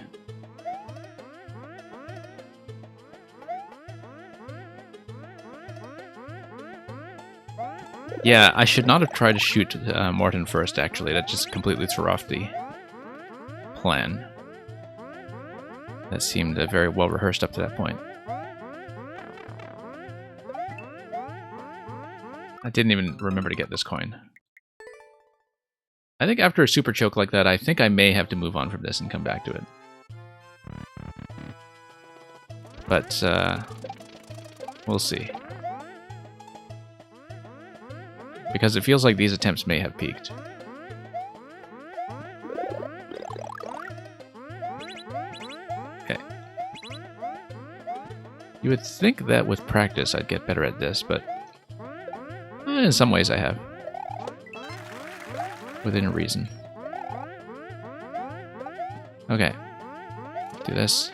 Yeah, I should not have tried to shoot Morton first, actually. That just completely threw off the plan. That seemed very well rehearsed up to that point. I didn't even remember to get this coin. I think after a super choke like that, I think I may have to move on from this and come back to it. But, we'll see. Because it feels like these attempts may have peaked. Okay. You would think that with practice I'd get better at this, but in some ways I have. Within reason. Okay. Do this.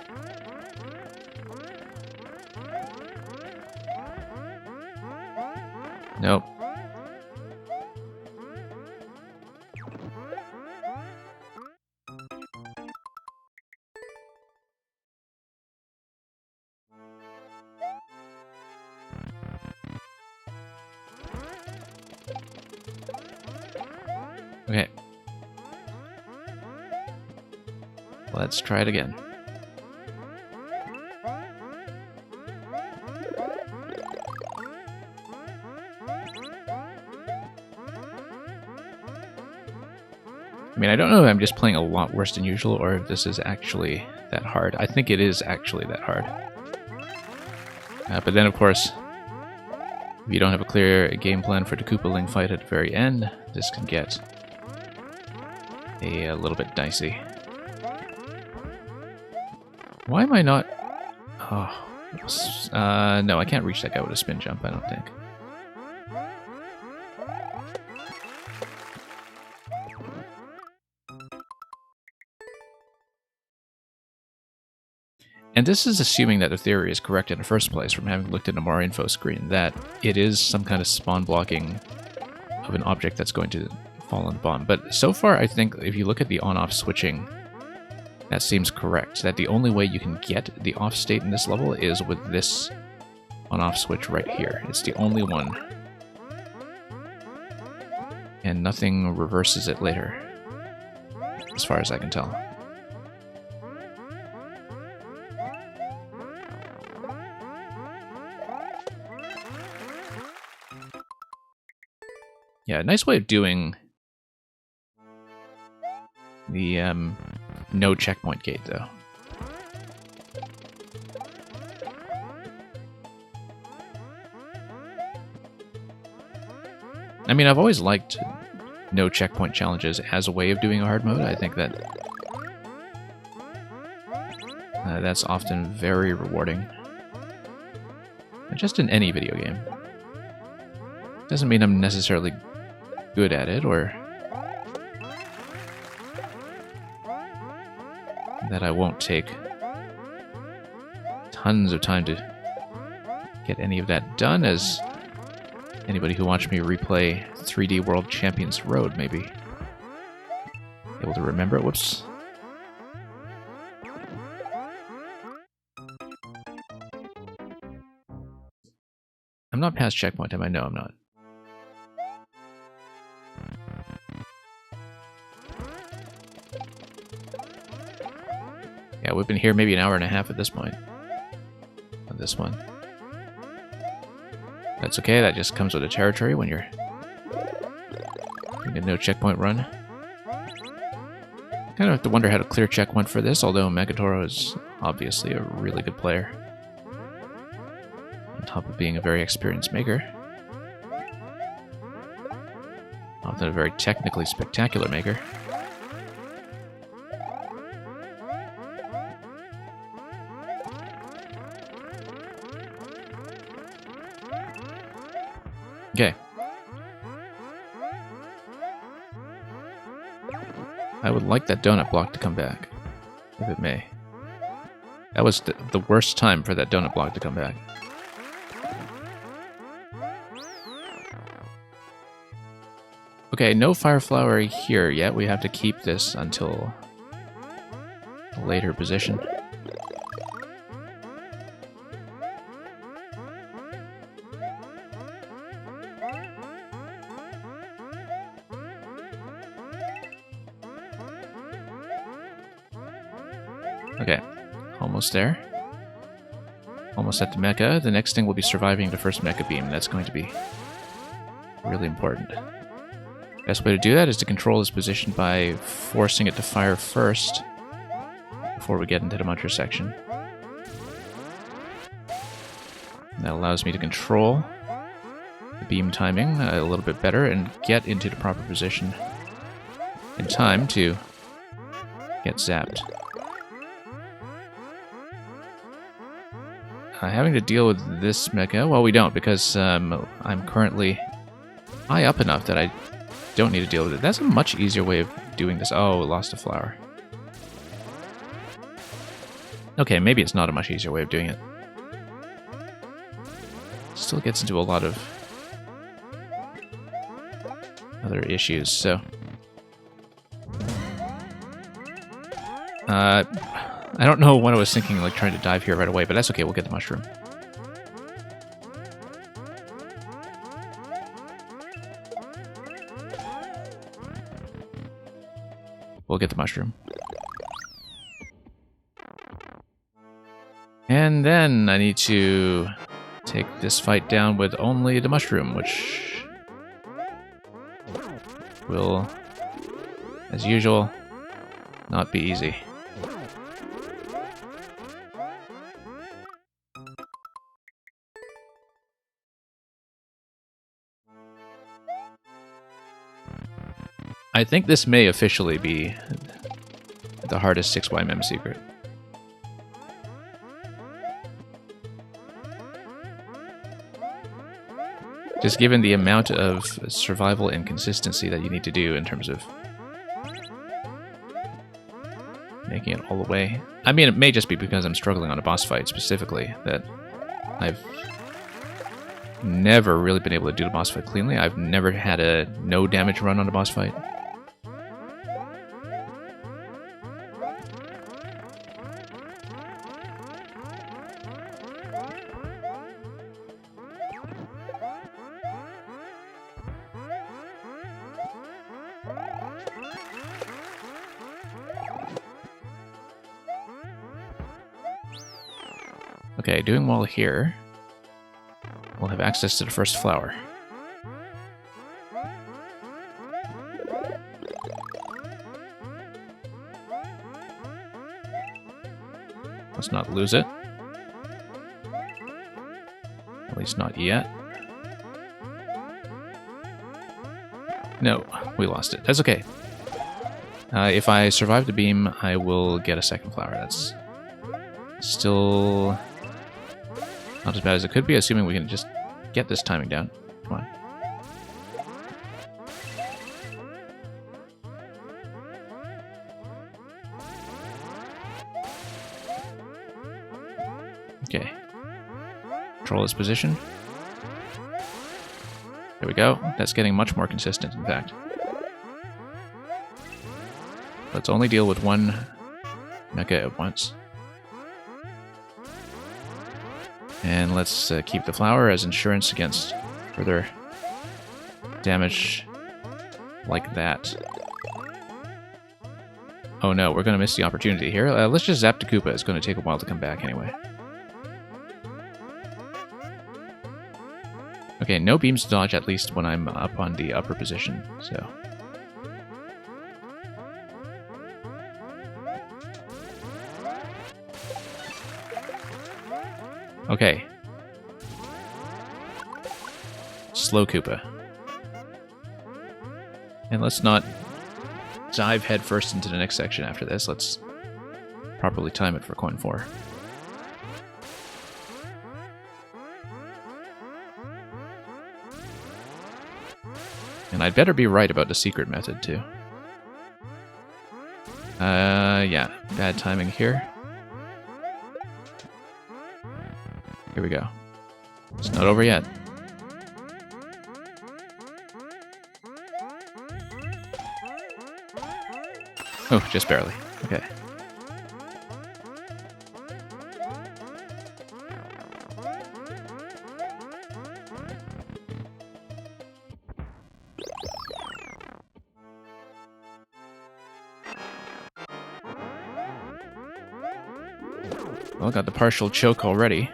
Nope. Okay. Let's try it again. I mean, I don't know if I'm just playing a lot worse than usual or if this is actually that hard. I think it is actually that hard. But then, of course, if you don't have a clear game plan for the Koopaling fight at the very end, this can get a little bit dicey. Why am I not... Oh, no, I can't reach that guy with a spin jump, I don't think. And this is assuming that the theory is correct in the first place from having looked at a more info screen, that it is some kind of spawn blocking of an object that's going to fall on the bomb. But so far, I think if you look at the on-off switching, that seems correct. That the only way you can get the off state in this level is with this on-off switch right here. It's the only one. And nothing reverses it later, as far as I can tell. Yeah, nice way of doing the no checkpoint gate, though. I mean, I've always liked no checkpoint challenges as a way of doing a hard mode. I think that that's often very rewarding. Just in any video game. Doesn't mean I'm necessarily good at it, or that I won't take tons of time to get any of that done, as anybody who watched me replay 3D World Champions Road may be able to remember it. Whoops. I'm not past checkpoint time, I know I'm not. Yeah, we've been here maybe an hour and a half at this point. On this one. That's okay, that just comes with the territory when you're doing a no checkpoint run. Kind of have to wonder how to clear checkpoint for this, although Megatoro is obviously a really good player. top of being a very experienced maker. Often a very technically spectacular maker. Okay. I would like that donut block to come back, if it may. That was the worst time for that donut block to come back. Okay, no fire flower here yet. We have to keep this until a later position. Okay, almost there. Almost at the mecha. The next thing will be surviving the first mecha beam. That's going to be really important. Best way to do that is to control this position by forcing it to fire first before we get into the muncher section. That allows me to control the beam timing a little bit better and get into the proper position in time to get zapped. Having to deal with this mecha, well, we don't, because I'm currently high up enough that I don't need to deal with it. That's a much easier way of doing this. Oh, lost a flower. Okay, maybe it's not a much easier way of doing it. Still gets into a lot of other issues, so... I don't know what I was thinking, like trying to dive here right away, but that's okay, we'll get the mushroom. We'll get the mushroom. And then I need to take this fight down with only the mushroom, which will, as usual, not be easy. I think this may officially be the hardest 6YM secret. Just given the amount of survival and consistency that you need to do in terms of making it all the way. I mean, it may just be because I'm struggling on a boss fight specifically that I've never really been able to do the boss fight cleanly. I've never had a no damage run on a boss fight. Okay, doing well here. We'll have access to the first flower. Let's not lose it. At least not yet. No, we lost it. That's okay. If I survive the beam, I will get a second flower. That's still not as bad as it could be, assuming we can just get this timing down. Come on. Okay. Control this position. There we go. That's getting much more consistent, in fact. Let's only deal with one mecha at once. And let's keep the flower as insurance against further damage like that. Oh no, we're going to miss the opportunity here. Let's just zap the Koopa. It's going to take a while to come back anyway. Okay, no beams to dodge, at least when I'm up on the upper position, so... Okay. Slow Koopa. And let's not dive headfirst into the next section after this. Let's properly time it for coin 4. And I'd better be right about the secret method, too. Yeah, bad timing here. Here we go. It's not over yet. Oh, just barely. Okay. Well, got the partial choke already.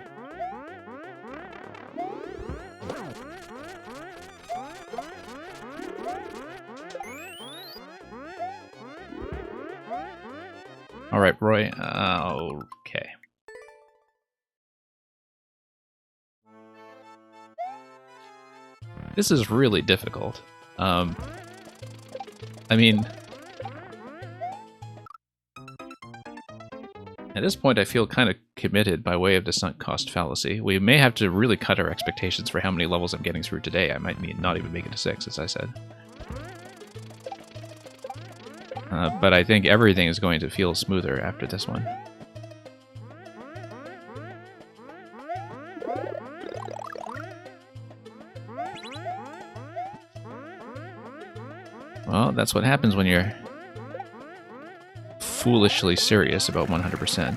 Alright, Roy. Okay. This is really difficult. I mean... At this point, I feel kind of committed by way of the sunk cost fallacy. We may have to really cut our expectations for how many levels I'm getting through today. I might not even make it to 6, as I said. But I think everything is going to feel smoother after this one. Well, that's what happens when you're foolishly serious about 100%.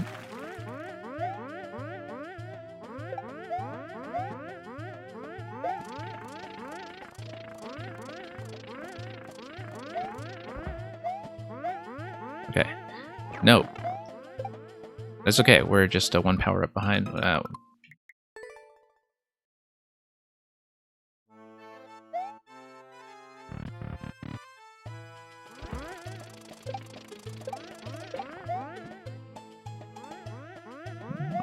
Okay. No. That's okay. We're just one power up behind.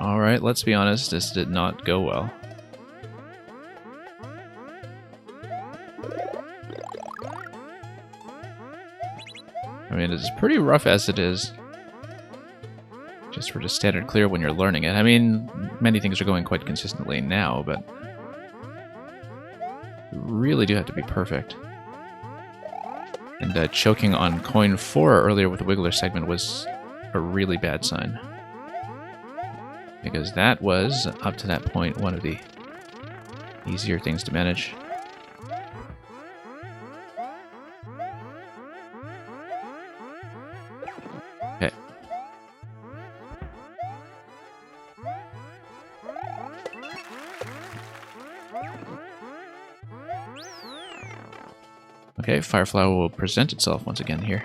Alright, let's be honest, this did not go well. I mean, it's pretty rough as it is. Just for the standard clear when you're learning it. I mean, many things are going quite consistently now, but you really do have to be perfect. And choking on coin 4 earlier with the Wiggler segment was a really bad sign. Because that was, up to that point, one of the easier things to manage. Okay. Okay, Fireflower will present itself once again here.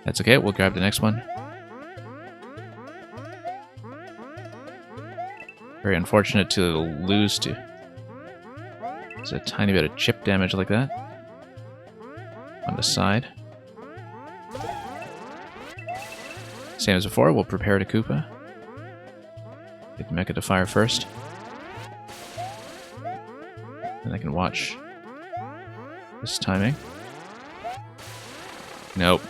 That's okay, we'll grab the next one. Very unfortunate to lose to. There's a tiny bit of chip damage like that. On the side. Same as before, we'll prepare to Koopa. Get the mecha to fire first. And I can watch this timing. Nope.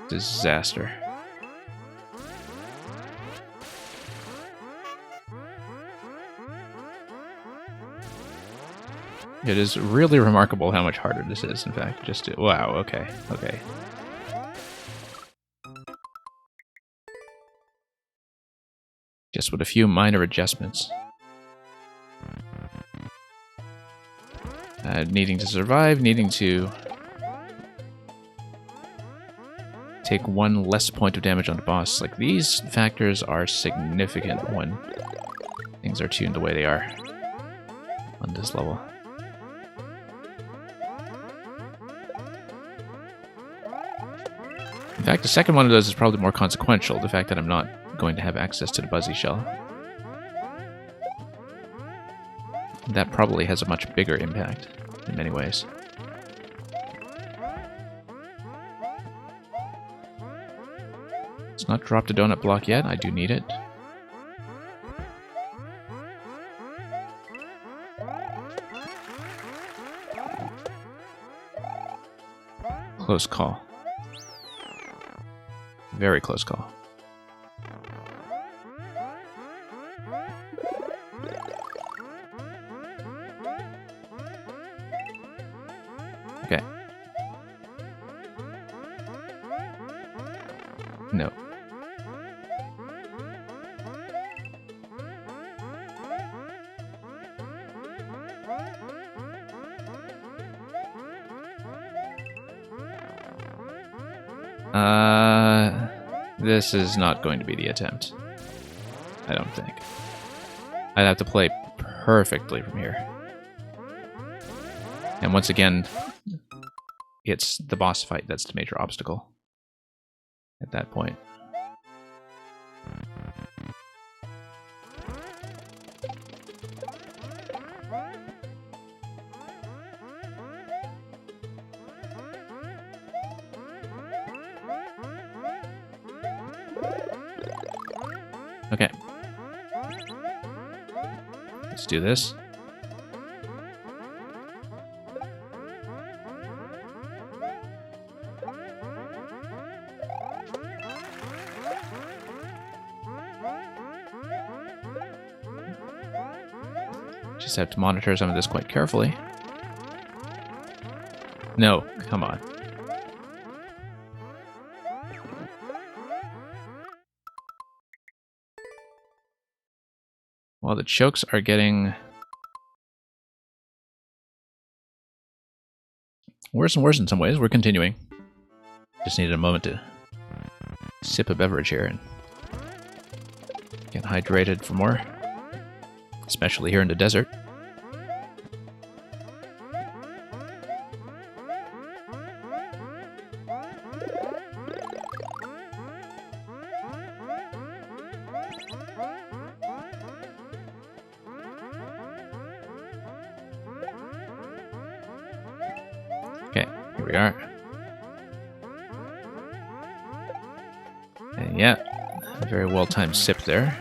Disaster. It is really remarkable how much harder this is, in fact. Just to, wow, okay, okay. Just with a few minor adjustments. Needing to survive, needing to take one less point of damage on the boss. Like, these factors are significant when things are tuned the way they are on this level. In fact, the second one of those is probably more consequential, the fact that I'm not going to have access to the Buzzy Shell. That probably has a much bigger impact in many ways. It's not dropped a donut block yet. I do need it. Close call. Very close call. Okay. No. This is not going to be the attempt. I don't think. I'd have to play perfectly from here. And once again, it's the boss fight that's the major obstacle at that point. Okay. Let's do this. Just have to monitor some of this quite carefully. No, come on. While the chokes are getting worse and worse in some ways, we're continuing. Just needed a moment to sip a beverage here and get hydrated for more, especially here in the desert. Okay, here we are. And yeah, a very well-timed sip there.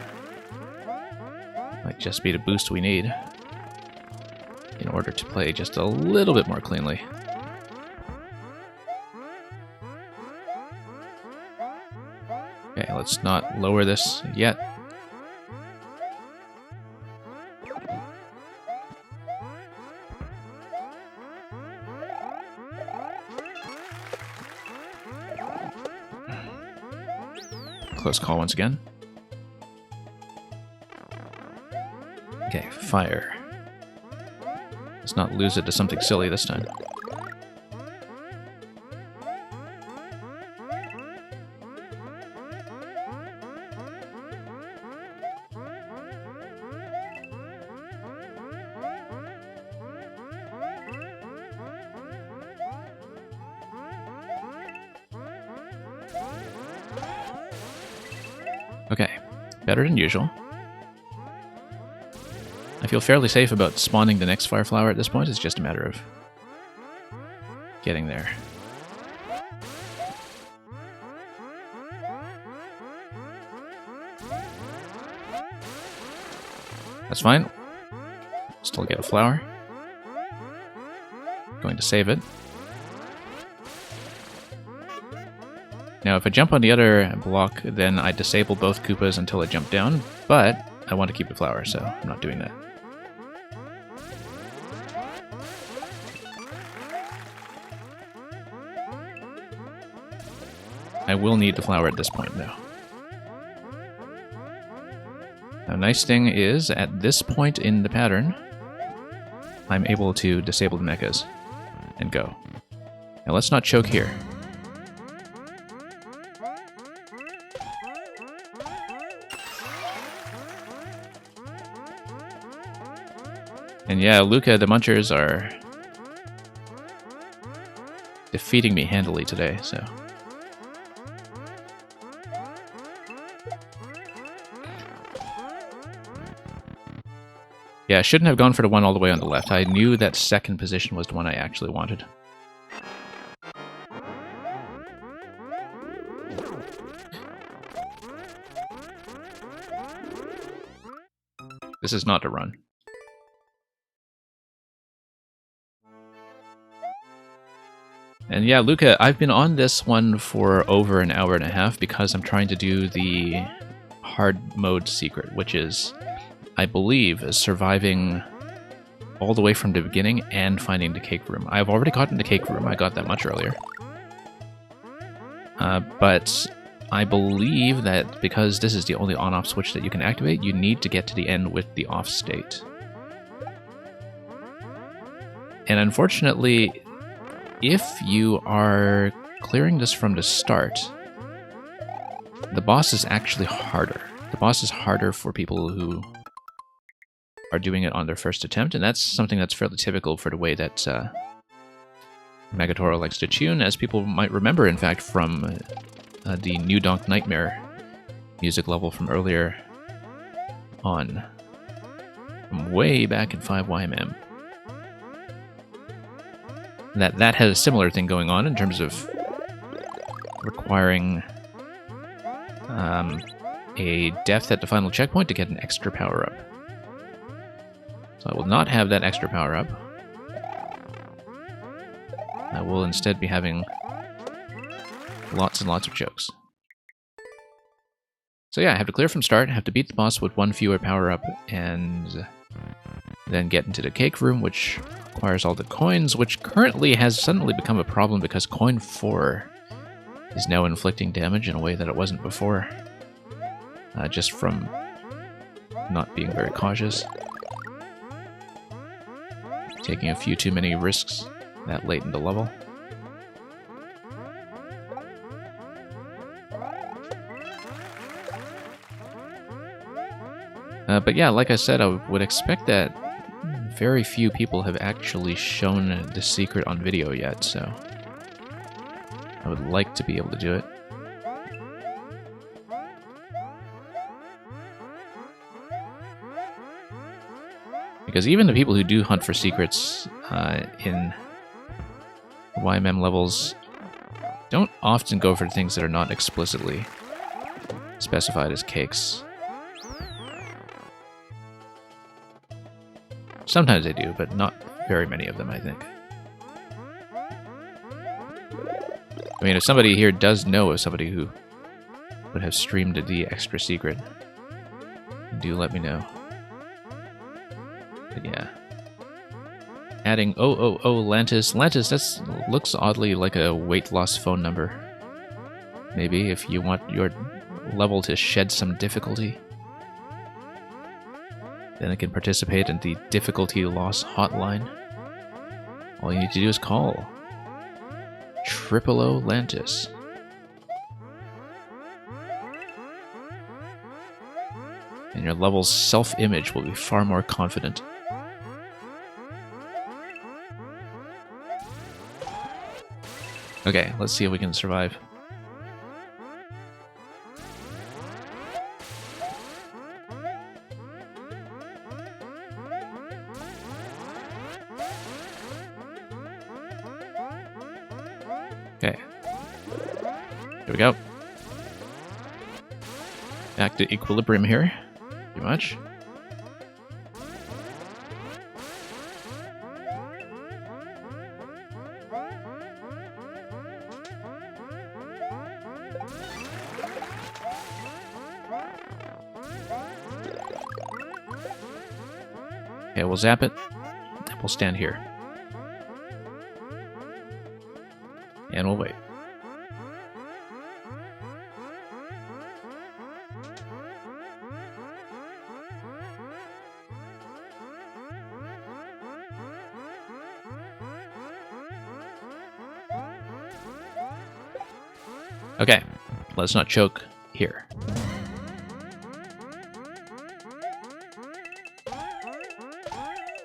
Might just be the boost we need in order to play just a little bit more cleanly. Okay, let's not lower this yet. Close call once again. Okay, fire. Let's not lose it to something silly this time. Okay, better than usual. I feel fairly safe about spawning the next fire flower at this point. It's just a matter of getting there. That's fine. Still get a flower. Going to save it. Now, if I jump on the other block, then I disable both Koopas until I jump down, but I want to keep the flower, so I'm not doing that. I will need the flower at this point, though. Now, nice thing is, at this point in the pattern, I'm able to disable the mechas and go. Now, let's not choke here. And yeah, Luca, the Munchers are defeating me handily today, so. Yeah, I shouldn't have gone for the one all the way on the left. I knew that second position was the one I actually wanted. This is not a run. And yeah, Luca, I've been on this one for over an hour and a half because I'm trying to do the hard mode secret, which is, I believe, surviving all the way from the beginning and finding the cake room. I've already gotten the cake room, I got that much earlier. But I believe that because this is the only on-off switch that you can activate, you need to get to the end with the off state. And unfortunately, if you are clearing this from the start, the boss is actually harder. The boss is harder for people who are doing it on their first attempt, and that's something that's fairly typical for the way that Megatoro likes to tune, as people might remember, in fact, from the New Donk Nightmare music level from earlier on, from way back in 5YMM. That had a similar thing going on in terms of requiring a death at the final checkpoint to get an extra power-up. So I will not have that extra power-up. I will instead be having lots and lots of chokes. So yeah, I have to clear from start, I have to beat the boss with one fewer power-up, and then get into the cake room, which requires all the coins, which currently has suddenly become a problem because coin 4 is now inflicting damage in a way that it wasn't before. Just from not being very cautious. Taking a few too many risks that late in the level. But yeah, like I said, I would expect that very few people have actually shown the secret on video yet, so I would like to be able to do it. Because even the people who do hunt for secrets in YMM levels don't often go for things that are not explicitly specified as cakes. Sometimes they do, but not very many of them, I think. I mean, if somebody here does know of somebody who would have streamed the extra secret, do let me know. But yeah. Adding Lantis. Lantis, that looks oddly like a weight loss phone number. Maybe, if you want your level to shed some difficulty. Then it can participate in the difficulty loss hotline. All you need to do is call Triple-O Lantis. And your level's self-image will be far more confident. Okay, let's see if we can survive. Okay. Here we go. Back to equilibrium here. Pretty much. Okay, we'll zap it. We'll stand here. And we'll wait. Okay, let's not choke here.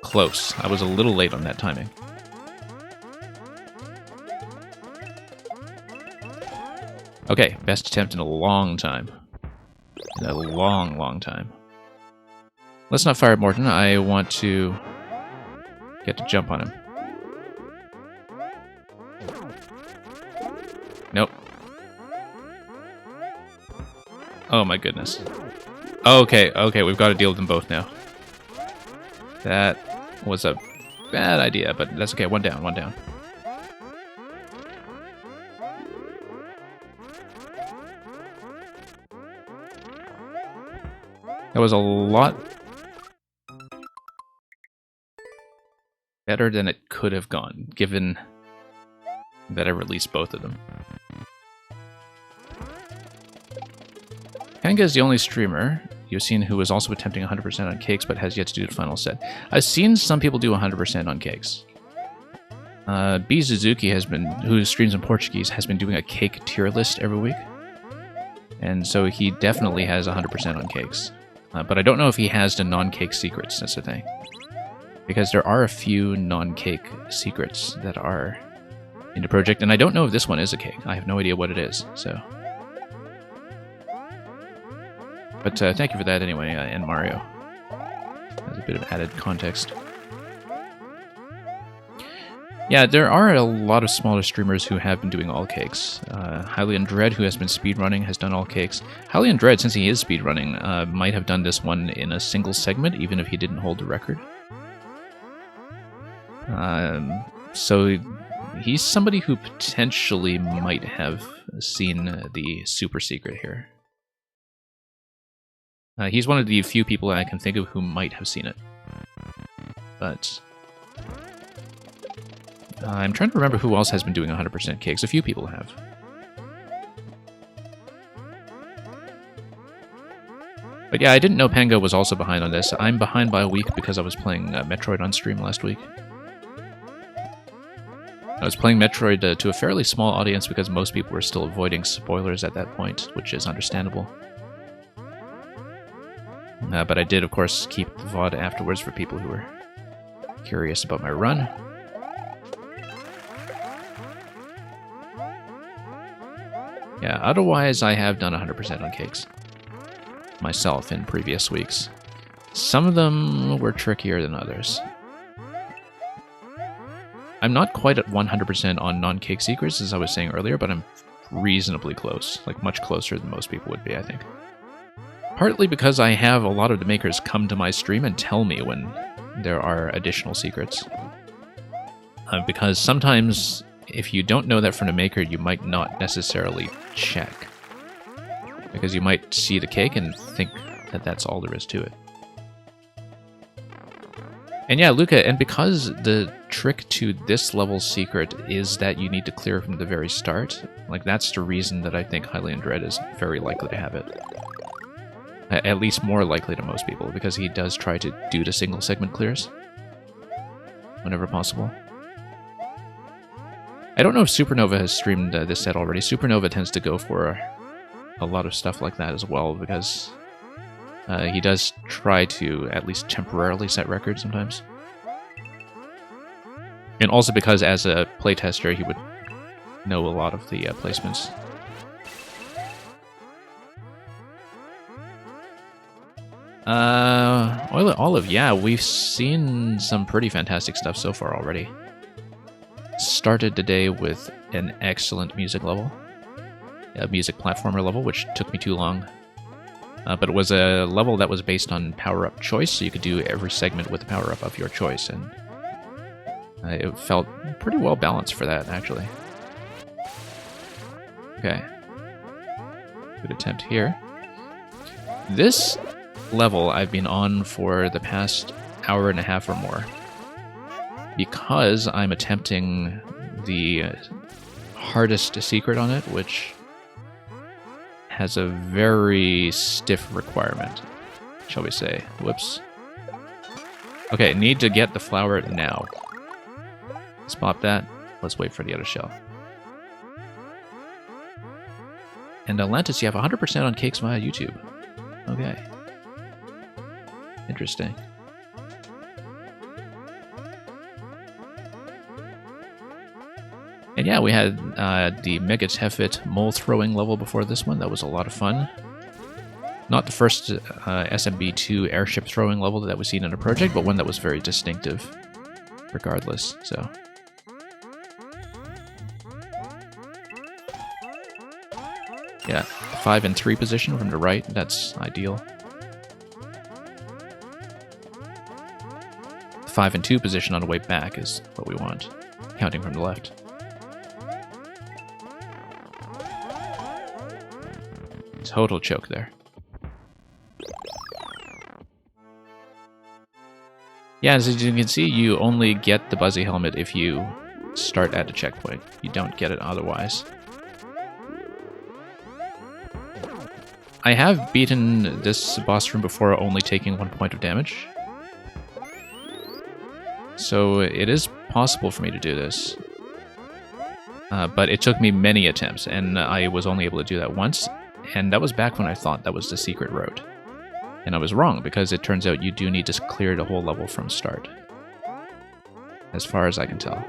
Close. I was a little late on that timing. Okay, best attempt in a long time. In a long, long time. Let's not fire Morton. I want to get to jump on him. Nope. Oh my goodness. Okay, okay, we've got to deal with them both now. That was a bad idea, but that's okay. One down, one down. That was a lot better than it could have gone, given that I released both of them. Panga is the only streamer you've seen who is also attempting 100% on cakes, but has yet to do the final set. I've seen some people do 100% on cakes. B Suzuki who streams in Portuguese, has been doing a cake tier list every week. And so he definitely has 100% on cakes. But I don't know if he has the non-cake secrets, that's the thing. Because there are a few non-cake secrets that are in the project, and I don't know if this one is a cake. I have no idea what it is, so... But thank you for that anyway, and Mario. That's a bit of added context. Yeah, there are a lot of smaller streamers who have been doing all cakes. Hylian Dread, who has been speedrunning, has done all cakes. Hylian Dread, since he is speedrunning, might have done this one in a single segment, even if he didn't hold the record. So he's somebody who potentially might have seen the super secret here. He's one of the few people I can think of who might have seen it. But... I'm trying to remember who else has been doing 100% cakes. A few people have. But yeah, I didn't know Panga was also behind on this. I'm behind by a week because I was playing Metroid on stream last week. I was playing Metroid to a fairly small audience because most people were still avoiding spoilers at that point, which is understandable. But I did, of course, keep the VOD afterwards for people who were curious about my run. Yeah, otherwise I have done 100% on cakes myself in previous weeks. Some of them were trickier than others. I'm not quite at 100% on non-cake secrets, as I was saying earlier, but I'm reasonably close. Like, much closer than most people would be, I think. Partly because I have a lot of the makers come to my stream and tell me when there are additional secrets. Because sometimes, if you don't know that from the maker, you might not necessarily check. Because you might see the cake and think that that's all there is to it. And yeah, Luca, and because the trick to this level's secret is that you need to clear from the very start, like, that's the reason that I think Hylian Dread is very likely to have it. At least more likely to most people, because he does try to do the single segment clears whenever possible. I don't know if Supernova has streamed this set already. Supernova tends to go for a lot of stuff like that as well, because he does try to at least temporarily set records sometimes. And also because as a playtester, he would know a lot of the placements. Olive, yeah, we've seen some pretty fantastic stuff so far already. Started the day with an excellent music level. A music platformer level, which took me too long. But it was a level that was based on power-up choice, so you could do every segment with a power-up of your choice, and it felt pretty well balanced for that, actually. Okay. Good attempt here. This level I've been on for the past hour and a half or more, because I'm attempting the hardest secret on it, which has a very stiff requirement, shall we say. Whoops. Okay, need to get the flower now. Let's pop that. Let's wait for the other shell. And Atlantis, you have 100% on cakes via YouTube. Okay. Interesting. And yeah, we had the Mega Tefit mole throwing level before this one. That was a lot of fun. Not the first SMB2 airship throwing level that was seen in a project, but one that was very distinctive, regardless. So, yeah, 5 and 3 position from the right. That's ideal. 5 and 2 position on the way back is what we want, counting from the left. Total choke there. Yeah, as you can see, you only get the Buzzy Helmet if you start at a checkpoint. You don't get it otherwise. I have beaten this boss room before only taking 1 point of damage. So it is possible for me to do this. But it took me many attempts, and I was only able to do that once. And that was back when I thought that was the secret road. And I was wrong, because it turns out you do need to clear the whole level from start. As far as I can tell.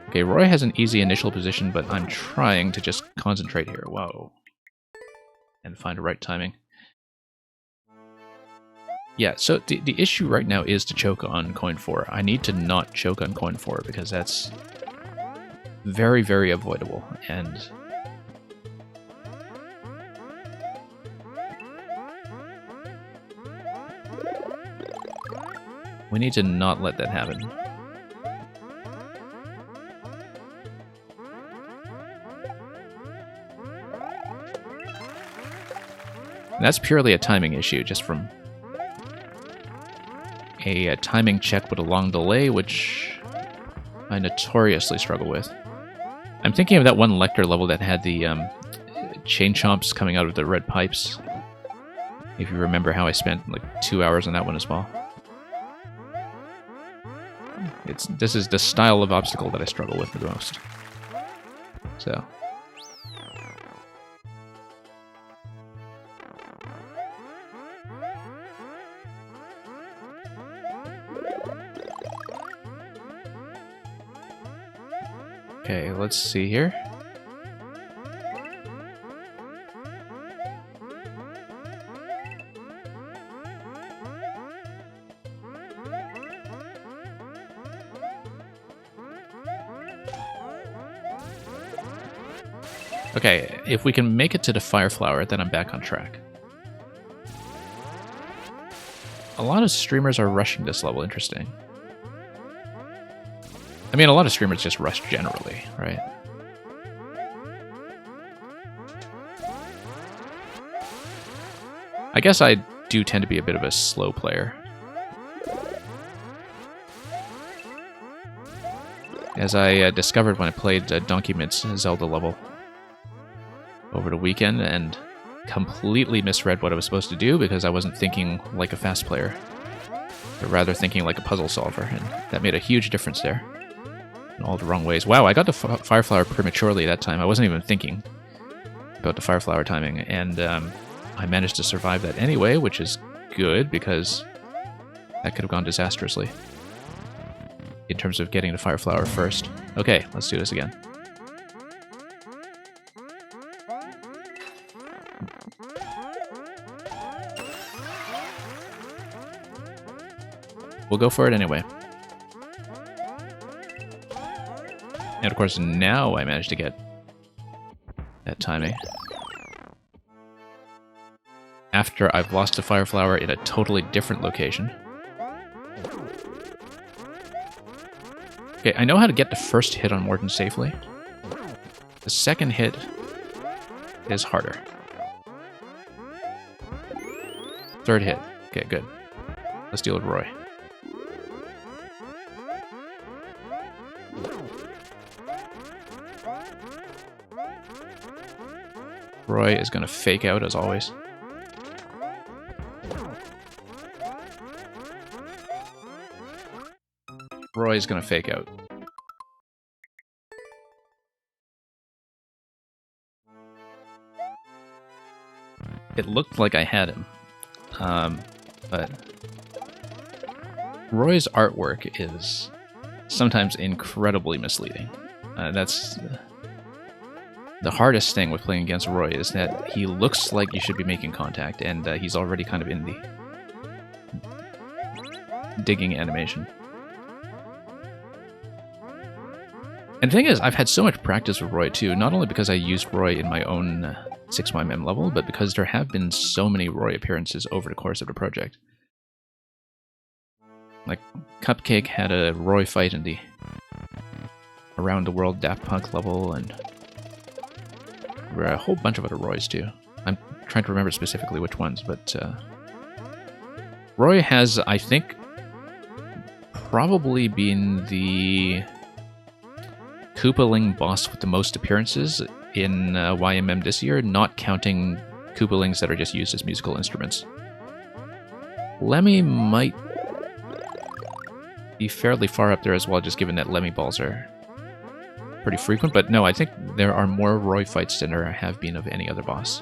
Okay, Roy has an easy initial position, but I'm trying to just concentrate here. Whoa. And find the right timing. Yeah, so the issue right now is to choke on coin 4. I need to not choke on coin 4, because that's very, very avoidable. And we need to not let that happen. And that's purely a timing issue, just from a timing check with a long delay, which I notoriously struggle with. I'm thinking of that one Lecter level that had the chain chomps coming out of the red pipes. If you remember how I spent like 2 hours on that one as well. This is the style of obstacle that I struggle with the most. So. Okay, let's see here. Okay, if we can make it to the Fire Flower, then I'm back on track. A lot of streamers are rushing this level, interesting. I mean, a lot of streamers just rush generally, right? I guess I do tend to be a bit of a slow player. As I discovered when I played Donkey Mid's Zelda level over the weekend, and completely misread what I was supposed to do because I wasn't thinking like a fast player, but rather thinking like a puzzle solver, and that made a huge difference there. In all the wrong ways. Wow, I got the Fire Flower prematurely that time. I wasn't even thinking about the Fire Flower timing, and I managed to survive that anyway, which is good, because that could have gone disastrously in terms of getting the Fire Flower first. Okay, let's do this again. We'll go for it anyway. And of course, now I managed to get that timing. After I've lost a Fire Flower in a totally different location. Okay, I know how to get the first hit on Morton safely. The second hit is harder. Third hit. Okay, good. Let's deal with Roy. Roy is going to fake out, as always. Roy is going to fake out. It looked like I had him. But Roy's artwork is sometimes incredibly misleading. That's the hardest thing with playing against Roy, is that he looks like you should be making contact, and he's already kind of in the digging animation. And the thing is, I've had so much practice with Roy too, not only because I used Roy in my own 6YM level, but because there have been so many Roy appearances over the course of the project. Like, Cupcake had a Roy fight in the Around the World Daft Punk level, and there were a whole bunch of other Roys too. I'm trying to remember specifically which ones, but Roy has, I think, probably been the Koopaling boss with the most appearances in YMM this year, not counting Koopalings that are just used as musical instruments. Lemmy might be fairly far up there as well, just given that Lemmy balls are pretty frequent, but no, I think there are more Roy fights than there have been of any other boss.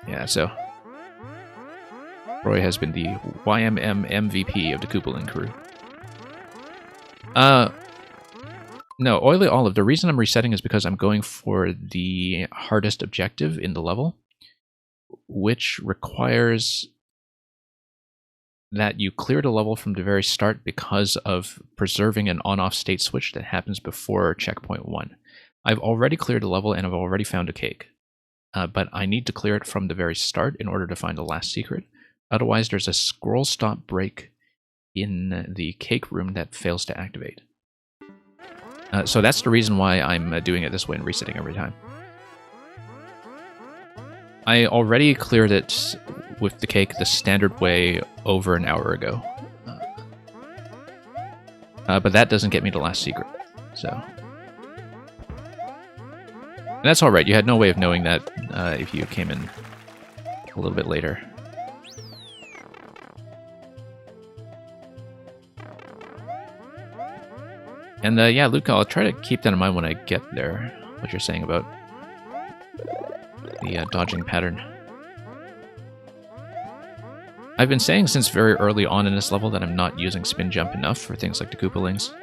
Yeah, so Roy has been the YMM MVP of the Koopaling crew. No, Oily Olive, the reason I'm resetting is because I'm going for the hardest objective in the level, which requires that you clear the level from the very start because of preserving an on-off state switch that happens before checkpoint 1. I've already cleared the level and I've already found a cake, but I need to clear it from the very start in order to find the last secret. Otherwise, there's a scroll stop break in the cake room that fails to activate. So that's the reason why I'm doing it this way and resetting every time. I already cleared it with the cake the standard way over an hour ago. But that doesn't get me the last secret, so... And that's alright, you had no way of knowing that if you came in a little bit later. And yeah, Luke, I'll try to keep that in mind when I get there, what you're saying about the dodging pattern. I've been saying since very early on in this level that I'm not using spin jump enough for things like the Koopalings.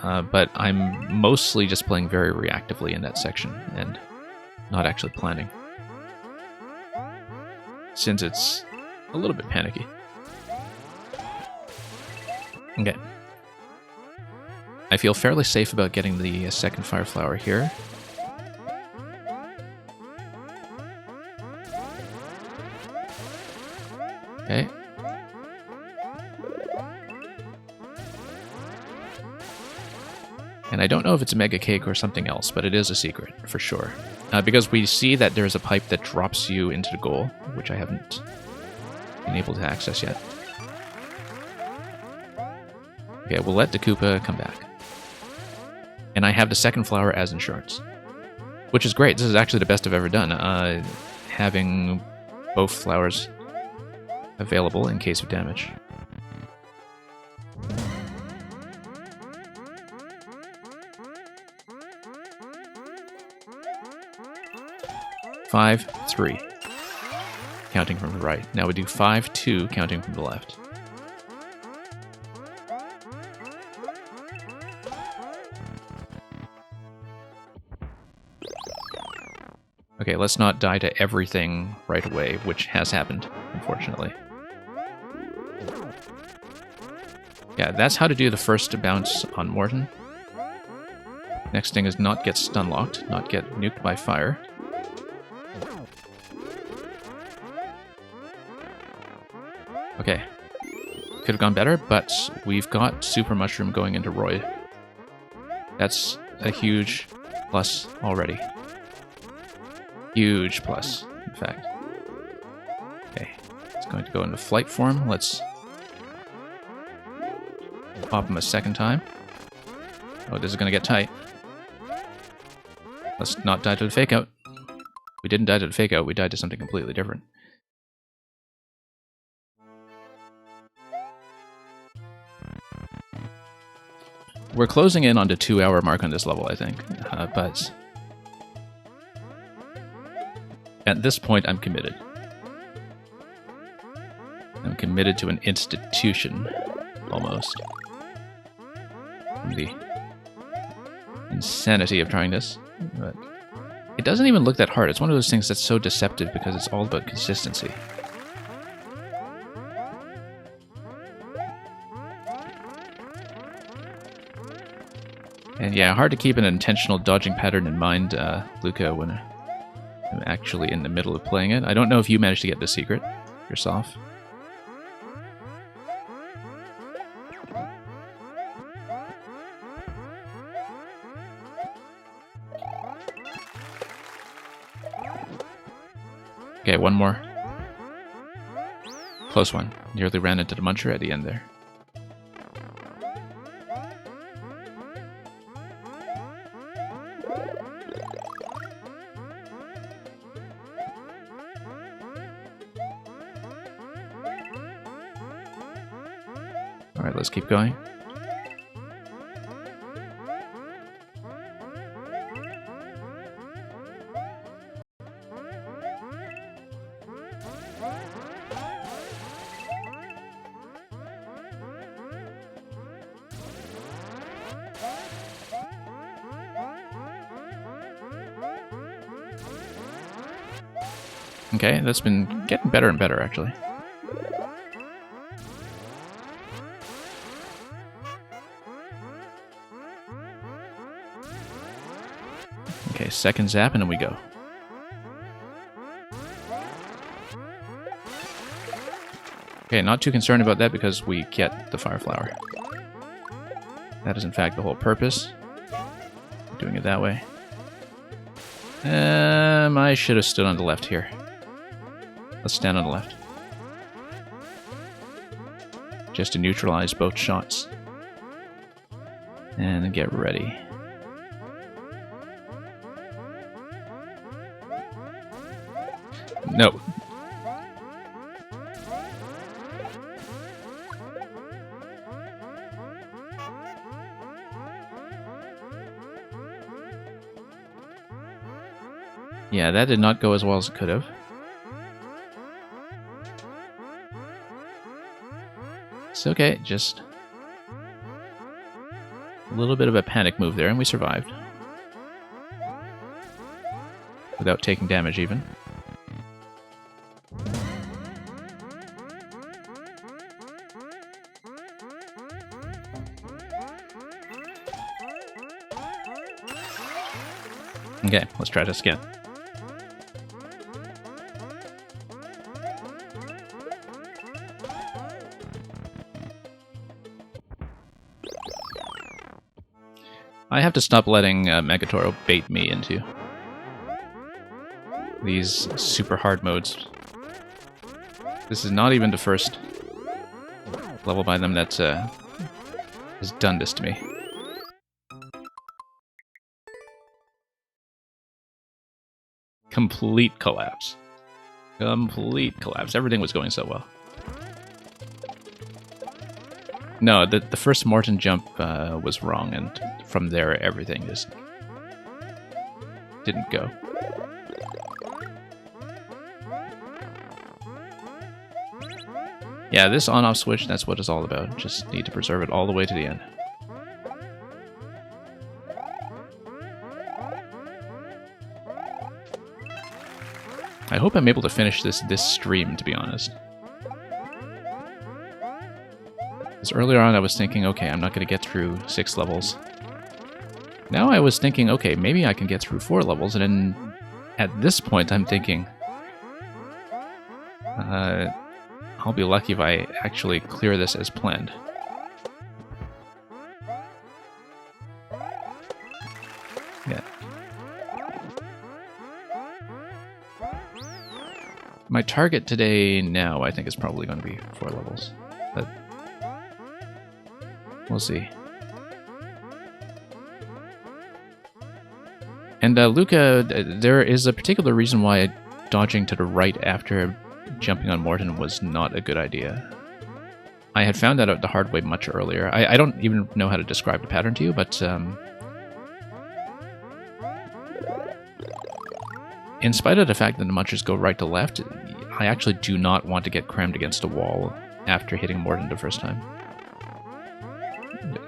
But I'm mostly just playing very reactively in that section and not actually planning, since it's a little bit panicky. Okay. I feel fairly safe about getting the second Fire Flower here. Okay. And I don't know if it's a Mega Cake or something else, but it is a secret, for sure. Because we see that there's a pipe that drops you into the goal, which I haven't been able to access yet. Okay, we'll let the Koopa come back. And I have the second flower as insurance, which is great. This is actually the best I've ever done, having both flowers available in case of damage. Five, 3, counting from the right. Now we do 5, 2, counting from the left. Okay, let's not die to everything right away, which has happened, unfortunately. Yeah, that's how to do the first bounce on Morton. Next thing is not get stun locked, not get nuked by fire. Okay. Could have gone better, but we've got Super Mushroom going into Roy. That's a huge plus already. Huge plus, in fact. Okay. It's going to go into flight form. Let's pop him a second time. Oh, this is going to get tight. Let's not die to the fake out. We didn't die to the fake out, we died to something completely different. We're closing in on the 2-hour mark on this level, I think, but at this point, I'm committed. I'm committed to an institution, almost. From the insanity of trying this, but it doesn't even look that hard. It's one of those things that's so deceptive because it's all about consistency. And yeah, hard to keep an intentional dodging pattern in mind, Luca, when I'm actually in the middle of playing it. I don't know if you managed to get the secret yourself. Okay, one more. Close one. Nearly ran into the muncher at the end there. Alright, let's keep going. Okay, that's been getting better and better, actually. Okay, second zap, and then we go. Okay, not too concerned about that because we get the Fire Flower. That is in fact the whole purpose. Doing it that way. I should have stood on the left here. Let's stand on the left. Just to neutralize both shots. And then get ready. No. Yeah, that did not go as well as it could have. It's okay, just a little bit of a panic move there, and we survived. Without taking damage, even. Okay, let's try this again. I have to stop letting Megatoro bait me into these super hard modes. This is not even the first level by them that has done this to me. Complete collapse. Complete collapse. Everything was going so well. No, the first Morton jump was wrong, and from there everything just didn't go. Yeah, this on-off switch, that's what it's all about. Just need to preserve it all the way to the end. I hope I'm able to finish this stream, to be honest. Because earlier on I was thinking, okay, I'm not going to get through 6 levels. Now I was thinking, okay, maybe I can get through 4 levels, and then at this point I'm thinking, I'll be lucky if I actually clear this as planned. Yeah. My target today now, I think, is probably going to be 4 levels. But we'll see. And Luca, there is a particular reason why dodging to the right after jumping on Morton was not a good idea. I had found that out the hard way much earlier. I don't even know how to describe the pattern to you, but in spite of the fact that the munchers go right to left, I actually do not want to get crammed against a wall after hitting Morton the first time.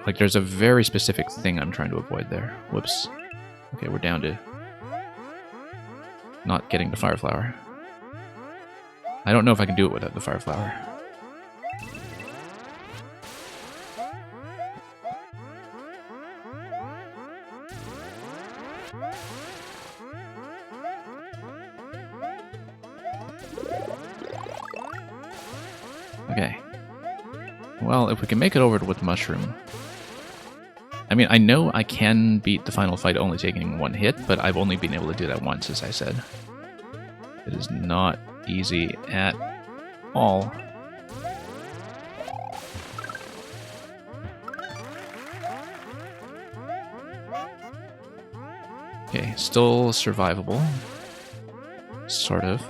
Like, there's a very specific thing I'm trying to avoid there. Whoops. Okay, we're down to not getting the Fire Flower. I don't know if I can do it without the Fire Flower. Okay. Well, if we can make it over with Mushroom... I mean, I know I can beat the final fight only taking one hit, but I've only been able to do that once, as I said. It is not easy at all. Okay, still survivable. Sort of.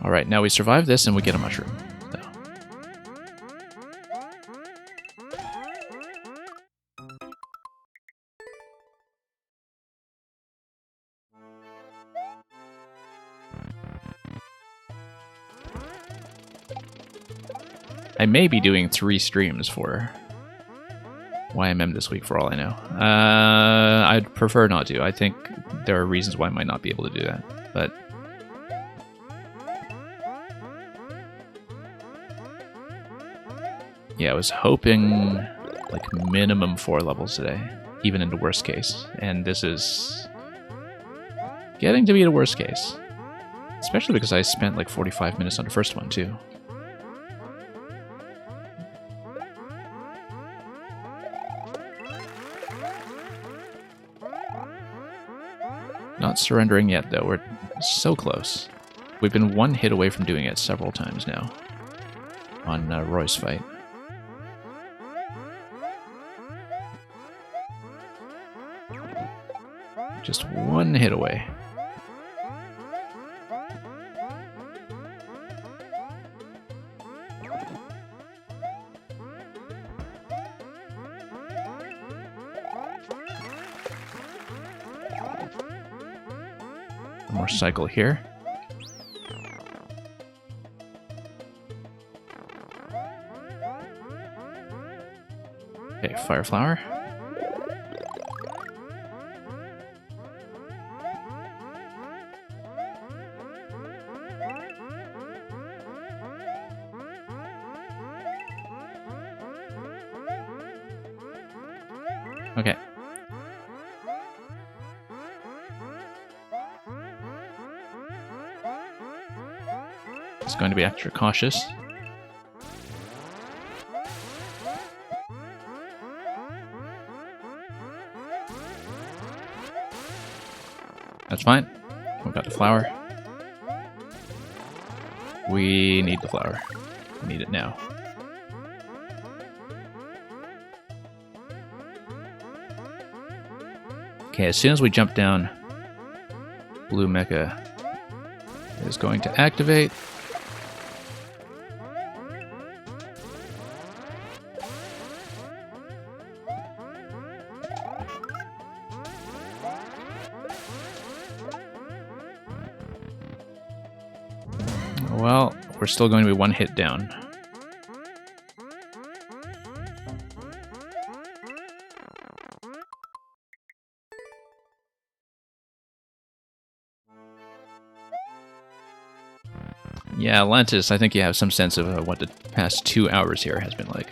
Alright, now we survive this and we get a mushroom. So. I may be doing 3 streams for YMM this week, for all I know. I'd prefer not to. I think there are reasons why I might not be able to do that, but... yeah, I was hoping like minimum 4 levels today, even in the worst case. And this is getting to be the worst case. Especially because I spent like 45 minutes on the first one too. Not surrendering yet though, we're so close. We've been 1 hit away from doing it several times now on Roy's fight. Just 1 hit away. One more cycle here. Okay, Fire Flower. Okay. It's going to be extra cautious. That's fine. We've got the flower. We need the flower. We need it now. Okay, as soon as we jump down, Blue Mecha is going to activate. Well, we're still going to be 1 hit down. Yeah, Lantis, I think you have some sense of what the past 2 hours here has been like.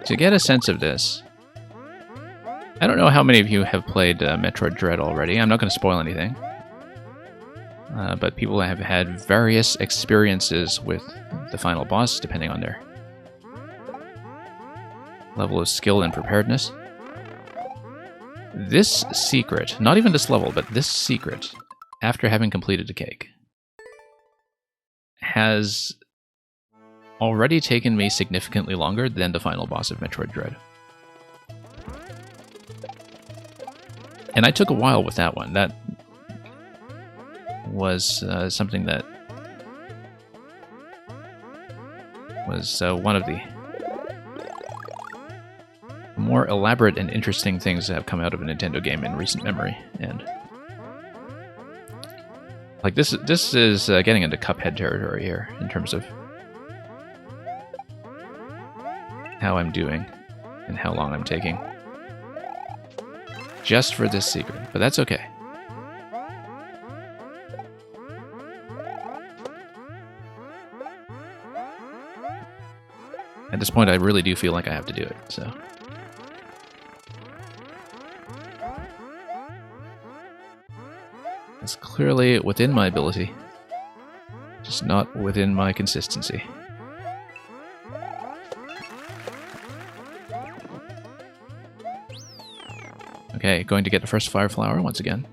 To get a sense of this, I don't know how many of you have played Metroid Dread already. I'm not going to spoil anything. But people have had various experiences with the final boss, depending on their level of skill and preparedness. This secret, not even this level, but this secret, after having completed the cake, has already taken me significantly longer than the final boss of Metroid Dread. And I took a while with that one. That was something that was one of the more elaborate and interesting things that have come out of a Nintendo game in recent memory. And like this is getting into Cuphead territory here in terms of how I'm doing. and how long I'm taking. Just for this secret, but that's okay. At this point, I really do feel like I have to do it, so... It's clearly within my ability, just not within my consistency. Okay, going to get the first fire flower once again.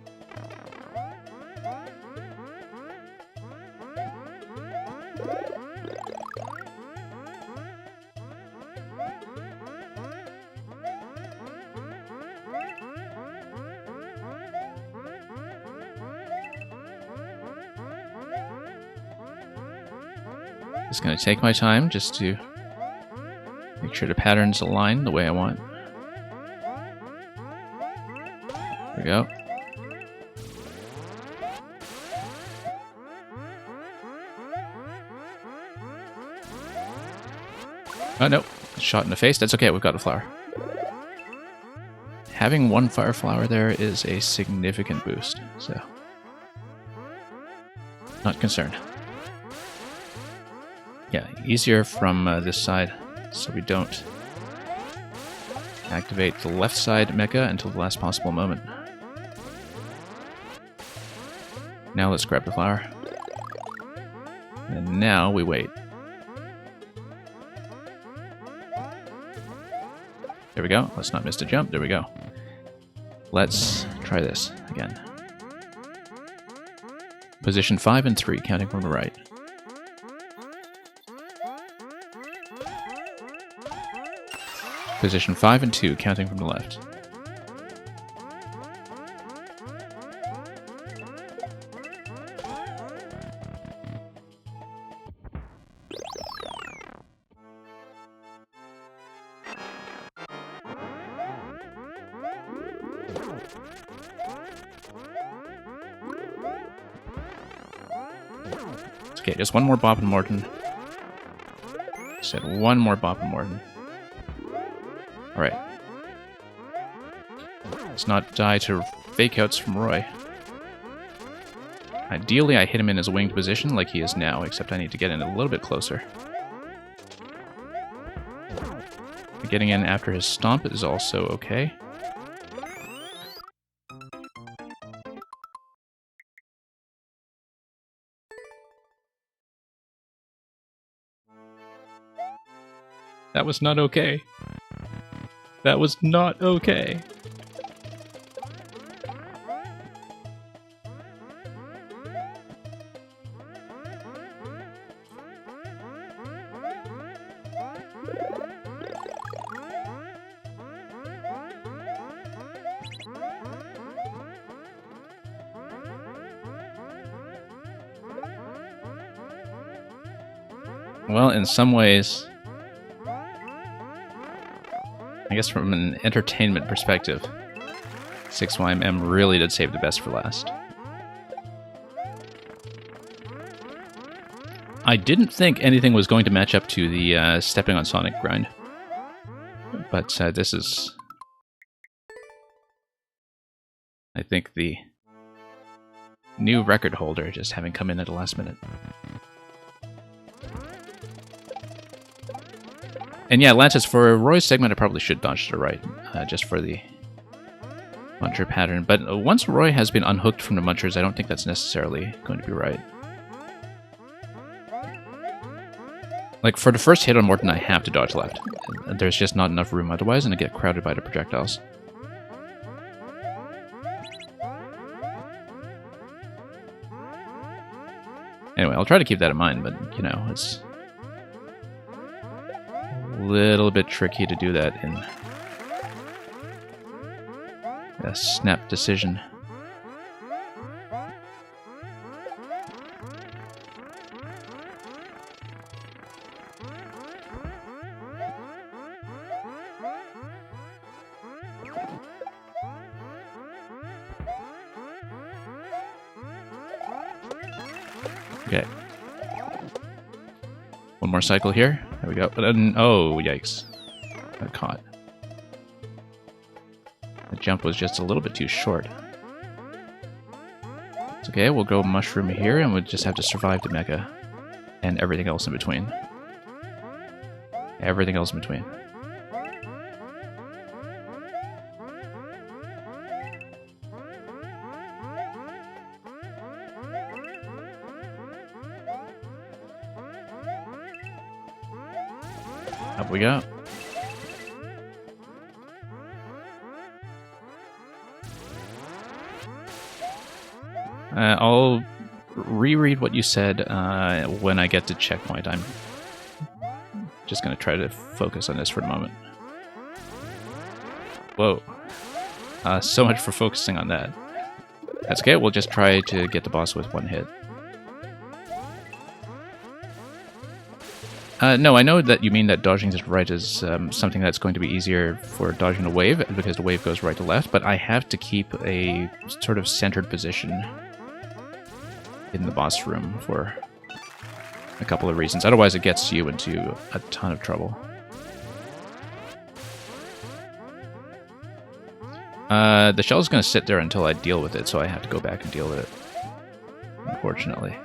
Just going to take my time just to make sure the patterns align the way I want. There we go. Oh no, shot in the face. That's okay, we've got a flower. Having one fire flower there is a significant boost, so not concerned. Yeah, easier from this side, so we don't activate the left side mecha until the last possible moment. Now let's grab the flower. And now we wait. There we go. Let's not miss the jump. There we go. Let's try this again. Position 5 and 3, counting from the right. Position 5 and 2, counting from the left. Okay, just one more Bob and Morton. Said one more Bob and Morton. Alright. Let's not die to fake outs from Roy. Ideally, I hit him in his winged position like he is now, except I need to get in a little bit closer. Getting in after his stomp is also okay. That was not okay. That was not okay. Well, in some ways, I guess from an entertainment perspective, 6YMM really did save the best for last. I didn't think anything was going to match up to the stepping on Sonic grind. But this is, I think, the new record holder just having come in at the last minute. And yeah, Lantis, for Roy's segment, I probably should dodge to the right, just for the muncher pattern. But once Roy has been unhooked from the munchers, I don't think that's necessarily going to be right. Like, for the first hit on Morton, I have to dodge left. There's just not enough room otherwise, and I get crowded by the projectiles. Anyway, I'll try to keep that in mind, but, you know, it's little bit tricky to do that in a snap decision. Okay. One more cycle here. There we go. Oh, yikes. Got caught. The jump was just a little bit too short. It's okay, we'll go mushroom here, and we'll just have to survive the mecha. And everything else in between. Everything else in between. Up we go. I'll reread what you said when I get to checkpoint. I'm just going to try to focus on this for a moment. Whoa. So much for focusing on that. That's okay, we'll just try to get the boss with one hit. No, I know that you mean that dodging to the right is something that's going to be easier for dodging a wave, because the wave goes right to left, but I have to keep a sort of centered position in the boss room for a couple of reasons. Otherwise it gets you into a ton of trouble. The shell's going to sit there until I deal with it, so I have to go back and deal with it, unfortunately.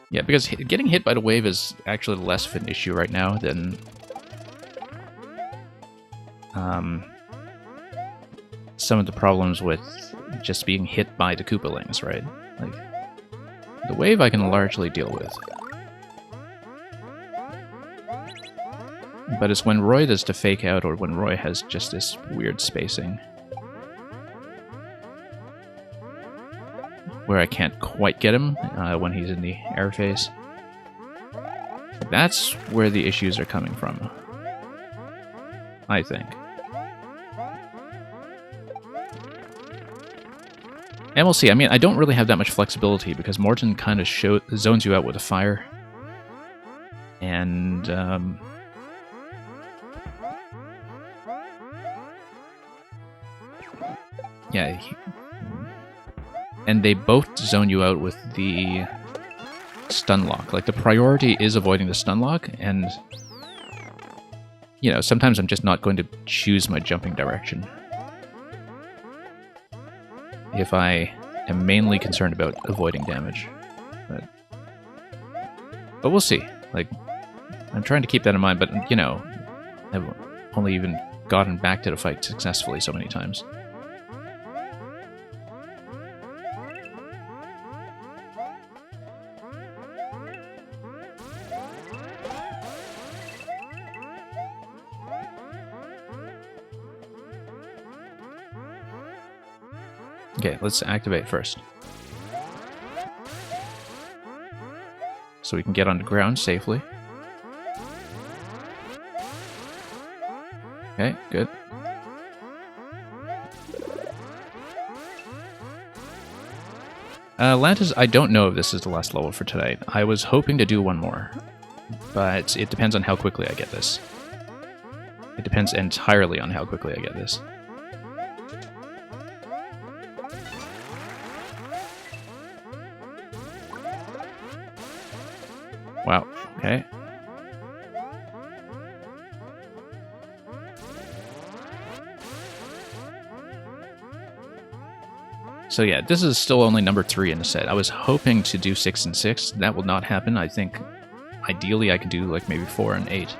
Yeah, because getting hit by the wave is actually less of an issue right now than some of the problems with just being hit by the Koopalings, right? Like, the wave I can largely deal with. But it's when Roy does to fake out, or when Roy has just this weird spacing where I can't quite get him when he's in the air phase. That's where the issues are coming from, I think. And we'll see. I mean, I don't really have that much flexibility because Morton kind of zones you out with a fire. And yeah, and they both zone you out with the stun lock. Like, the priority is avoiding the stun lock, and you know, sometimes I'm just not going to choose my jumping direction if I am mainly concerned about avoiding damage. But we'll see. Like, I'm trying to keep that in mind, but you know, I've only even gotten back to the fight successfully so many times. Okay, let's activate first. So we can get on the ground safely. Okay, good. Lantis, I don't know if this is the last level for tonight. I was hoping to do one more, but it depends on how quickly I get this. It depends entirely on how quickly I get this. Wow, okay. So yeah, this is still only number 3 in the set. I was hoping to do 6 and 6. That will not happen. I think ideally I could do like maybe 4 and 8.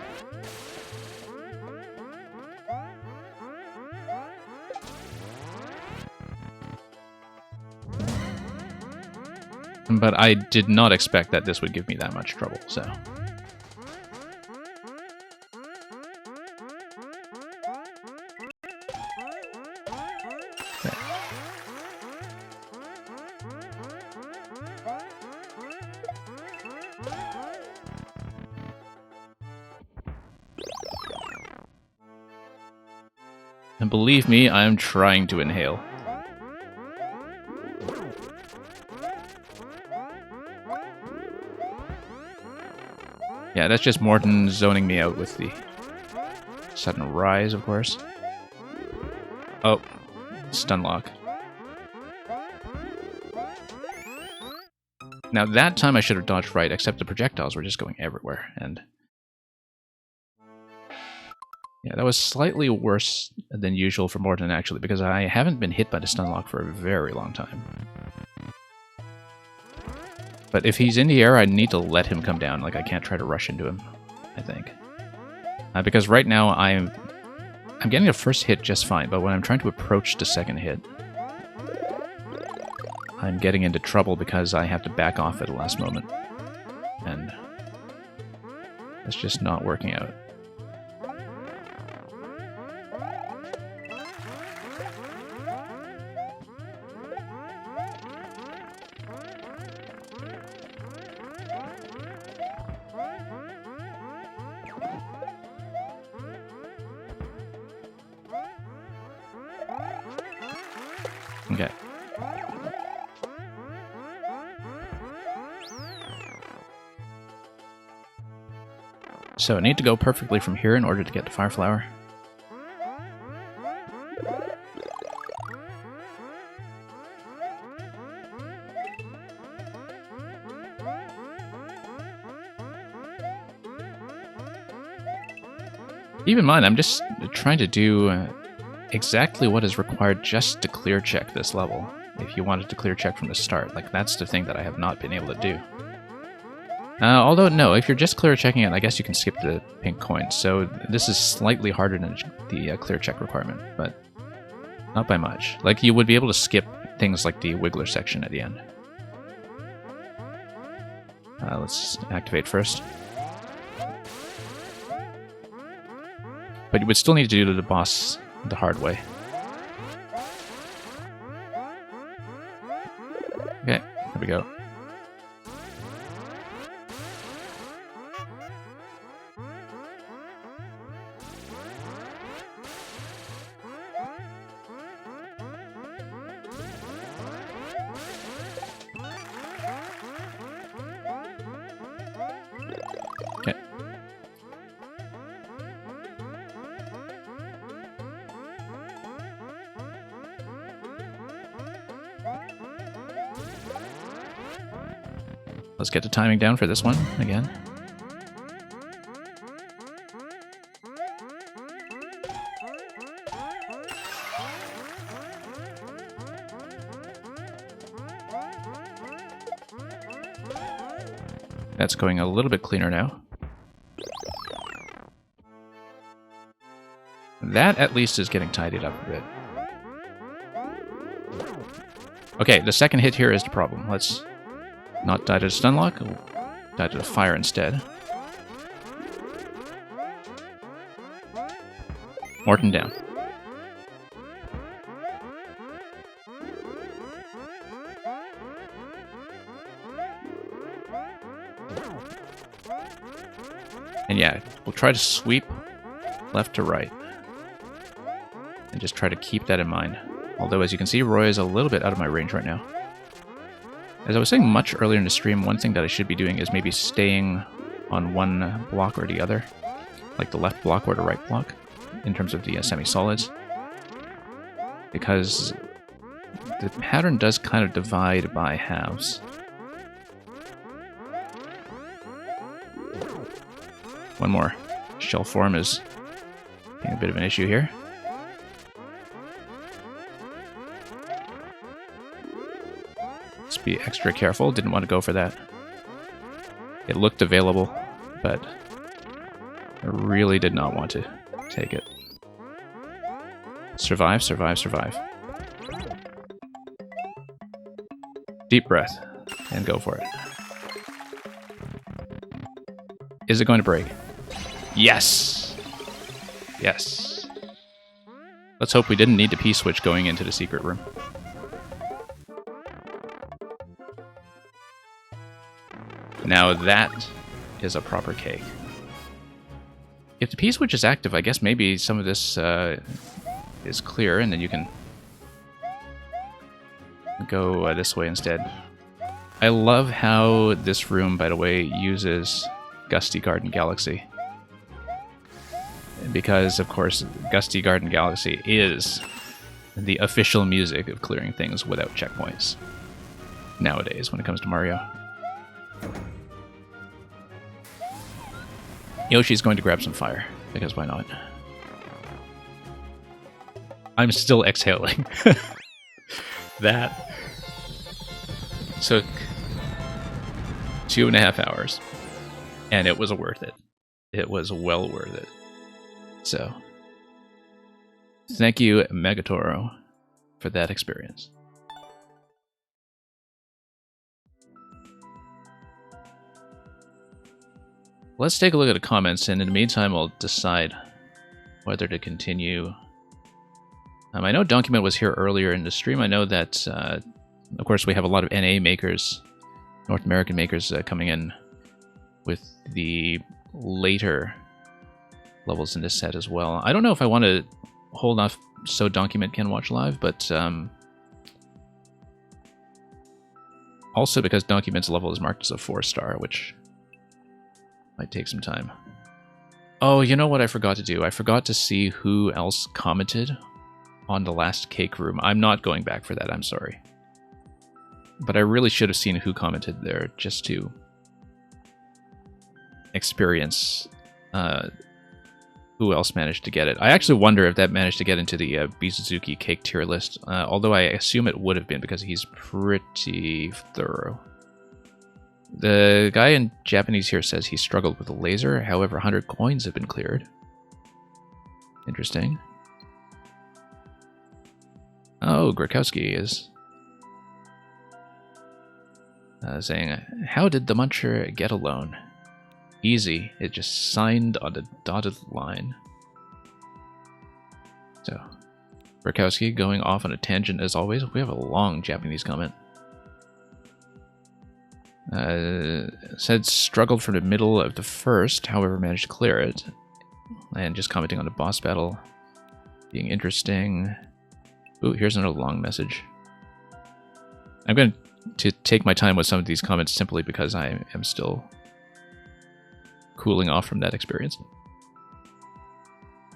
But I did not expect that this would give me that much trouble, so. Okay. And believe me, I am trying to inhale. Yeah, that's just Morton zoning me out with the sudden rise, of course. Oh, stun lock. Now that time I should have dodged right, except the projectiles were just going everywhere, and yeah, that was slightly worse than usual for Morton actually, because I haven't been hit by the stun lock for a very long time. But if he's in the air, I need to let him come down. Like I can't try to rush into him, I think, because right now I'm getting a first hit just fine, but when I'm trying to approach the second hit, I'm getting into trouble because I have to back off at the last moment. And it's just not working out. Okay. So I need to go perfectly from here in order to get the Fire Flower. Keep in mind, I'm just trying to do exactly what is required just to clear check this level. If you wanted to clear check from the start, like that's the thing that I have not been able to do. Although, no, if you're just clear checking it, I guess you can skip the pink coins. So this is slightly harder than the clear check requirement, but not by much. Like, you would be able to skip things like the Wiggler section at the end. Let's activate first. But you would still need to do the boss the hard way. Okay, here we go. Okay. Let's get the timing down for this one again. That's going a little bit cleaner now. That at least is getting tidied up a bit. Okay, the second hit here is the problem. Let's not die to the stun lock, die to the fire instead. Morton down. And yeah, we'll try to sweep left to right. And just try to keep that in mind. Although, as you can see, Roy is a little bit out of my range right now. As I was saying much earlier in the stream, one thing that I should be doing is maybe staying on one block or the other. Like the left block or the right block, in terms of the semi-solids. Because the pattern does kind of divide by halves. One more. Shell form is being a bit of an issue here. Let's be extra careful. Didn't want to go for that. It looked available, but I really did not want to take it. Survive, survive, survive. Deep breath, and go for it. Is it going to break? Yes! Yes. Let's hope we didn't need the P-switch going into the secret room. Now that is a proper cake. If the P-switch is active, I guess maybe some of this is clear, and then you can go this way instead. I love how this room, by the way, uses Gusty Garden Galaxy. Because, of course, Gusty Garden Galaxy is the official music of clearing things without checkpoints nowadays when it comes to Mario. Yoshi's going to grab some fire, because why not? I'm still exhaling. That took 2.5 hours, and it was worth it. It was well worth it. So, thank you, Megatoro, for that experience. Let's take a look at the comments, and in the meantime, I'll decide whether to continue. I know Document was here earlier in the stream. I know that, of course, we have a lot of NA makers, North American makers, coming in with the later levels in this set as well. I don't know if I want to hold off so Document can watch live, but also because Document's level is marked as a 4-star, which might take some time. Oh, you know what I forgot to do? I forgot to see who else commented on the last cake room. I'm not going back for that, I'm sorry. But I really should have seen who commented there, just to experience who else managed to get it. I actually wonder if that managed to get into the Bizuzuki cake tier list, although I assume it would have been because he's pretty thorough. The guy in Japanese here says he struggled with a laser, however 100 coins have been cleared. Interesting. Oh, Grakowski is saying, how did the Muncher get a loan? Easy, it just signed on the dotted line. So, Grakowski going off on a tangent as always. We have a long Japanese comment. Said struggled from the middle of the first, however managed to clear it. And just commenting on the boss battle being interesting. Ooh, here's another long message. I'm going to take my time with some of these comments simply because I am still cooling off from that experience.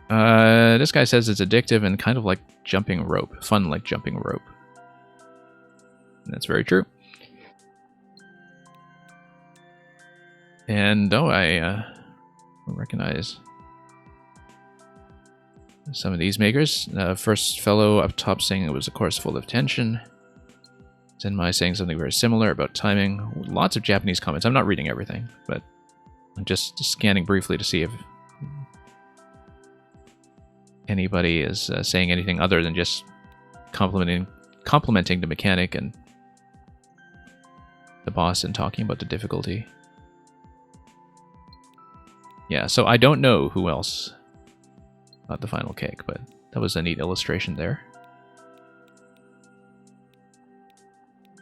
This guy says it's addictive and kind of like jumping rope. Fun like jumping rope. And that's very true. And I recognize some of these makers. First fellow up top saying it was a course full of tension. Zenmai saying something very similar about timing. Lots of Japanese comments. I'm not reading everything, but I'm just scanning briefly to see if anybody is saying anything other than just complimenting the mechanic and the boss and talking about the difficulty. Yeah, so I don't know who else got the final cake, but that was a neat illustration there.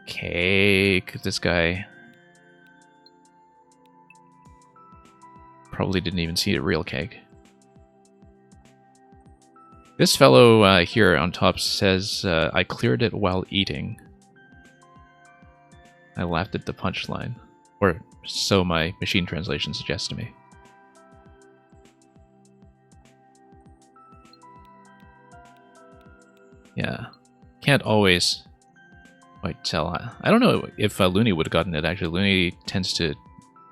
Cake. This guy probably didn't even see a real cake. This fellow here on top says, I cleared it while eating. I laughed at the punchline. Or so my machine translation suggests to me. Yeah, can't always quite tell. I don't know if Looney would have gotten it, actually. Looney tends to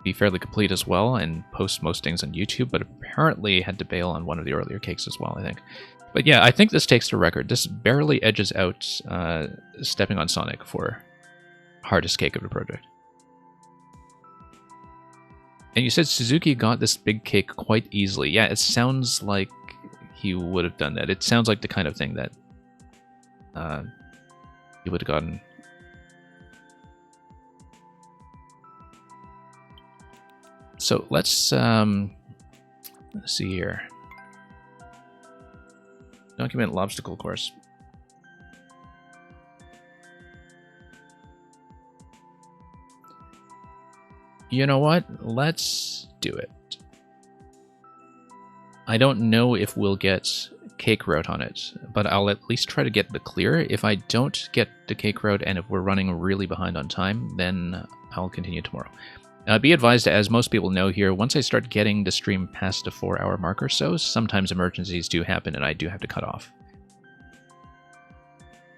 be fairly complete as well and post most things on YouTube, but apparently had to bail on one of the earlier cakes as well, I think. But yeah, I think this takes the record. This barely edges out Stepping on Sonic for hardest cake of the project. And you said Suzuki got this big cake quite easily. Yeah, it sounds like he would have done that. It sounds like the kind of thing that he would have gotten. So let's see here. Document Lobstacle course. You know what? Let's do it. I don't know if we'll get cake route on it, but I'll at least try to get the clear. If I don't get the cake route and if we're running really behind on time, then I'll continue tomorrow. Be advised, as most people know here, once I start getting the stream past the 4-hour mark or so, sometimes emergencies do happen and I do have to cut off.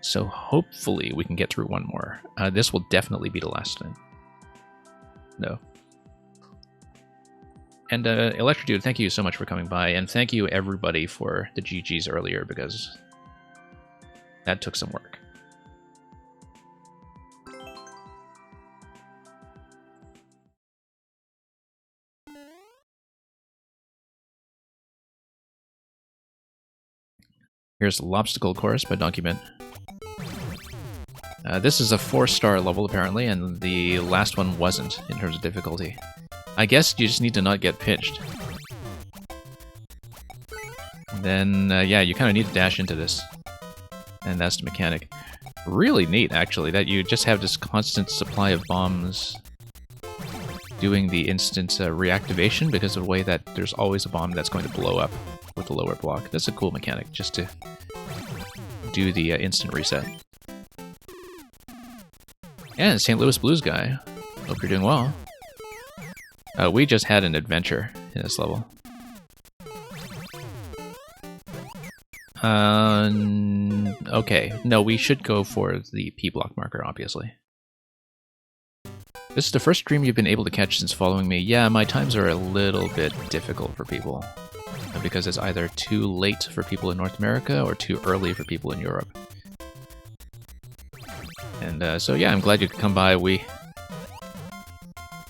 So hopefully we can get through one more. This will definitely be the last time. No. And Electrodude, thank you so much for coming by, and thank you everybody for the GGs earlier, because that took some work. Here's Lobstacle Chorus by Document. This is a 4-star level, apparently, and the last one wasn't, in terms of difficulty. I guess you just need to not get pitched. And then, yeah, you kind of need to dash into this. And that's the mechanic. Really neat, actually, that you just have this constant supply of bombs doing the instant reactivation, because of the way that there's always a bomb that's going to blow up with the lower block. That's a cool mechanic, just to do the instant reset. Yeah, St. Louis Blues guy. Hope you're doing well. We just had an adventure in this level. Okay. No, we should go for the P block marker, obviously. This is the first stream you've been able to catch since following me. Yeah, my times are a little bit difficult for people, because it's either too late for people in North America or too early for people in Europe. And so yeah, I'm glad you could come by. We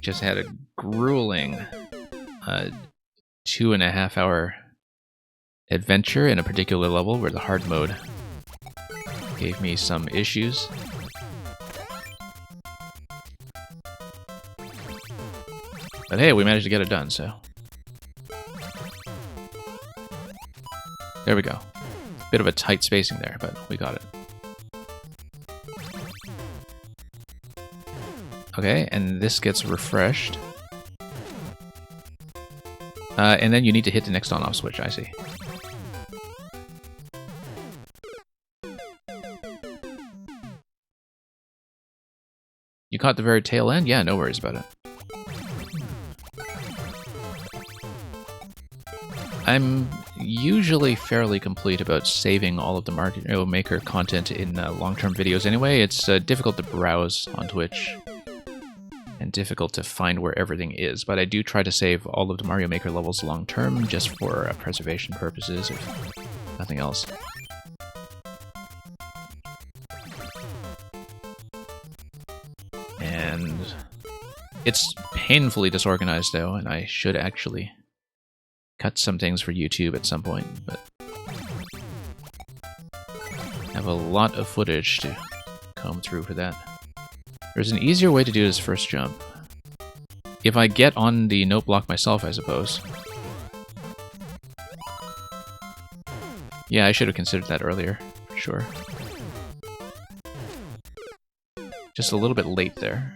just had a grueling 2.5-hour adventure in a particular level where the hard mode gave me some issues. But hey, we managed to get it done, so... There we go. Bit of a tight spacing there, but we got it. Okay, and this gets refreshed. And then you need to hit the next on-off switch, I see. You caught the very tail end? Yeah, no worries about it. I'm usually fairly complete about saving all of the Mario Maker content in long-term videos anyway. It's difficult to browse on Twitch and difficult to find where everything is, but I do try to save all of the Mario Maker levels long-term just for preservation purposes, if nothing else. And it's painfully disorganized though, and I should actually cut some things for YouTube at some point, but I have a lot of footage to comb through for that. There's an easier way to do this first jump. If I get on the note block myself, I suppose. Yeah, I should have considered that earlier, for sure. Just a little bit late there.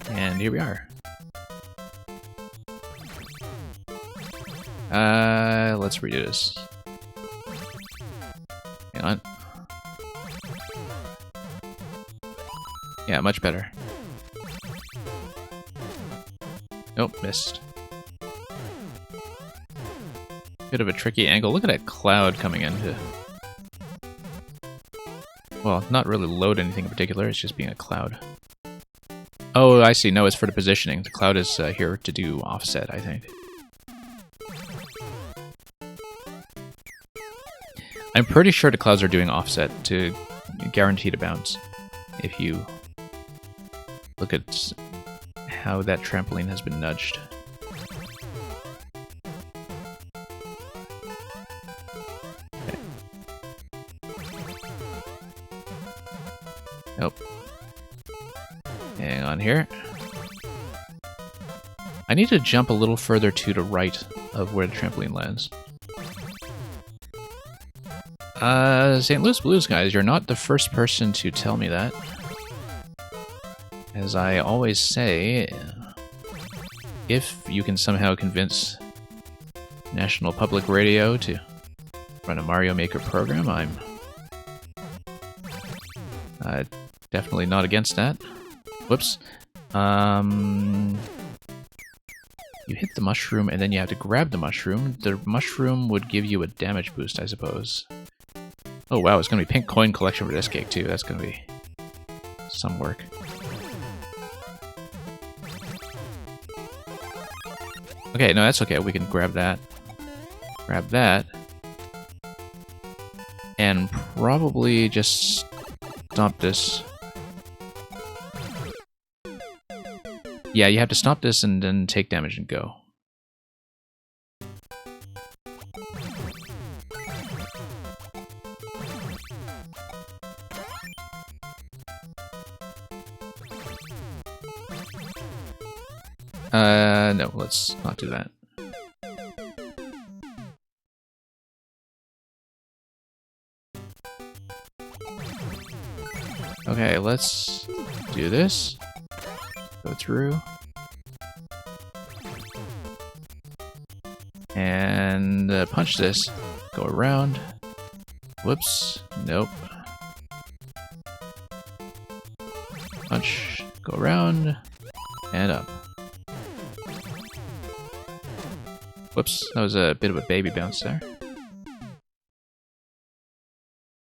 And here we are. Let's redo this. Hang on. Yeah, much better. Nope, missed. Bit of a tricky angle. Look at that cloud coming in to... Well, not really load anything in particular, it's just being a cloud. Oh, I see. No, it's for the positioning. The cloud is here to do offset, I think. I'm pretty sure the clouds are doing offset to guarantee the bounce. If you look at how that trampoline has been nudged. Okay. Nope. Hang on here. I need to jump a little further to the right of where the trampoline lands. St. Louis Blues guys, you're not the first person to tell me that. As I always say, if you can somehow convince National Public Radio to run a Mario Maker program, I'm definitely not against that. Whoops. You hit the mushroom, and then you have to grab the mushroom. The mushroom would give you a damage boost, I suppose. Oh wow, it's going to be pink coin collection for this cake, too. That's going to be some work. Okay, no, that's okay. We can grab that. Grab that. And probably just stop this. Yeah, you have to stop this and then take damage and go. No, let's not do that. Okay, let's do this. Go through. And punch this. Go around. Whoops. Nope. Punch. Go around. And up. Whoops. That was a bit of a baby bounce there.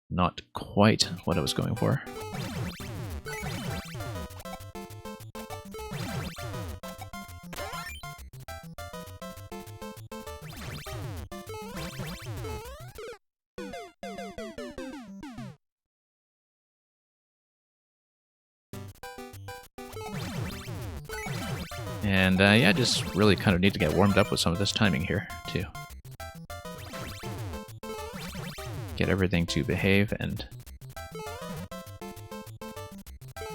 Not quite what I was going for. And yeah, just really kind of need to get warmed up with some of this timing here, too. Get everything to behave and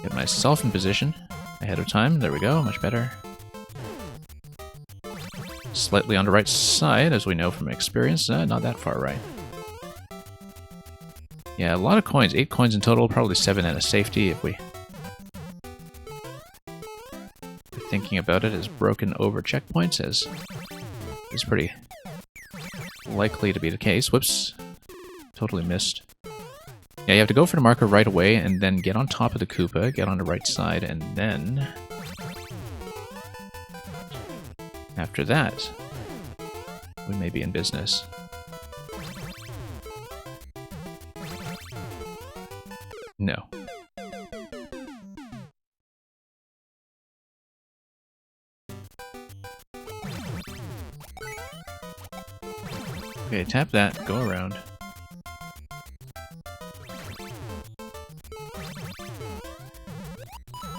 get myself in position ahead of time. There we go, much better. Slightly on the right side, as we know from experience, not that far right. Yeah, a lot of coins, 8 coins in total, probably 7 and a safety if we... Thinking about it as broken over checkpoints as is pretty likely to be the case. Whoops. Totally missed. Yeah, you have to go for the marker right away and then get on top of the Koopa, get on the right side, and then... After that, we may be in business. No. Okay, tap that, go around.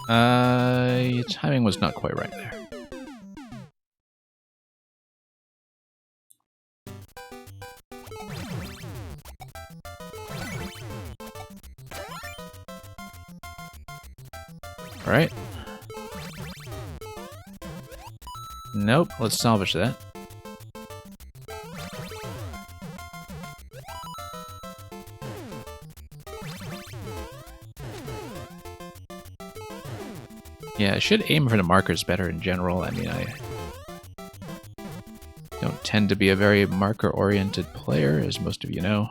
Your timing was not quite right there. Alright. Nope, let's salvage that. Yeah, I should aim for the markers better in general. I mean, I don't tend to be a very marker-oriented player, as most of you know.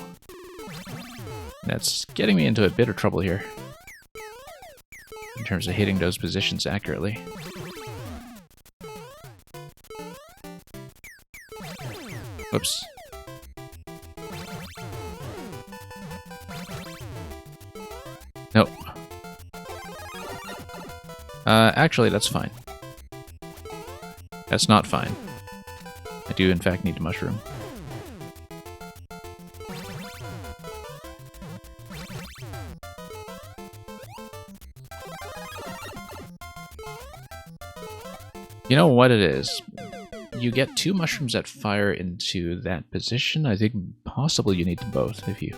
That's getting me into a bit of trouble here, in terms of hitting those positions accurately. Whoops. Nope. Actually, that's fine. That's not fine. I do, in fact, need a mushroom. You know what it is? You get 2 mushrooms that fire into that position. I think possibly you need them both if you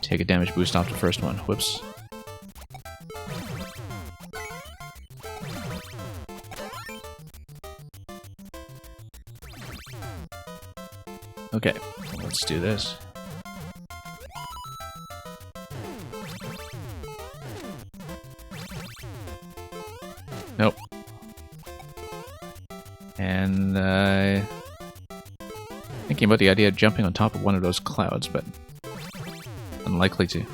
take a damage boost off the first one. Whoops. Okay, let's do this. Nope. And thinking about the idea of jumping on top of one of those clouds, but unlikely to.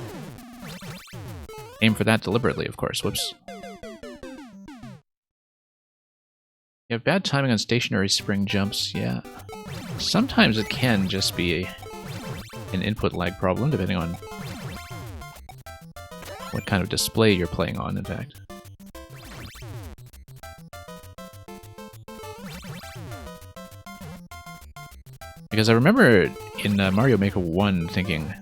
Aim for that deliberately, of course. Whoops. You have bad timing on stationary spring jumps, yeah. Sometimes it can just be an input lag problem, depending on what kind of display you're playing on, in fact. Because I remember in Mario Maker 1 thinking,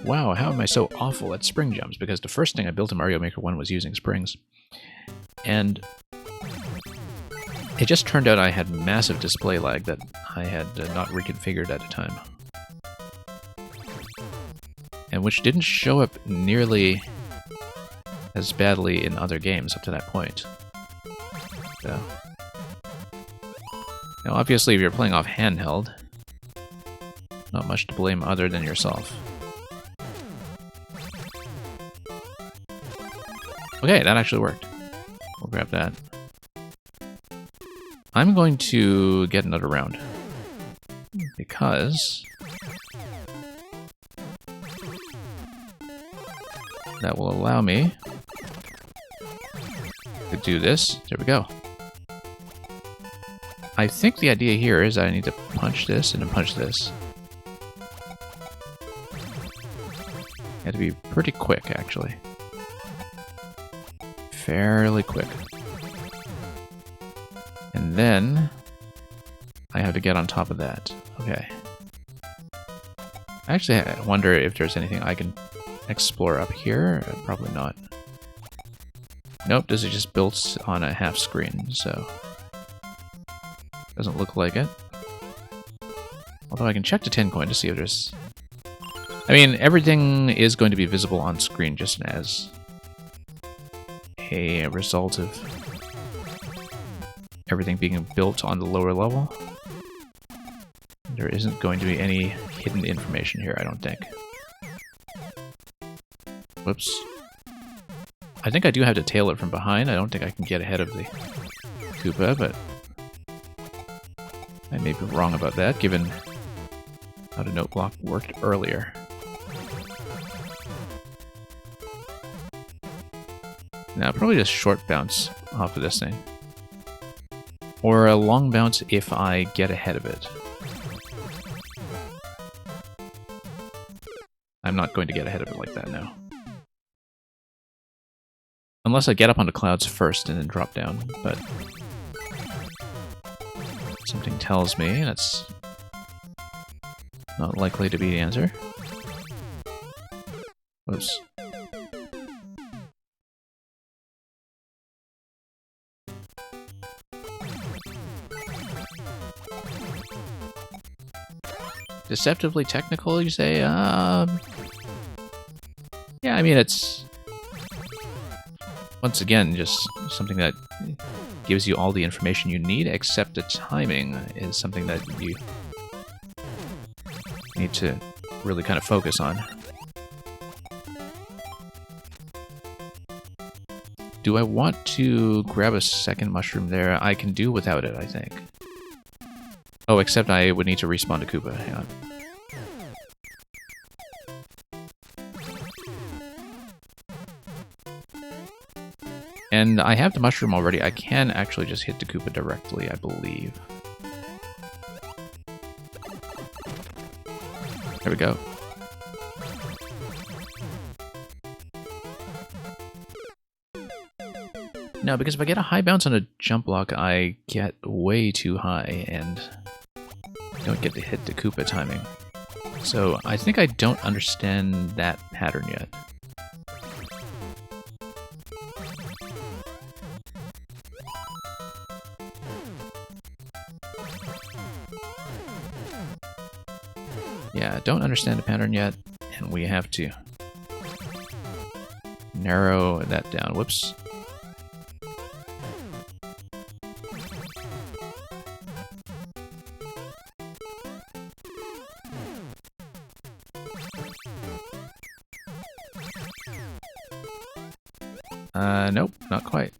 wow, how am I so awful at spring jumps? Because the first thing I built in Mario Maker 1 was using springs. And it just turned out I had massive display lag that I had not reconfigured at the time. And which didn't show up nearly as badly in other games up to that point. So. Now obviously if you're playing off handheld, not much to blame other than yourself. Okay, that actually worked. We'll grab that. I'm going to get another round. Because that will allow me to do this. There we go. I think the idea here is I need to punch this and then punch this. Had to be pretty quick, actually. Fairly quick. And then I have to get on top of that. Okay. Actually, I wonder if there's anything I can explore up here. Probably not. Nope, this is just built on a half screen, so doesn't look like it. Although I can check the 10 coin to see if there's... I mean, everything is going to be visible on screen just as a result of everything being built on the lower level. There isn't going to be any hidden information here, I don't think. Whoops. I think I do have to tail it from behind. I don't think I can get ahead of the Koopa, but I may be wrong about that, given how the note block worked earlier. Now, probably just short bounce off of this thing. Or a long bounce if I get ahead of it. I'm not going to get ahead of it like that now. Unless I get up onto clouds first and then drop down, but something tells me that's not likely to be the answer. Whoops. Deceptively technical, you say? Yeah, I mean, it's once again just something that gives you all the information you need, except the timing is something that you need to really kind of focus on. Do I want to grab a second mushroom there? I can do without it, I think. Oh, except I would need to respawn to Koopa. Hang on. And I have the mushroom already. I can actually just hit the Koopa directly, I believe. There we go. Now, because if I get a high bounce on a jump block, I get way too high and don't get to hit the Koopa timing. So I think I don't understand that pattern yet. Yeah, don't understand the pattern yet, and we have to narrow that down. Whoops. Nope, not quite.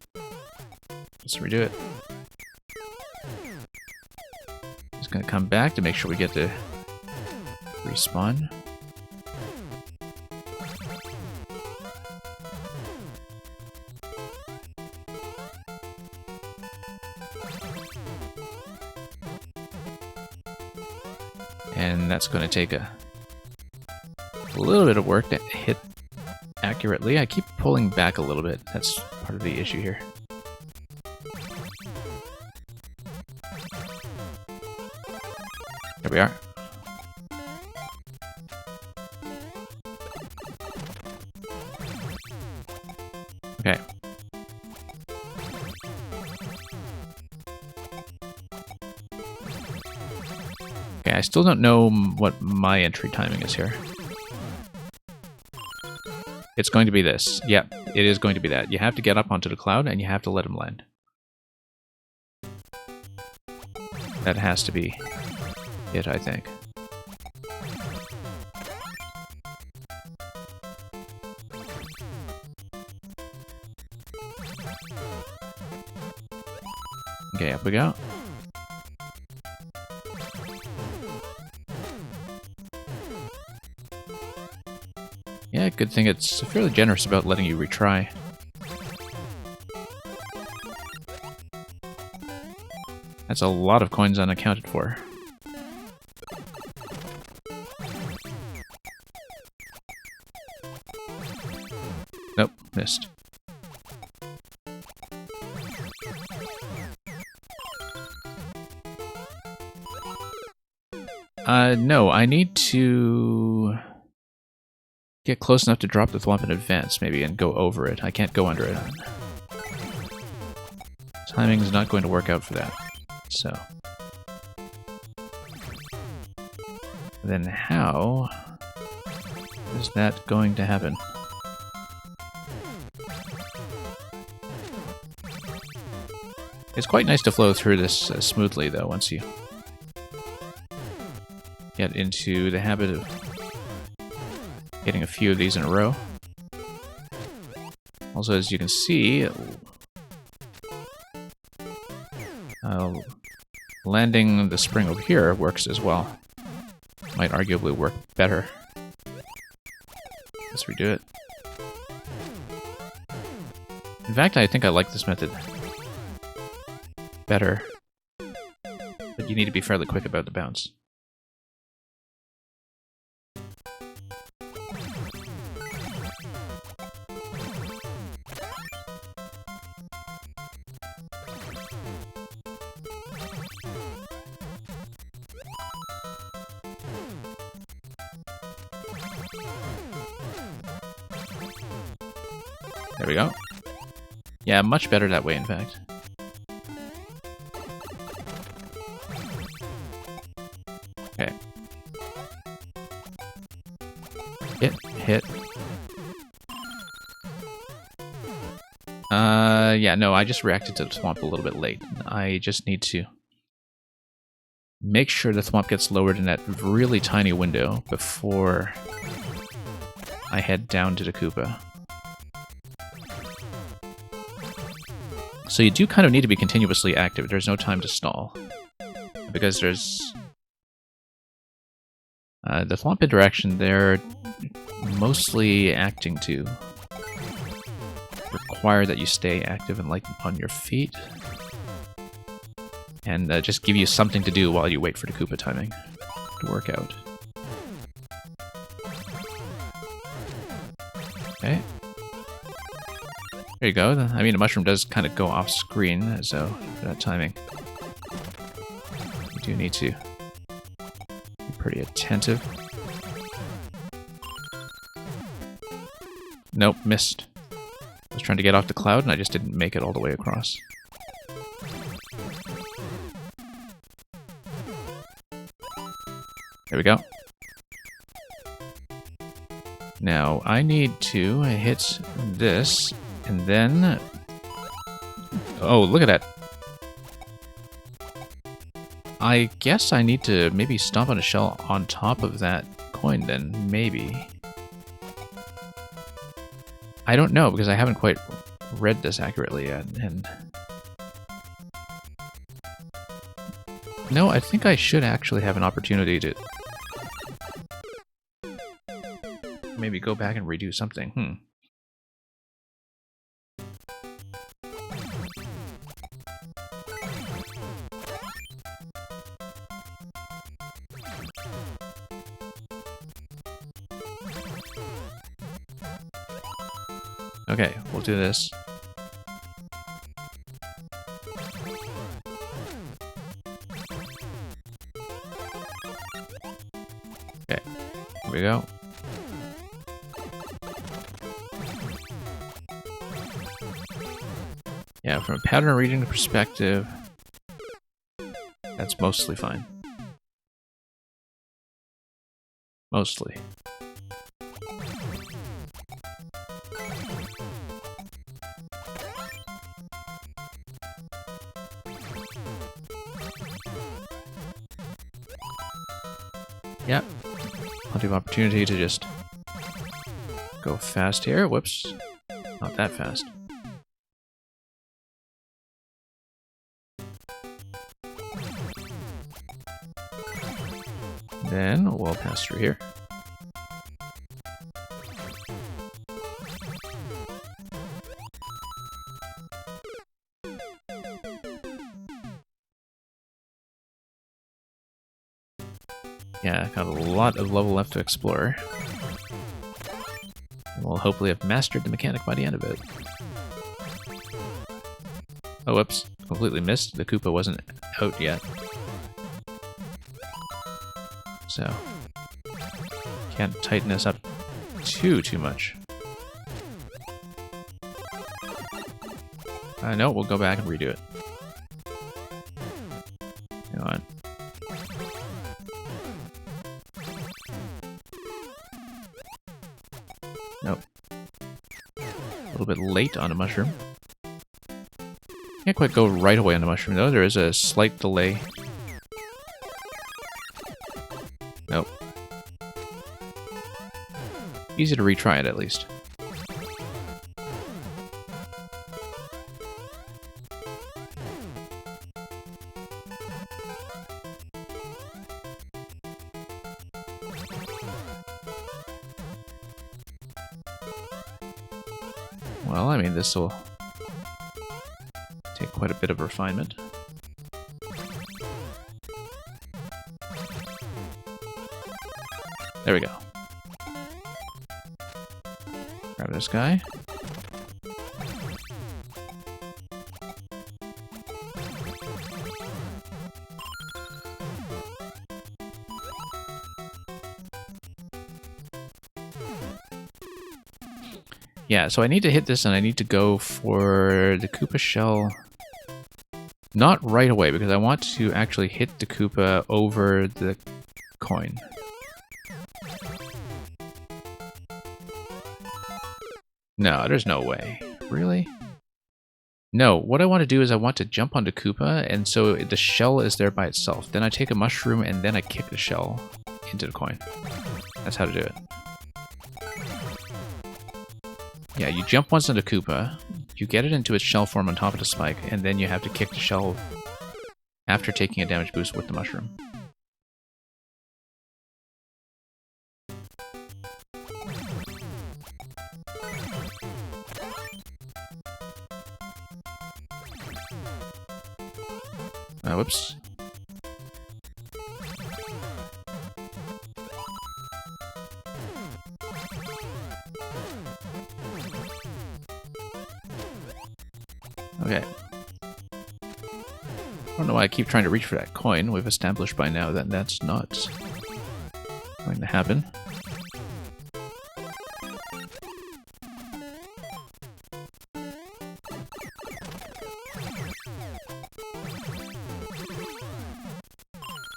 Let's redo it. Just gonna come back to make sure we get the respawn. And that's going to take a little bit of work to hit accurately. I keep pulling back a little bit. That's part of the issue here. There we are. Okay. Okay, I still don't know what my entry timing is here. It's going to be this. Yep, it is going to be that. You have to get up onto the cloud and you have to let him land. That has to be it, I think. Okay, up we go. Yeah, good thing it's fairly generous about letting you retry. That's a lot of coins unaccounted for. Nope, missed. No, I need to get close enough to drop the thwomp in advance, maybe, and go over it. I can't go under it. Timing is not going to work out for that. So. Then how is that going to happen? It's quite nice to flow through this smoothly, though, once you get into the habit of getting a few of these in a row. Also, as you can see, landing the spring over here works as well. Might arguably work better. Let's redo it. In fact, I think I like this method better. But you need to be fairly quick about the bounce. There we go. Yeah, much better that way, in fact. Okay. Hit. Yeah, no, I just reacted to the thwomp a little bit late. I just need to make sure the thwomp gets lowered in that really tiny window before I head down to the Koopa. So you do kind of need to be continuously active. There's no time to stall. Because there's the thwomp interaction, they're mostly acting to require that you stay active and like on your feet. And just give you something to do while you wait for the Koopa timing to work out. Okay. There you go. I mean, the mushroom does kind of go off screen, so for that timing, you do need to be pretty attentive. Nope, missed. I was trying to get off the cloud and I just didn't make it all the way across. There we go. Now, I need to hit this, and then... Oh, look at that. I guess I need to maybe stomp on a shell on top of that coin then, maybe. I don't know, because I haven't quite read this accurately yet, and... No, I think I should actually have an opportunity to... maybe go back and redo something. Okay, we'll do this. Okay, here we go. Yeah, from a pattern reading perspective, that's mostly fine. Mostly. Yep. Plenty of opportunity to just go fast here. Whoops. Not that fast. Then we'll pass through here. Yeah, got a lot of level left to explore. And we'll hopefully have mastered the mechanic by the end of it. Oh, whoops. Completely missed. The Koopa wasn't out yet. So, can't tighten this up too much. No, we'll go back and redo it. Hang on. Nope. A little bit late on a mushroom. Can't quite go right away on the mushroom though, there is a slight delay. Nope. Easy to retry it at least. Well, I mean, this will take quite a bit of refinement. There we go. Grab this guy. Yeah, so I need to hit this and I need to go for the Koopa shell. Not right away, because I want to actually hit the Koopa over the coin. No, there's no way. Really? No, what I want to do is I want to jump onto Koopa, and so the shell is there by itself. Then I take a mushroom, and then I kick the shell into the coin. That's how to do it. Yeah, you jump once into Koopa, you get it into its shell form on top of the spike, and then you have to kick the shell after taking a damage boost with the mushroom. Whoops. Okay. I don't know why I keep trying to reach for that coin. We've established by now that that's not going to happen.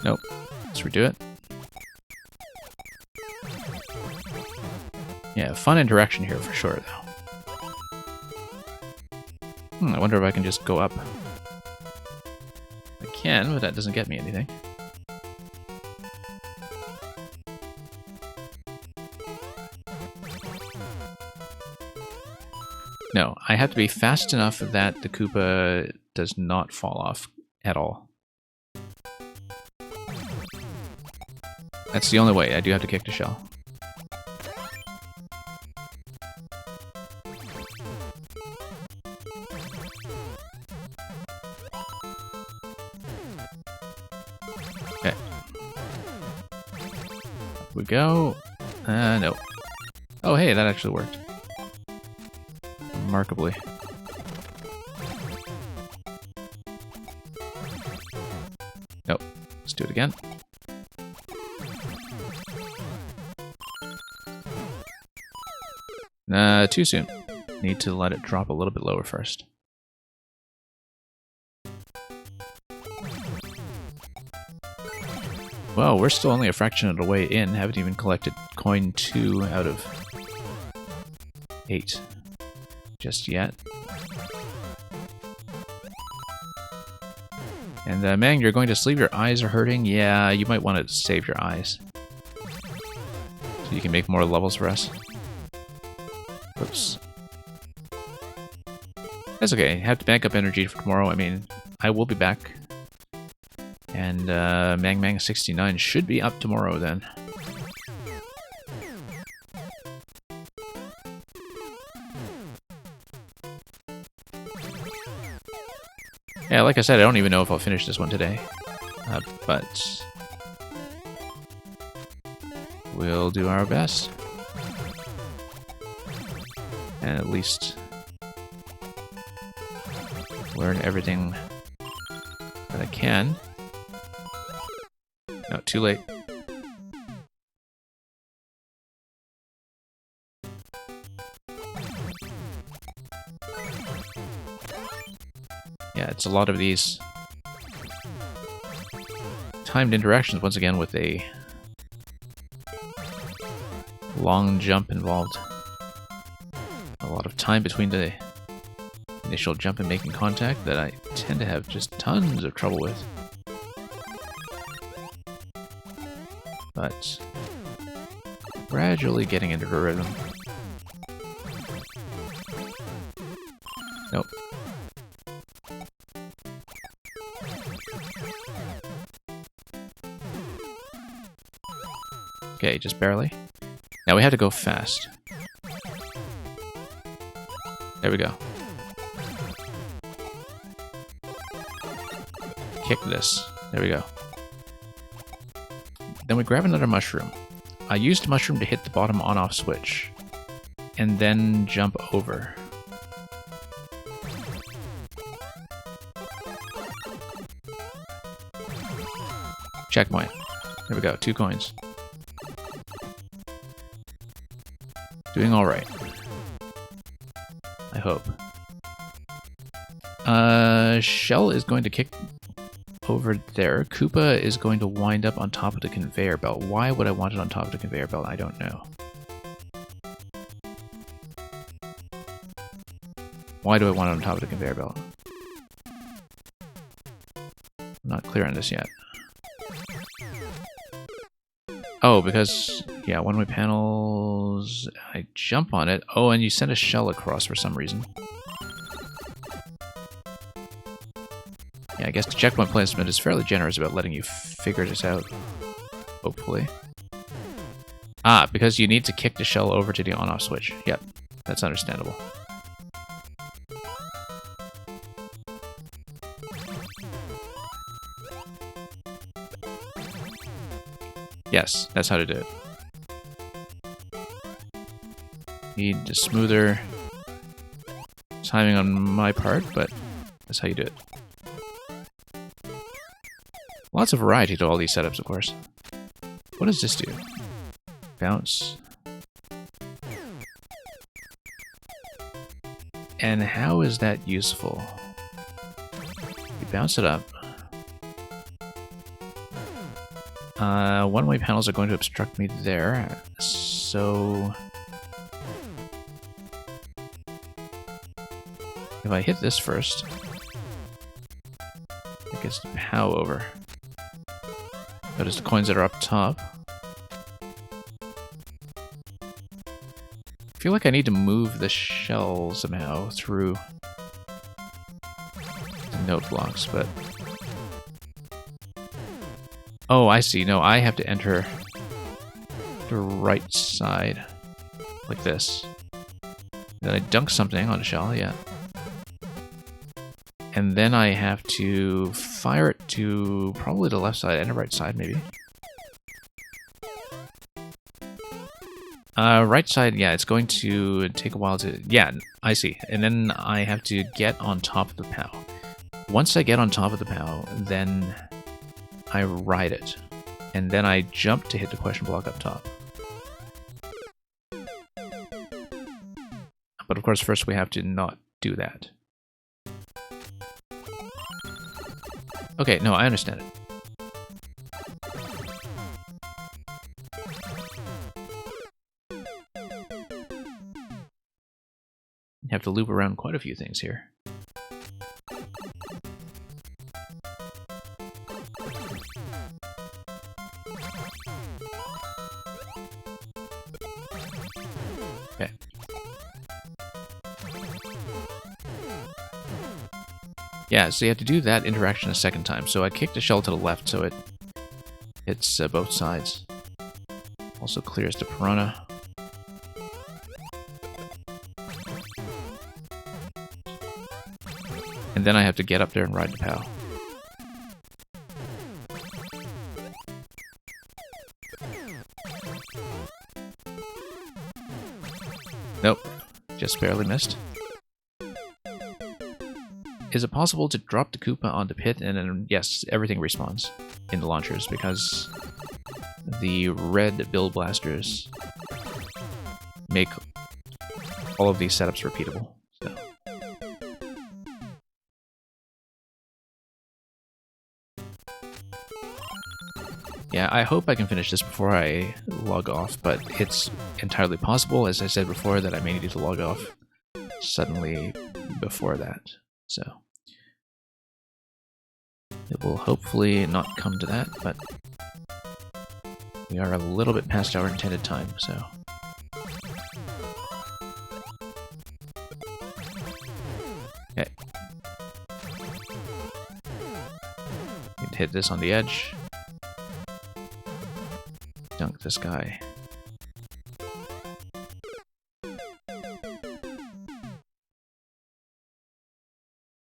Nope. Let's redo it. Yeah, fun interaction here for sure, though. I wonder if I can just go up. I can, but that doesn't get me anything. No, I have to be fast enough that the Koopa does not fall off at all. That's the only way. I do have to kick the shell. Okay. Up we go. No. Oh, hey, that actually worked. remarkably. Nope. Let's do it again. Too soon. Need to let it drop a little bit lower first. Well, we're still only a fraction of the way in. Haven't even collected coin 2 out of 8 just yet. And Mang, you're going to sleep. Your eyes are hurting. Yeah, you might want to save your eyes so you can make more levels for us. Oops. That's okay. Have to bank up energy for tomorrow. I mean, I will be back. And Mang Mang 69 should be up tomorrow then. Yeah, like I said, I don't even know if I'll finish this one today. But we'll do our best. And at least learn everything that I can. No, too late. Yeah, it's a lot of these timed interactions once again with a long jump involved. A lot of time between the initial jump and making contact that I tend to have just tons of trouble with. But gradually getting into the rhythm. Nope. Okay, just barely. Now we have to go fast. There we go. Kick this. There we go. Then we grab another mushroom. I used mushroom to hit the bottom on-off switch. And then jump over. Checkpoint. There we go, 2 coins. Doing alright. I hope. Shell is going to kick over there. Koopa is going to wind up on top of the conveyor belt. Why would I want it on top of the conveyor belt? I don't know. Why do I want it on top of the conveyor belt? I'm not clear on this yet. Oh, because, yeah, one-way panels, I jump on it. Oh, and you send a shell across for some reason. Yeah, I guess the checkpoint placement is fairly generous about letting you figure this out. Hopefully. Ah, because you need to kick the shell over to the on-off switch. Yep, that's understandable. Yes, that's how to do it. Need a smoother timing on my part, but that's how you do it. Lots of variety to all these setups, of course. What does this do? Bounce. And how is that useful? You bounce it up. One-way panels are going to obstruct me there, so if I hit this first, it gets the POW over. Notice the coins that are up top. I feel like I need to move the shell somehow through the note blocks, but... Oh, I see. No, I have to enter the right side, like this. Then I dunk something on a shell, yeah. And then I have to fire it to probably the left side and the right side, maybe. Right side, yeah, it's going to take a while to... Yeah, I see. And then I have to get on top of the POW. Once I get on top of the POW, then I ride it. And then I jump to hit the question block up top. But of course, first we have to not do that. Okay, no, I understand it. You have to loop around quite a few things here. Okay. Yeah, so you have to do that interaction a second time. So I kicked the shell to the left so it hits both sides. Also clears the piranha. And then I have to get up there and ride the POW. Nope, just barely missed. Is it possible to drop the Koopa on the pit and then, yes, everything respawns in the launchers because the red build blasters make all of these setups repeatable. So. Yeah, I hope I can finish this before I log off, but it's entirely possible, as I said before, that I may need to log off suddenly before that. So it will hopefully not come to that, but we are a little bit past our intended time, so. Okay. Need to hit this on the edge. Dunk this guy.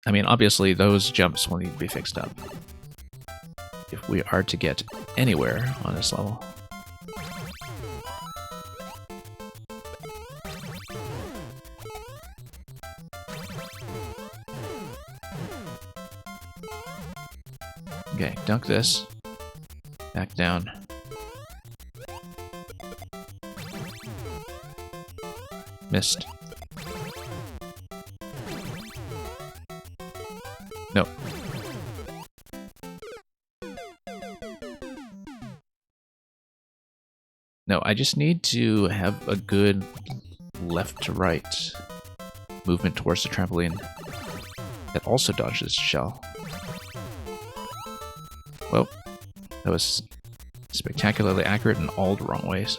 I mean, obviously, those jumps will need to be fixed up if we are to get anywhere on this level. Okay, dunk this. Back down. Missed. No. No, I just need to have a good left to right movement towards the trampoline that also dodges shell. Well, that was spectacularly accurate in all the wrong ways.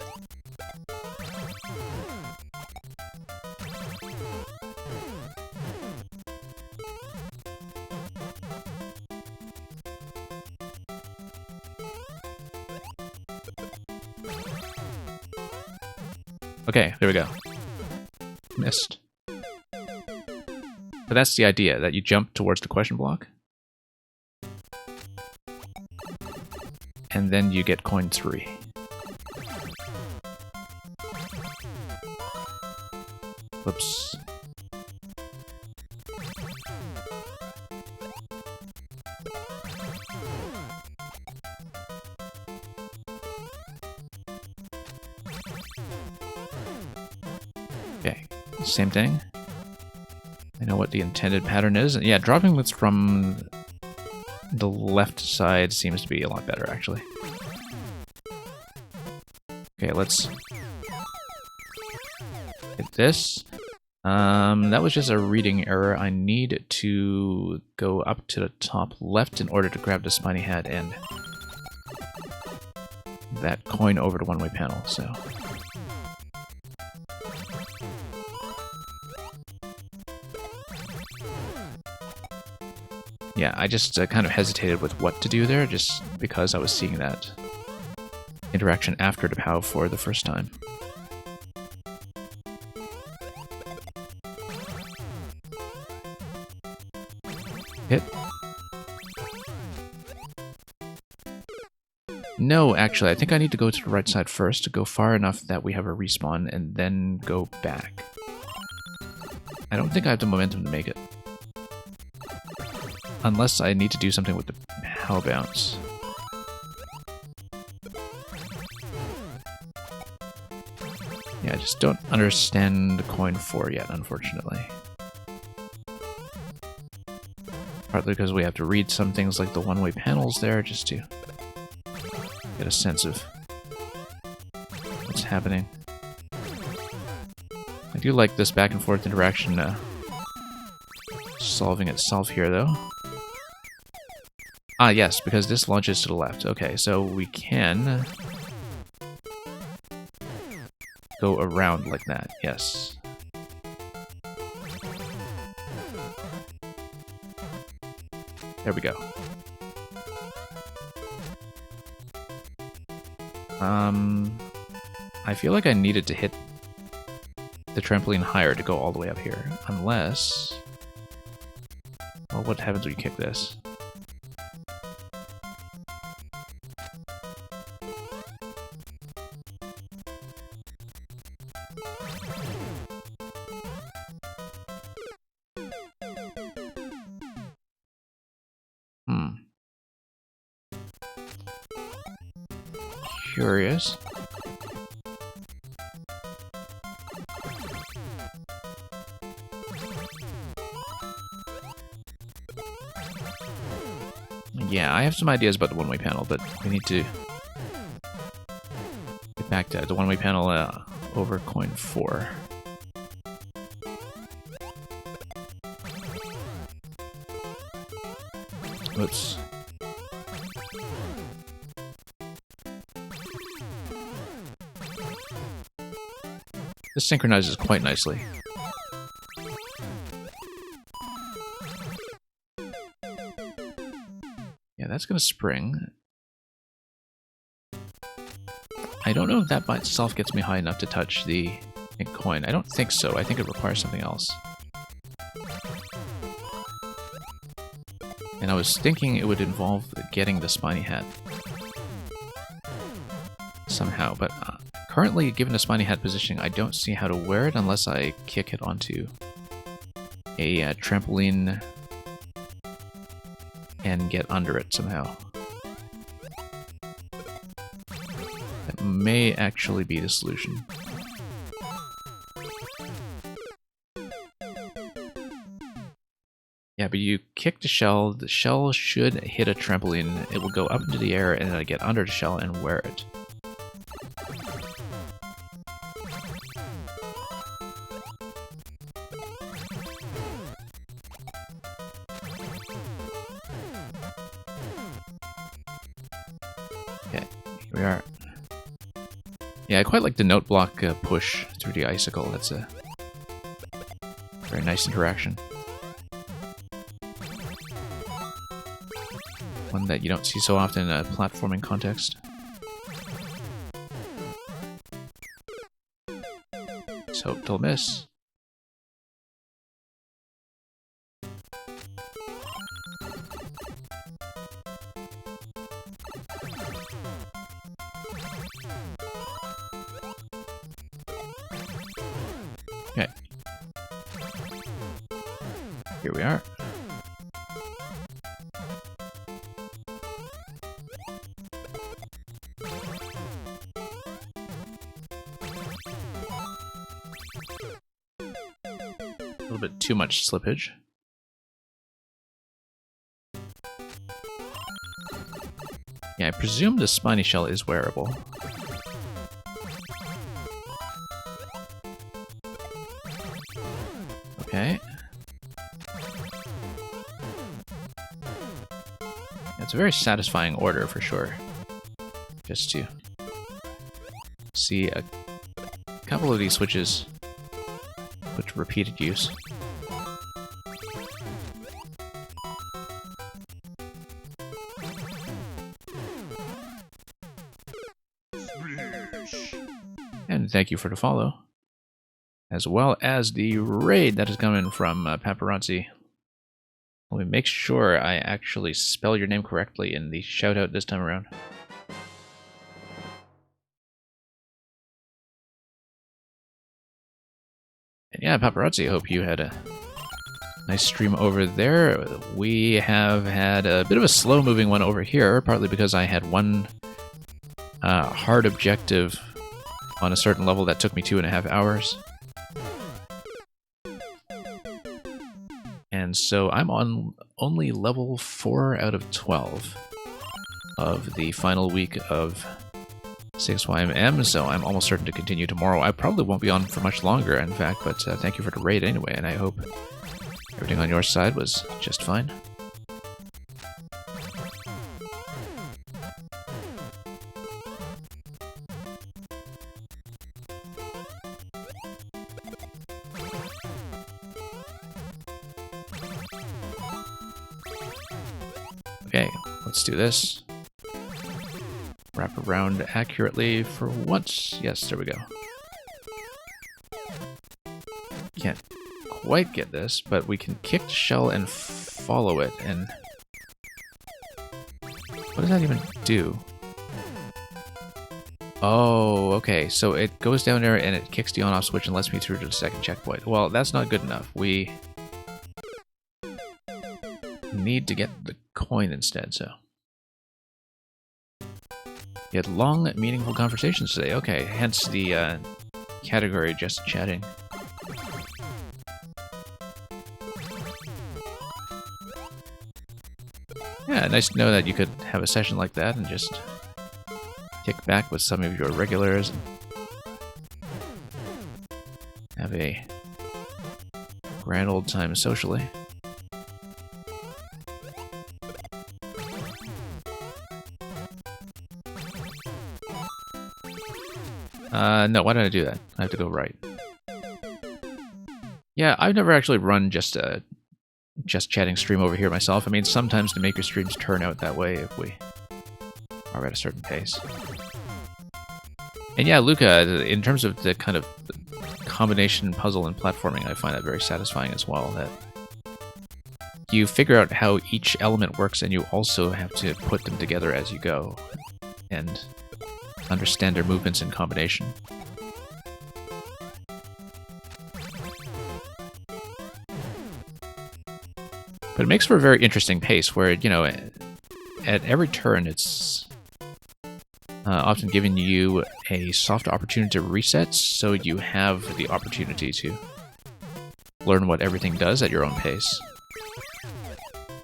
Okay, there we go. Missed. But that's the idea, that you jump towards the question block. And then you get coin 3. Whoops. Okay, same thing. I know what the intended pattern is. Yeah, dropping this from the left side seems to be a lot better, actually. Okay, let's hit this. That was just a reading error. I need to go up to the top left in order to grab the spiny hat and that coin over the one-way panel, so... Yeah, I just kind of hesitated with what to do there, just because I was seeing that interaction after the POW for the first time. No, actually, I think I need to go to the right side first to go far enough that we have a respawn and then go back. I don't think I have the momentum to make it. Unless I need to do something with the Pow Bounce. Yeah, I just don't understand coin 4 yet, unfortunately. Partly because we have to read some things like the one-way panels there just to get a sense of what's happening. I do like this back and forth interaction solving itself here, though. Ah, yes, because this launches to the left. Okay, so we can go around like that, yes. There we go. I feel like I needed to hit the trampoline higher to go all the way up here. Unless... well, what happens when you kick this? Curious. Yeah, I have some ideas about the one-way panel, but we need to get back to the one-way panel over coin 4. Whoops. This synchronizes quite nicely. Yeah, that's gonna spring. I don't know if that by itself gets me high enough to touch the pink coin. I don't think so. I think it requires something else. And I was thinking it would involve getting the spiny hat somehow, but currently, given the spiny hat positioning, I don't see how to wear it unless I kick it onto a trampoline and get under it somehow. That may actually be the solution. Yeah, but you kick the shell should hit a trampoline, it will go up into the air, and then I get under the shell and wear it. Okay, here we are. Yeah, I quite like the note block push through the icicle. That's a very nice interaction. One that you don't see so often in a platforming context. So, don't miss. Okay. Here we are. A little bit too much slippage. Yeah, I presume the spiny shell is wearable. Okay. It's a very satisfying order for sure. Just to see a couple of these switches with repeated use. And thank you for the follow. As well as the raid that is coming from Paparazzi. Let me make sure I actually spell your name correctly in the shout out this time around. And yeah, Paparazzi, hope you had a nice stream over there. We have had a bit of a slow-moving one over here, partly because I had one hard objective on a certain level that took me 2.5 hours. And so I'm on only level 4 out of 12 of the final week of 6YMM, so I'm almost certain to continue tomorrow. I probably won't be on for much longer, in fact, but thank you for the raid anyway, and I hope everything on your side was just fine. Okay, let's do this. Wrap around accurately for once. Yes, there we go. Can't quite get this, but we can kick the shell and follow it, and... what does that even do? Oh, okay, so it goes down there and it kicks the on-off switch and lets me through to the second checkpoint. Well, that's not good enough. We need to get the coin instead, so... We had long, meaningful conversations today. Okay, hence the category just chatting. Yeah, nice to know that you could have a session like that and just kick back with some of your regulars and have a grand old time socially. No, why did I do that? I have to go right. Yeah, I've never actually run just chatting stream over here myself. I mean, sometimes to make your streams turn out that way if we are at a certain pace. And yeah, Luca, in terms of the kind of combination puzzle and platforming, I find that very satisfying as well. That you figure out how each element works and you also have to put them together as you go and understand their movements in combination. But it makes for a very interesting pace where, you know, at every turn it's often giving you a soft opportunity to reset, so you have the opportunity to learn what everything does at your own pace.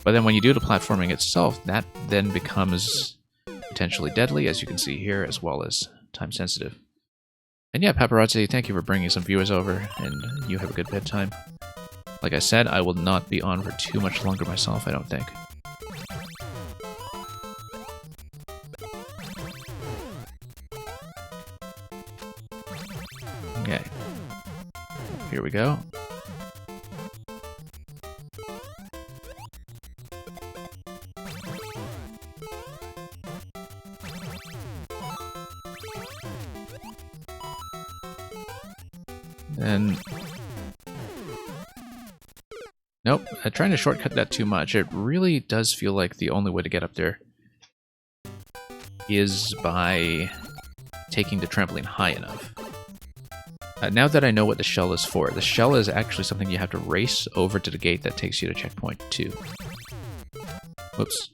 But then when you do the platforming itself, that then becomes potentially deadly, as you can see here, as well as time sensitive. And yeah, Paparazzi, thank you for bringing some viewers over, and you have a good bedtime. Like I said, I will not be on for too much longer myself, I don't think. Okay. Here we go. And... nope, trying to shortcut that too much. It really does feel like the only way to get up there is by taking the trampoline high enough. Now that I know what the shell is for, the shell is actually something you have to race over to the gate that takes you to checkpoint 2. Whoops.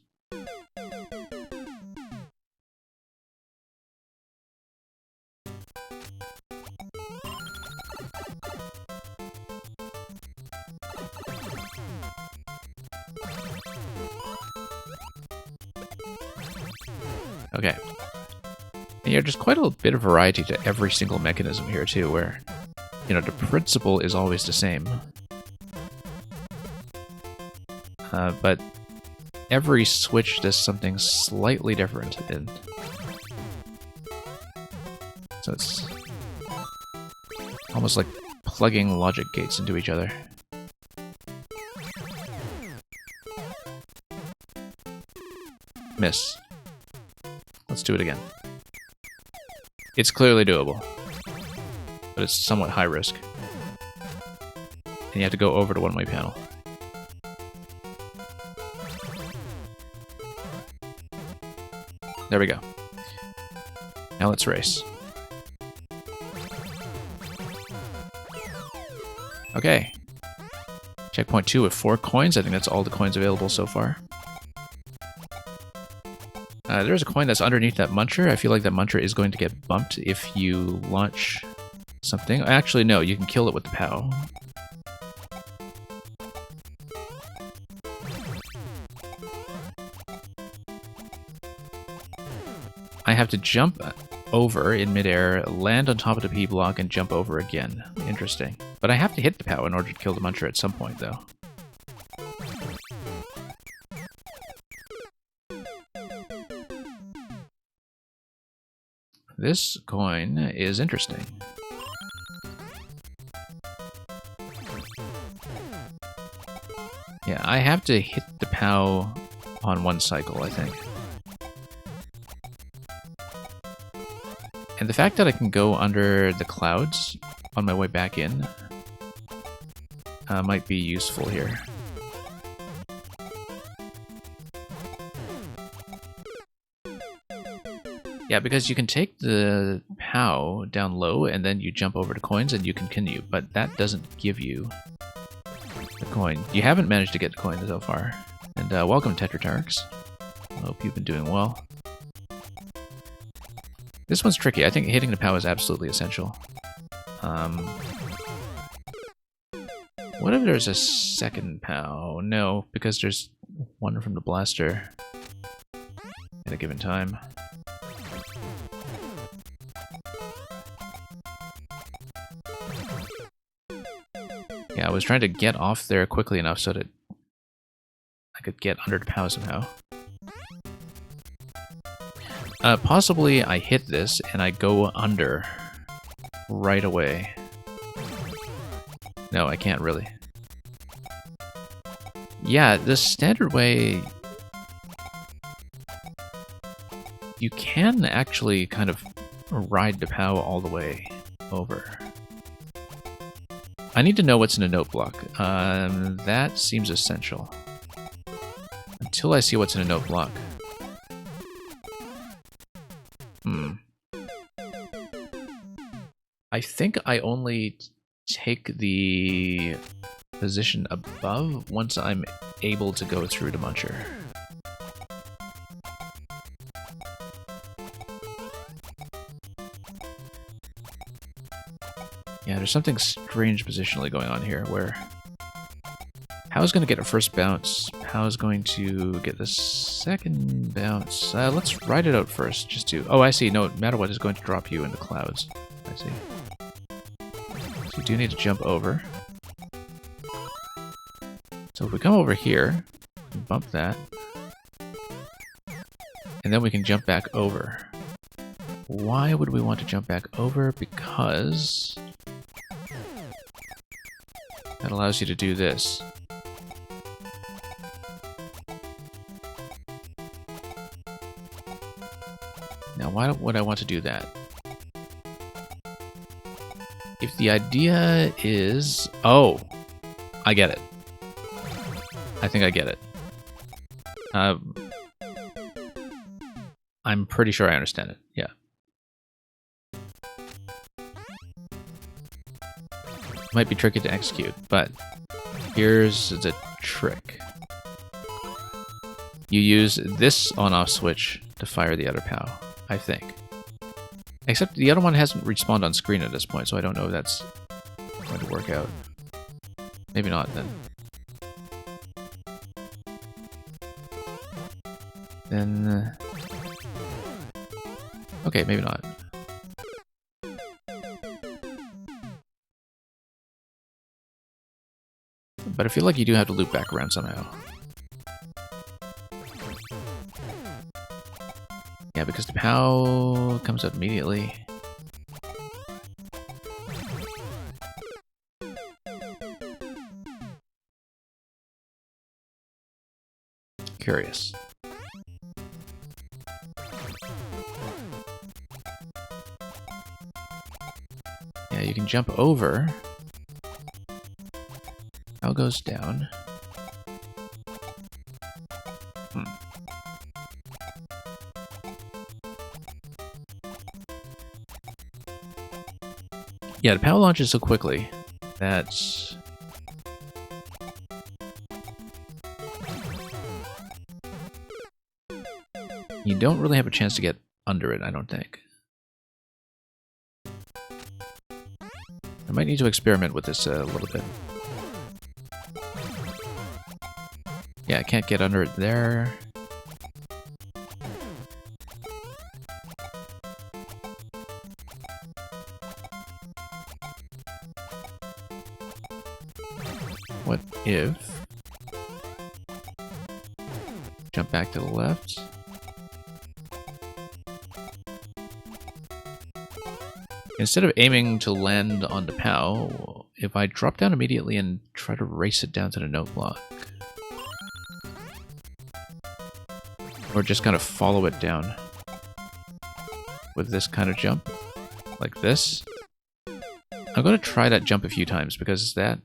Okay. And yeah, there's quite a bit of variety to every single mechanism here, too, where, you know, the principle is always the same. But every switch does something slightly different, and so it's almost like plugging logic gates into each other. Miss. Let's do it again. It's clearly doable, but it's somewhat high risk. And you have to go over to one-way panel. There we go. Now let's race. Okay. Checkpoint 2 with 4 coins. I think that's all the coins available so far. There's a coin that's underneath that muncher. I feel like that muncher is going to get bumped if you launch something. Actually, no, you can kill it with the POW. I have to jump over in midair, land on top of the P block, and jump over again. Interesting. But I have to hit the POW in order to kill the muncher at some point, though. This coin is interesting. Yeah, I have to hit the POW on one cycle, I think. And the fact that I can go under the clouds on my way back in might be useful here. Yeah, because you can take the POW down low and then you jump over to coins and you can continue, but that doesn't give you the coin. You haven't managed to get the coin so far. And welcome, Tetratarix. I hope you've been doing well. This one's tricky. I think hitting the POW is absolutely essential. What if there's a second POW? No, because there's one from the blaster at a given time. Yeah, I was trying to get off there quickly enough so that I could get under the POW somehow. Possibly I hit this and I go under right away. No, I can't really. Yeah, the standard way... You can actually kind of ride the POW all the way over. I need to know what's in a note block. That seems essential. Until I see what's in a note block. I think I only take the position above once I'm able to go through the muncher. Yeah, there's something strange positionally going on here where How's going to get a first bounce? How's going to get the second bounce? Let's ride it out first, just to... Oh, I see. No matter what, is going to drop you in the clouds. I see. So we do need to jump over. So if we come over here, bump that, and then we can jump back over. Why would we want to jump back over? Because that allows you to do this. Now, why would I want to do that? If the idea is... Oh! I get it. I think I get it. I'm pretty sure I understand it. Yeah. Might be tricky to execute, but here's the trick. You use this on-off switch to fire the other POW, I think. Except the other one hasn't respawned on screen at this point, so I don't know if that's going to work out. Maybe not, then. Then... okay, maybe not. But I feel like you do have to loop back around somehow. Yeah, because the POW comes out immediately. Curious. Yeah, you can jump over. POW goes down. Yeah, the POW launches so quickly that You don't really have a chance to get under it, I don't think. I might need to experiment with this a little bit. Yeah, I can't get under it there. What if... Jump back to the left. Instead of aiming to land on the POW, if I drop down immediately and try to race it down to the note block. Or just kind of follow it down with this kind of jump, like this. I'm going to try that jump a few times because that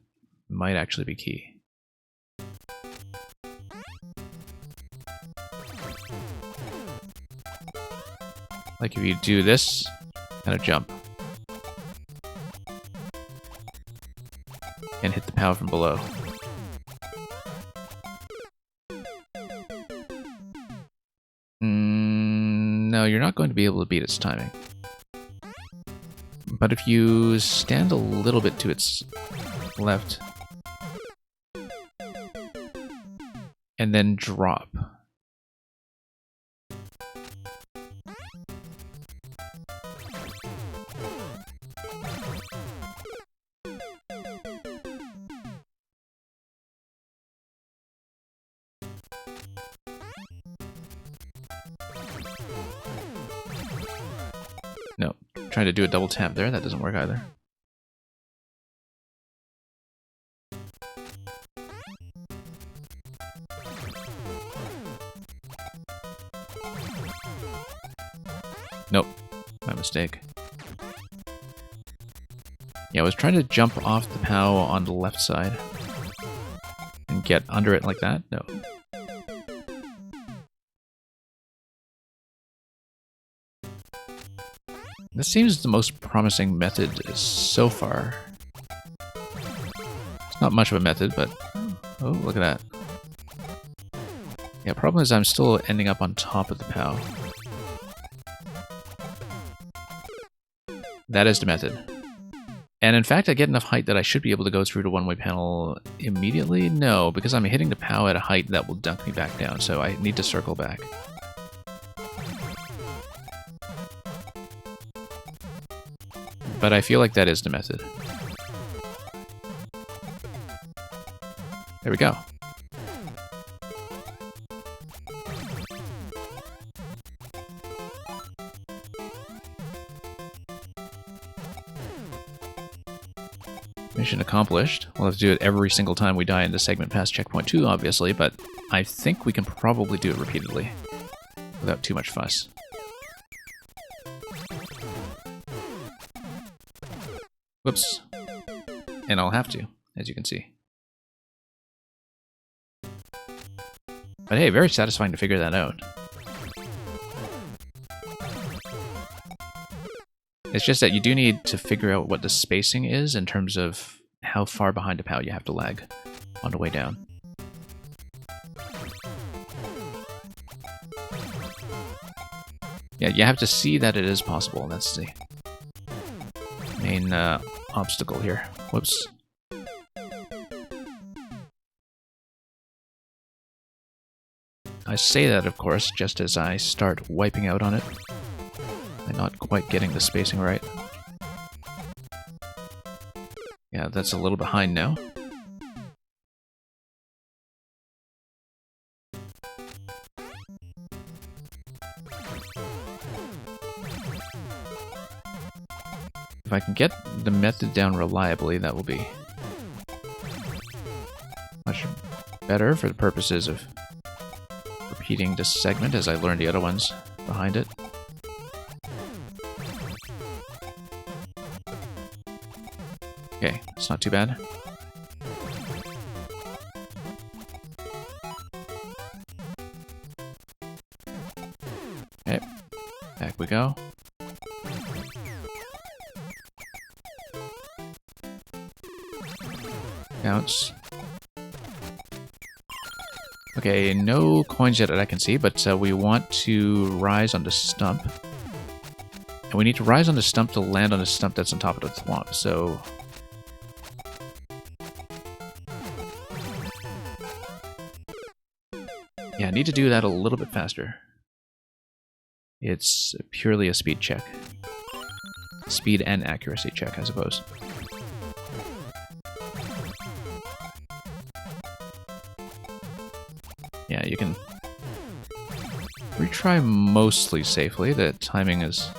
might actually be key. Like if you do this kind of jump and hit the POW from below. No, you're not going to be able to beat its timing. But if you stand a little bit to its left and then drop. No, trying to do a double tap there, that doesn't work either. Nope, my mistake. Yeah, I was trying to jump off the POW on the left side and get under it like that. No. This seems the most promising method so far. It's not much of a method, but... Oh, look at that. Yeah, problem is I'm still ending up on top of the POW. That is the method. And in fact, I get enough height that I should be able to go through the one-way panel immediately? No, because I'm hitting the POW at a height that will dunk me back down, so I need to circle back. But I feel like that is the method. There we go. Mission accomplished. We'll have to do it every single time we die in the segment past checkpoint 2, obviously, but I think we can probably do it repeatedly without too much fuss. Whoops. And I'll have to, as you can see. But hey, very satisfying to figure that out. It's just that you do need to figure out what the spacing is in terms of how far behind a POW you have to lag on the way down. Yeah, you have to see that it is possible. That's the main obstacle here. Whoops. I say that, of course, just as I start wiping out on it. I'm not quite getting the spacing right. Yeah, that's a little behind now. If I can get the method down reliably, that will be much better for the purposes of repeating this segment as I learn the other ones behind it. Okay, it's not too bad. Okay, back we go. Bounce. Okay, no coins yet that I can see, but we want to rise on the stump. And we need to rise on the stump to land on the stump that's on top of the thwomp, so... yeah, I need to do that a little bit faster. It's purely a speed check. Speed and accuracy check, I suppose. Yeah, you can retry mostly safely. The timing is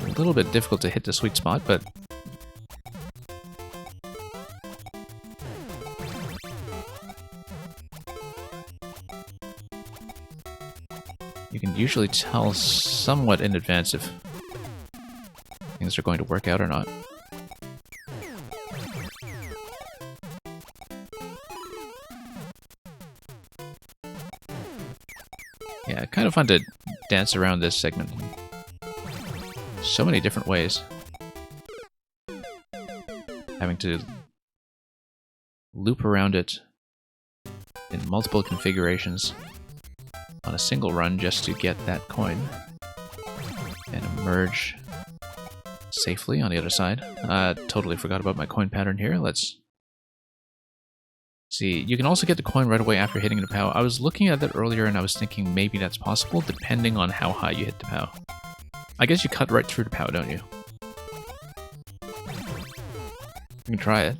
a little bit difficult to hit the sweet spot, but you can usually tell somewhat in advance if things are going to work out or not. Yeah, kind of fun to dance around this segment in so many different ways. Having to loop around it in multiple configurations on a single run just to get that coin and emerge safely on the other side. Totally forgot about my coin pattern here. Let's see. You can also get the coin right away after hitting the POW. I was looking at that earlier and I was thinking maybe that's possible depending on how high you hit the POW. I guess you cut right through the POW, don't you? You can try it.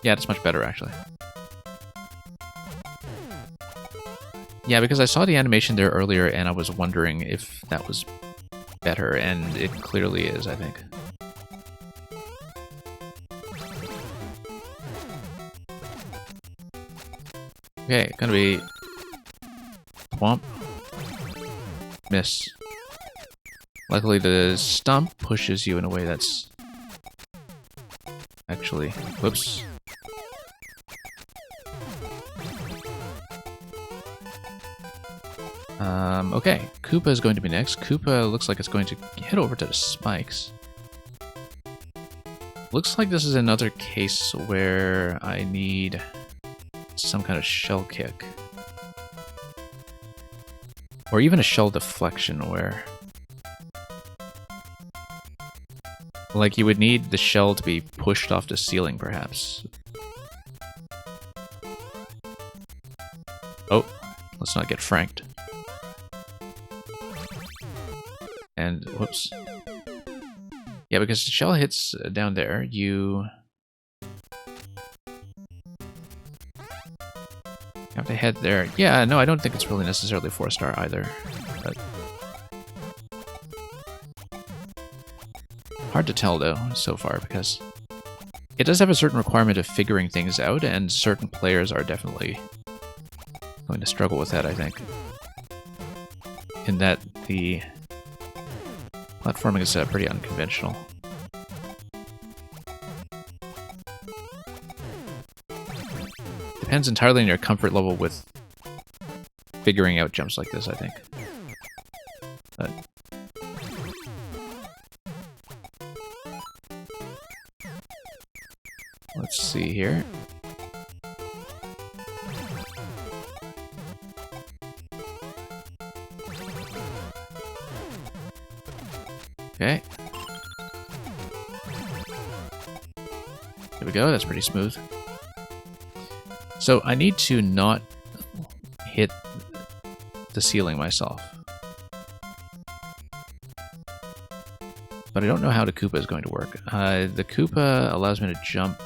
Yeah, that's much better actually. Yeah, because I saw the animation there earlier and I was wondering if that was better, and it clearly is, I think. Okay, gonna be Womp. Miss. Luckily the stump pushes you in a way that's actually... whoops. Okay, Koopa is going to be next. Koopa looks like it's going to head over to the spikes. Looks like this is another case where I need some kind of shell kick. Or even a shell deflection where... like you would need the shell to be pushed off the ceiling, perhaps. Oh, let's not get franked. And, whoops. Yeah, because the shell hits down there, you have to head there. Yeah, no, I don't think it's really necessarily 4-star either. But hard to tell, though, so far, because it does have a certain requirement of figuring things out, and certain players are definitely going to struggle with that, I think. In that the platforming is pretty unconventional. Depends entirely on your comfort level with figuring out jumps like this, I think. But let's see here. Okay. There we go, that's pretty smooth. So I need to not hit the ceiling myself. But I don't know how the Koopa is going to work. The Koopa allows me to jump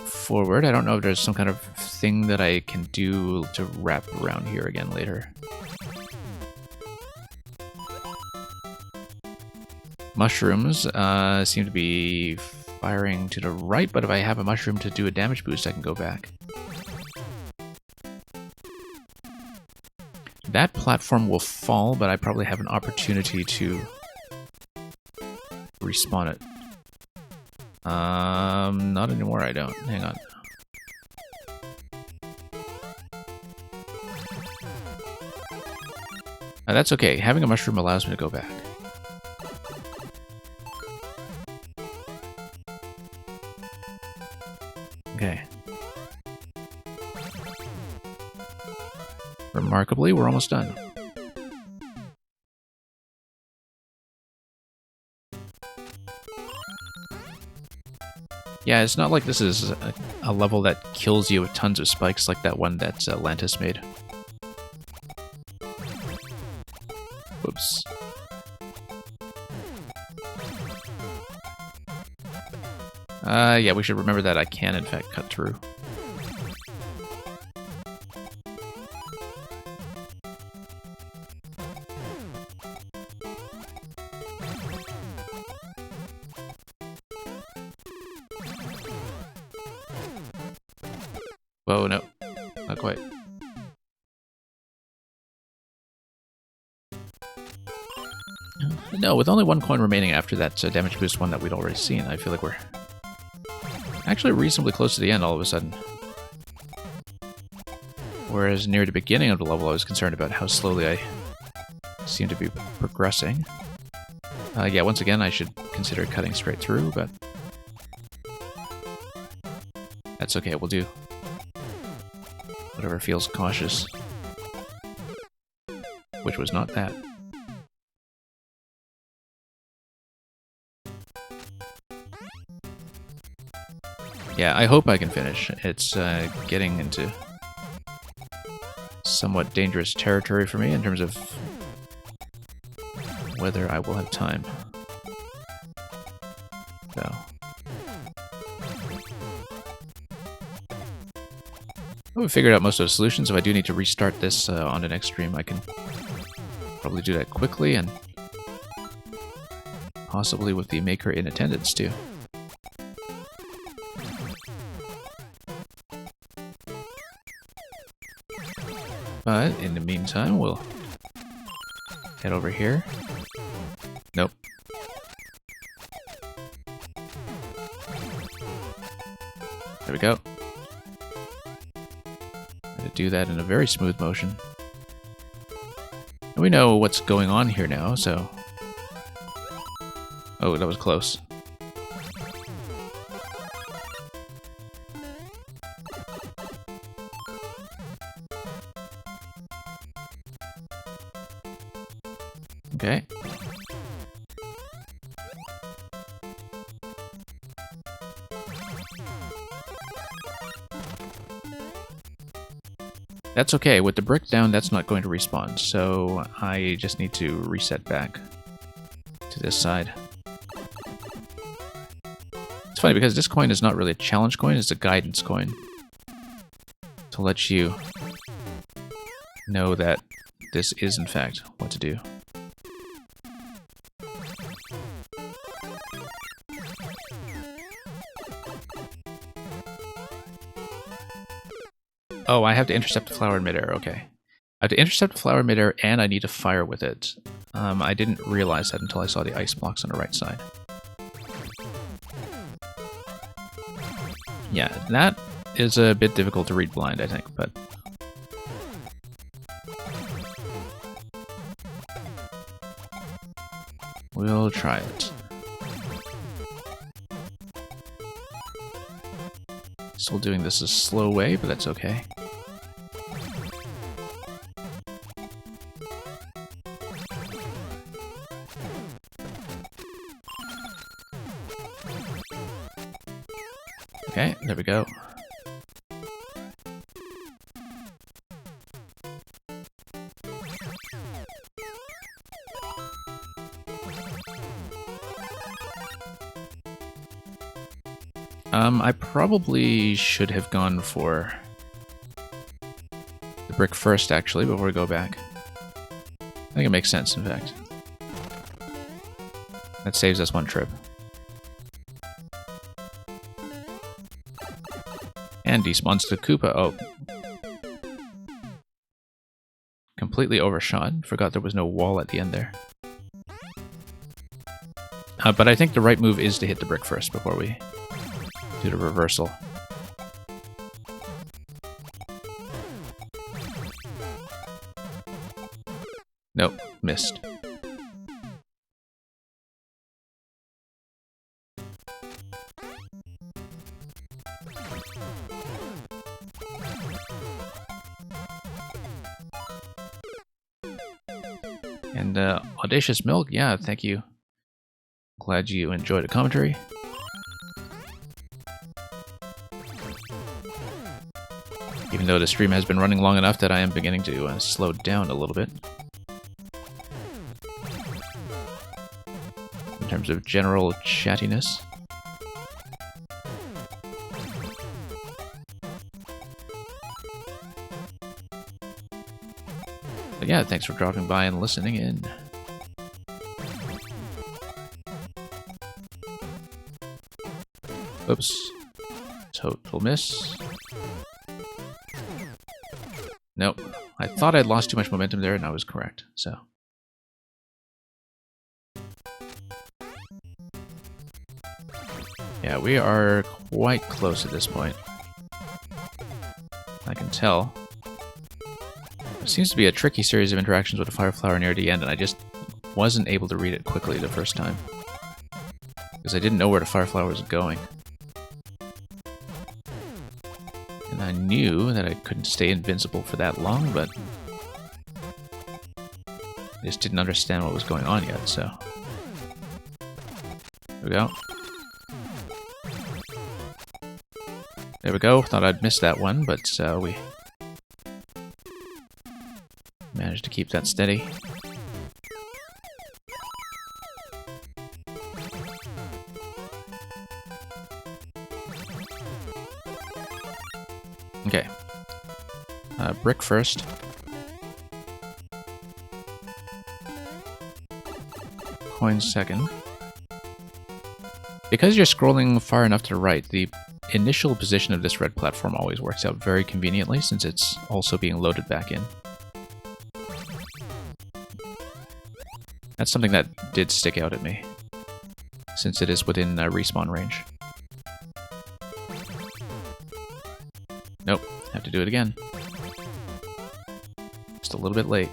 forward. I don't know if there's some kind of thing that I can do to wrap around here again later. Mushrooms seem to be firing to the right, but if I have a mushroom to do a damage boost, I can go back. That platform will fall, but I probably have an opportunity to respawn it. Not anymore, I don't. Hang on. That's okay. Having a mushroom allows me to go back. Okay. Remarkably, we're almost done. Yeah, it's not like this is a level that kills you with tons of spikes like that one that Lantis made. Whoops. Yeah, we should remember that I can, in fact, cut through. Whoa, no. Not quite. No, with only one coin remaining after that damage boost one that we'd already seen, I feel like we're actually reasonably close to the end all of a sudden. Whereas near the beginning of the level, I was concerned about how slowly I seem to be progressing. Yeah, once again, I should consider cutting straight through, but that's okay, we'll do whatever feels cautious. Which was not that. Yeah, I hope I can finish. It's getting into somewhat dangerous territory for me in terms of whether I will have time. So. I've figured out most of the solutions. If I do need to restart this on the next stream, I can probably do that quickly and possibly with the maker in attendance too. But in the meantime, we'll head over here. Nope. There we go. Going to do that in a very smooth motion. And we know what's going on here now, so... Oh, that was close. Okay. That's okay. With the brick down, that's not going to respawn, so I just need to reset back to this side. It's funny because this coin is not really a challenge coin, it's a guidance coin. To let you know that this is in fact what to do. Oh, I have to intercept the flower in midair, okay. I have to intercept the flower in midair and I need to fire with it. I didn't realize that until I saw the ice blocks on the right side. Yeah, that is a bit difficult to read blind, I think, but... we'll try it. Still doing this a slow way, but that's okay. Okay, there we go. I probably should have gone for the brick first, actually, before we go back. I think it makes sense, in fact. That saves us one trip. And despawns the Koopa. Oh. Completely overshot. Forgot there was no wall at the end there. But I think the right move is to hit the brick first before we do the reversal. Nope, missed. And Audacious Milk, yeah, thank you. Glad you enjoyed the commentary. Even though the stream has been running long enough that I am beginning to slow down a little bit. In terms of general chattiness. But yeah, thanks for dropping by and listening in. Oops. Total miss. Nope. I thought I'd lost too much momentum there, and I was correct, so. Yeah, we are quite close at this point. I can tell. There seems to be a tricky series of interactions with a fire flower near the end, and I just wasn't able to read it quickly the first time. Because I didn't know where the fire flower was going. And I knew that I couldn't stay invincible for that long, but I just didn't understand what was going on yet, so. There we go. There we go. Thought I'd missed that one, but we managed to keep that steady. Okay. Brick first. Coin second. Because you're scrolling far enough to the right, the initial position of this red platform always works out very conveniently since it's also being loaded back in. That's something that did stick out at me, since it is within respawn range. Nope, have to do it again. Just a little bit late.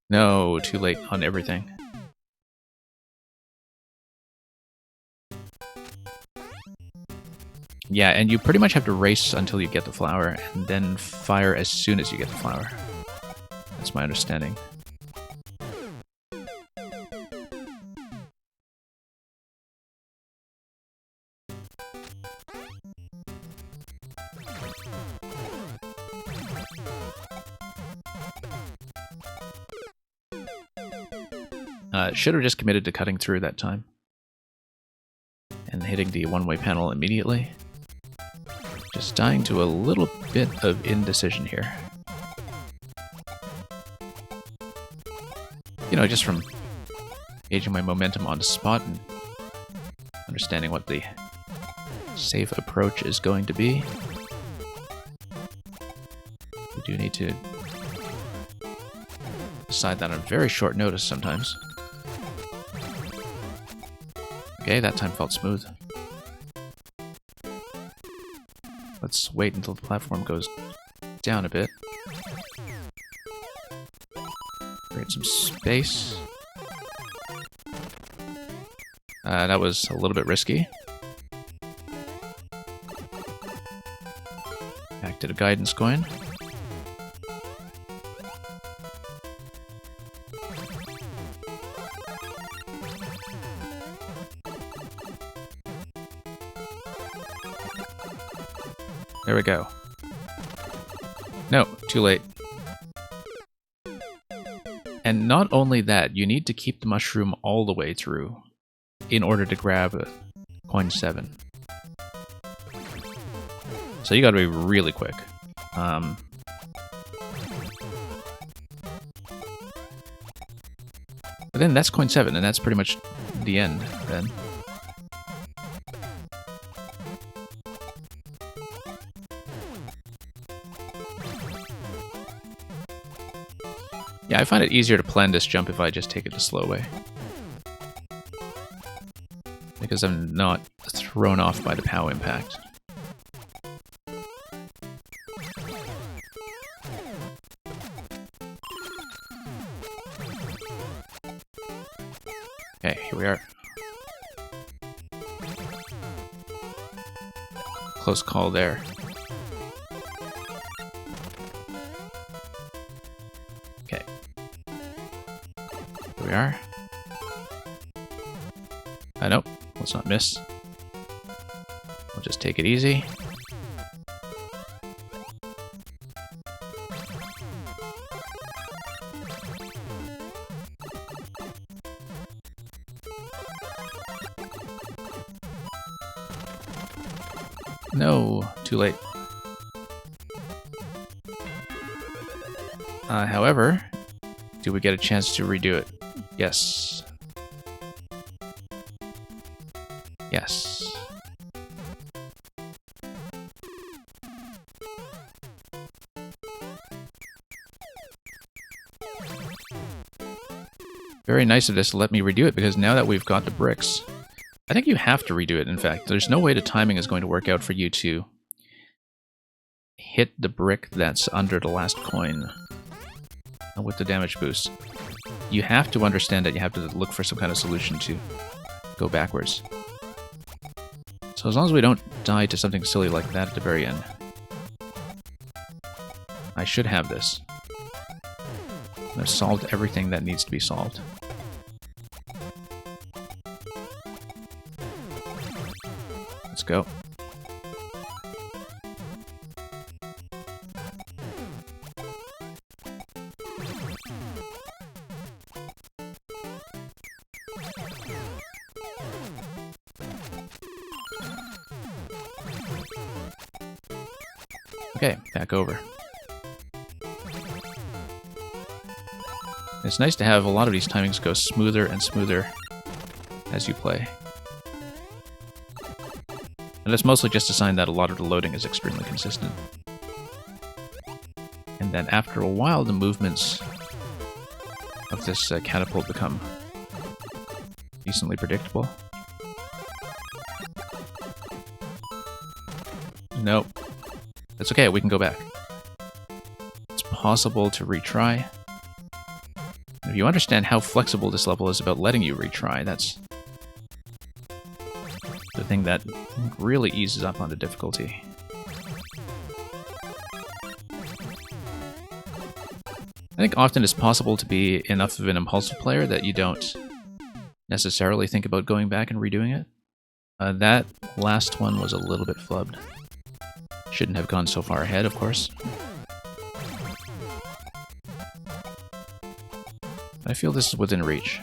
No, too late on everything. Yeah, and you pretty much have to race until you get the flower, and then fire as soon as you get the flower. That's my understanding. Should have just committed to cutting through that time. And hitting the one-way panel immediately. Just dying to a little bit of indecision here. You know, just from gauging my momentum on the spot and understanding what the safe approach is going to be. We do need to decide that on very short notice sometimes. Okay, that time felt smooth. Let's wait until the platform goes down a bit. Create some space. That was a little bit risky. Back to the guidance coin. There we go. No, too late. And not only that, you need to keep the mushroom all the way through in order to grab coin 7. So you gotta be really quick. But then that's coin 7, and that's pretty much the end then. Yeah, I find it easier to plan this jump if I just take it the slow way. Because I'm not thrown off by the POW impact. Here we are. Close call there. Okay. Here we are. Nope. Let's not miss. We'll just take it easy. No, too late. However, do we get a chance to redo it? Yes. Yes. Very nice of this to let me redo it, because now that we've got the bricks, I think you have to redo it, in fact. There's no way the timing is going to work out for you to hit the brick that's under the last coin with the damage boost. You have to understand that you have to look for some kind of solution to go backwards. So as long as we don't die to something silly like that at the very end, I should have this. I've solved everything that needs to be solved. Let's go. Okay, back over. It's nice to have a lot of these timings go smoother and smoother as you play. And it's mostly just a sign that a lot of the loading is extremely consistent. And then after a while, the movements of this catapult become decently predictable. Nope. That's okay, we can go back. It's possible to retry. If you understand how flexible this level is about letting you retry, that's the thing that really eases up on the difficulty. I think often it's possible to be enough of an impulsive player that you don't necessarily think about going back and redoing it. That last one was a little bit flubbed. Shouldn't have gone so far ahead, of course. I feel this is within reach.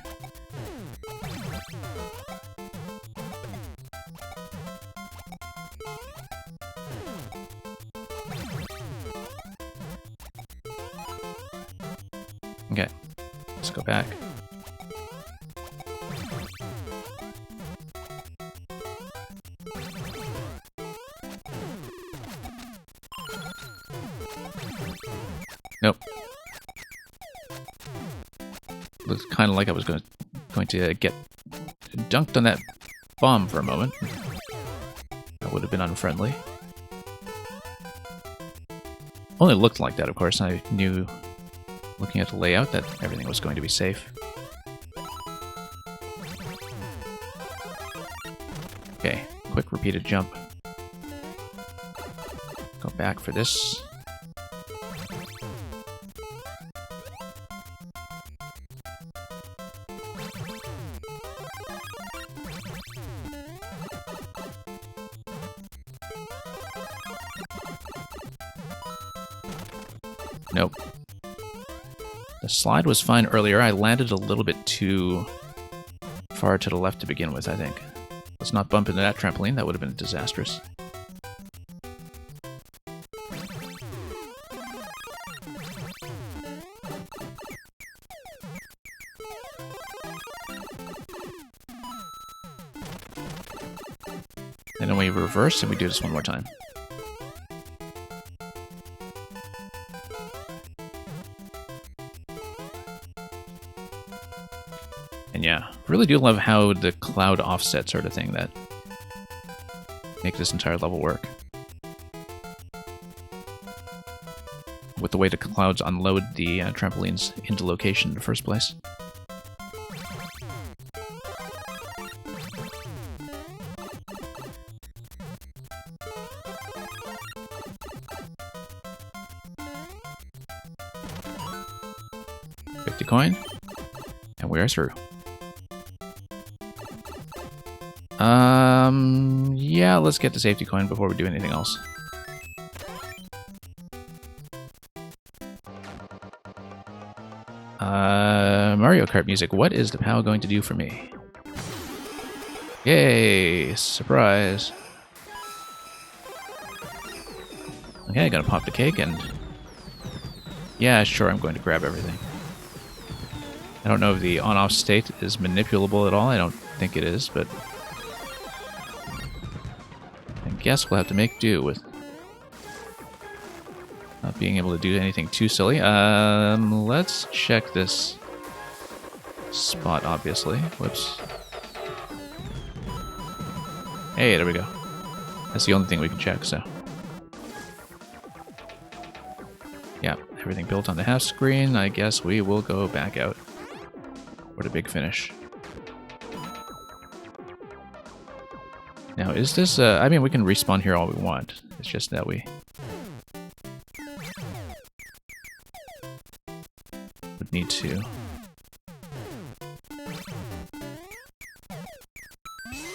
Okay, let's go back. Nope. Looks kind of like I was going to get dunked on that bomb for a moment. That would have been unfriendly. Only looked like that, of course. I knew, looking at the layout, that everything was going to be safe. Okay, quick repeated jump. Go back for this. Nope. The slide was fine earlier. I landed a little bit too far to the left to begin with, I think. Let's not bump into that trampoline. That would have been disastrous. And then we reverse and we do this one more time. And yeah, really do love how the cloud offsets are the thing that make this entire level work. With the way the clouds unload the trampolines into location in the first place. 50 coin. And we are through. Yeah, let's get the safety coin before we do anything else. Mario Kart music. What is the POW going to do for me? Yay! Surprise! Okay, gotta pop the cake and... Yeah, sure, I'm going to grab everything. I don't know if the on-off state is manipulable at all. I don't think it is, but... I guess we'll have to make do with not being able to do anything too silly. Let's check this spot, obviously. Whoops. Hey, there we go. That's the only thing we can check, so... Yeah, everything built on the half screen. I guess we will go back out for the big finish. Now, is this... I mean, we can respawn here all we want. It's just that we... would need to...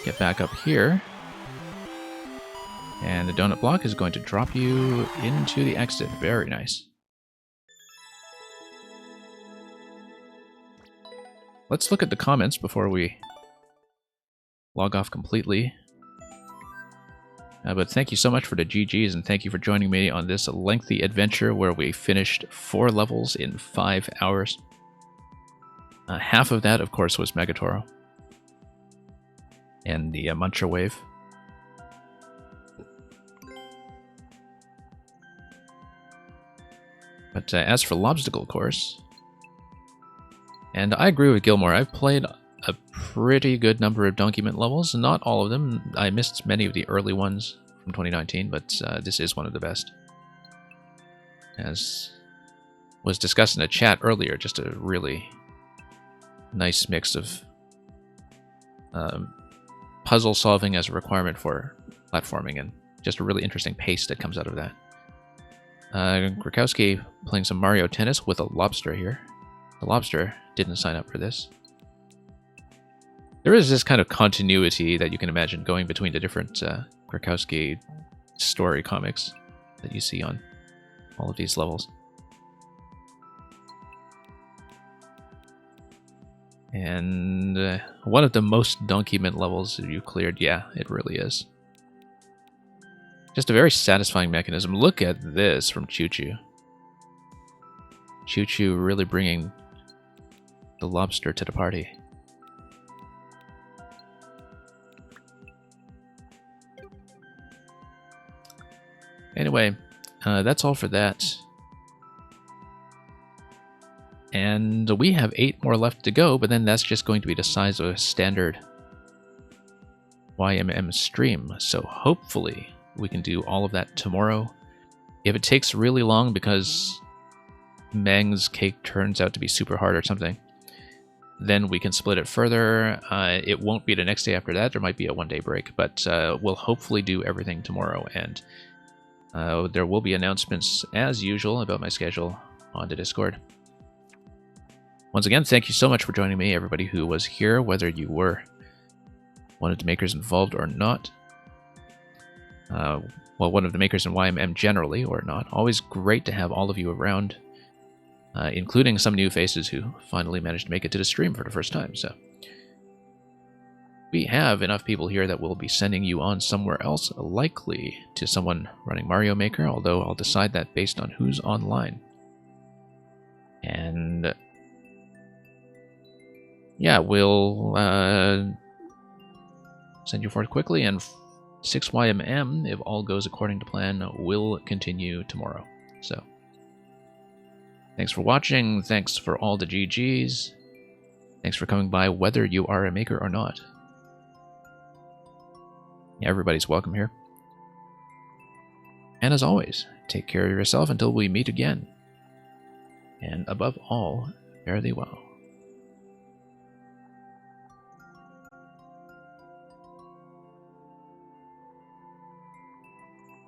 get back up here. And the donut block is going to drop you into the exit. Very nice. Let's look at the comments before we log off completely. But thank you so much for the GGs, and thank you for joining me on this lengthy adventure where we finished 4 levels in 5 hours. Half of that, of course, was Megatoro. And the Muncher Wave. But as for Lobstacle Course... And I agree with Gilmore. I've played a pretty good number of Donkey Mint levels. Not all of them. I missed many of the early ones from 2019, but this is one of the best. As was discussed in the chat earlier, just a really nice mix of puzzle solving as a requirement for platforming, and just a really interesting pace that comes out of that. Krakowski playing some Mario Tennis with a lobster here. The lobster didn't sign up for this. There is this kind of continuity that you can imagine going between the different Krakowski story comics that you see on all of these levels. And one of the most Donkey Mint levels you cleared, yeah, it really is. Just a very satisfying mechanism. Look at this from Choo Choo. Choo Choo really bringing the lobster to the party. Anyway, that's all for that. And we have 8 more left to go, but then that's just going to be the size of a standard YMM stream. So hopefully we can do all of that tomorrow. If it takes really long because Meng's cake turns out to be super hard or something, then we can split it further. It won't be the next day after that. There might be a 1-day break, but we'll hopefully do everything tomorrow. And there will be announcements, as usual, about my schedule on the Discord. Once again, thank you so much for joining me, everybody who was here, whether you were one of the makers involved or not. Well, one of the makers in YMM generally or not. Always great to have all of you around. Including some new faces who finally managed to make it to the stream for the first time. So we have enough people here that we'll be sending you on somewhere else, likely to someone running Mario Maker, although I'll decide that based on who's online. And yeah, we'll send you forth quickly, and 6YMM, if all goes according to plan, will continue tomorrow. So thanks for watching, thanks for all the GGs, thanks for coming by whether you are a maker or not. Everybody's welcome here. And as always, take care of yourself until we meet again. And above all, fare thee well.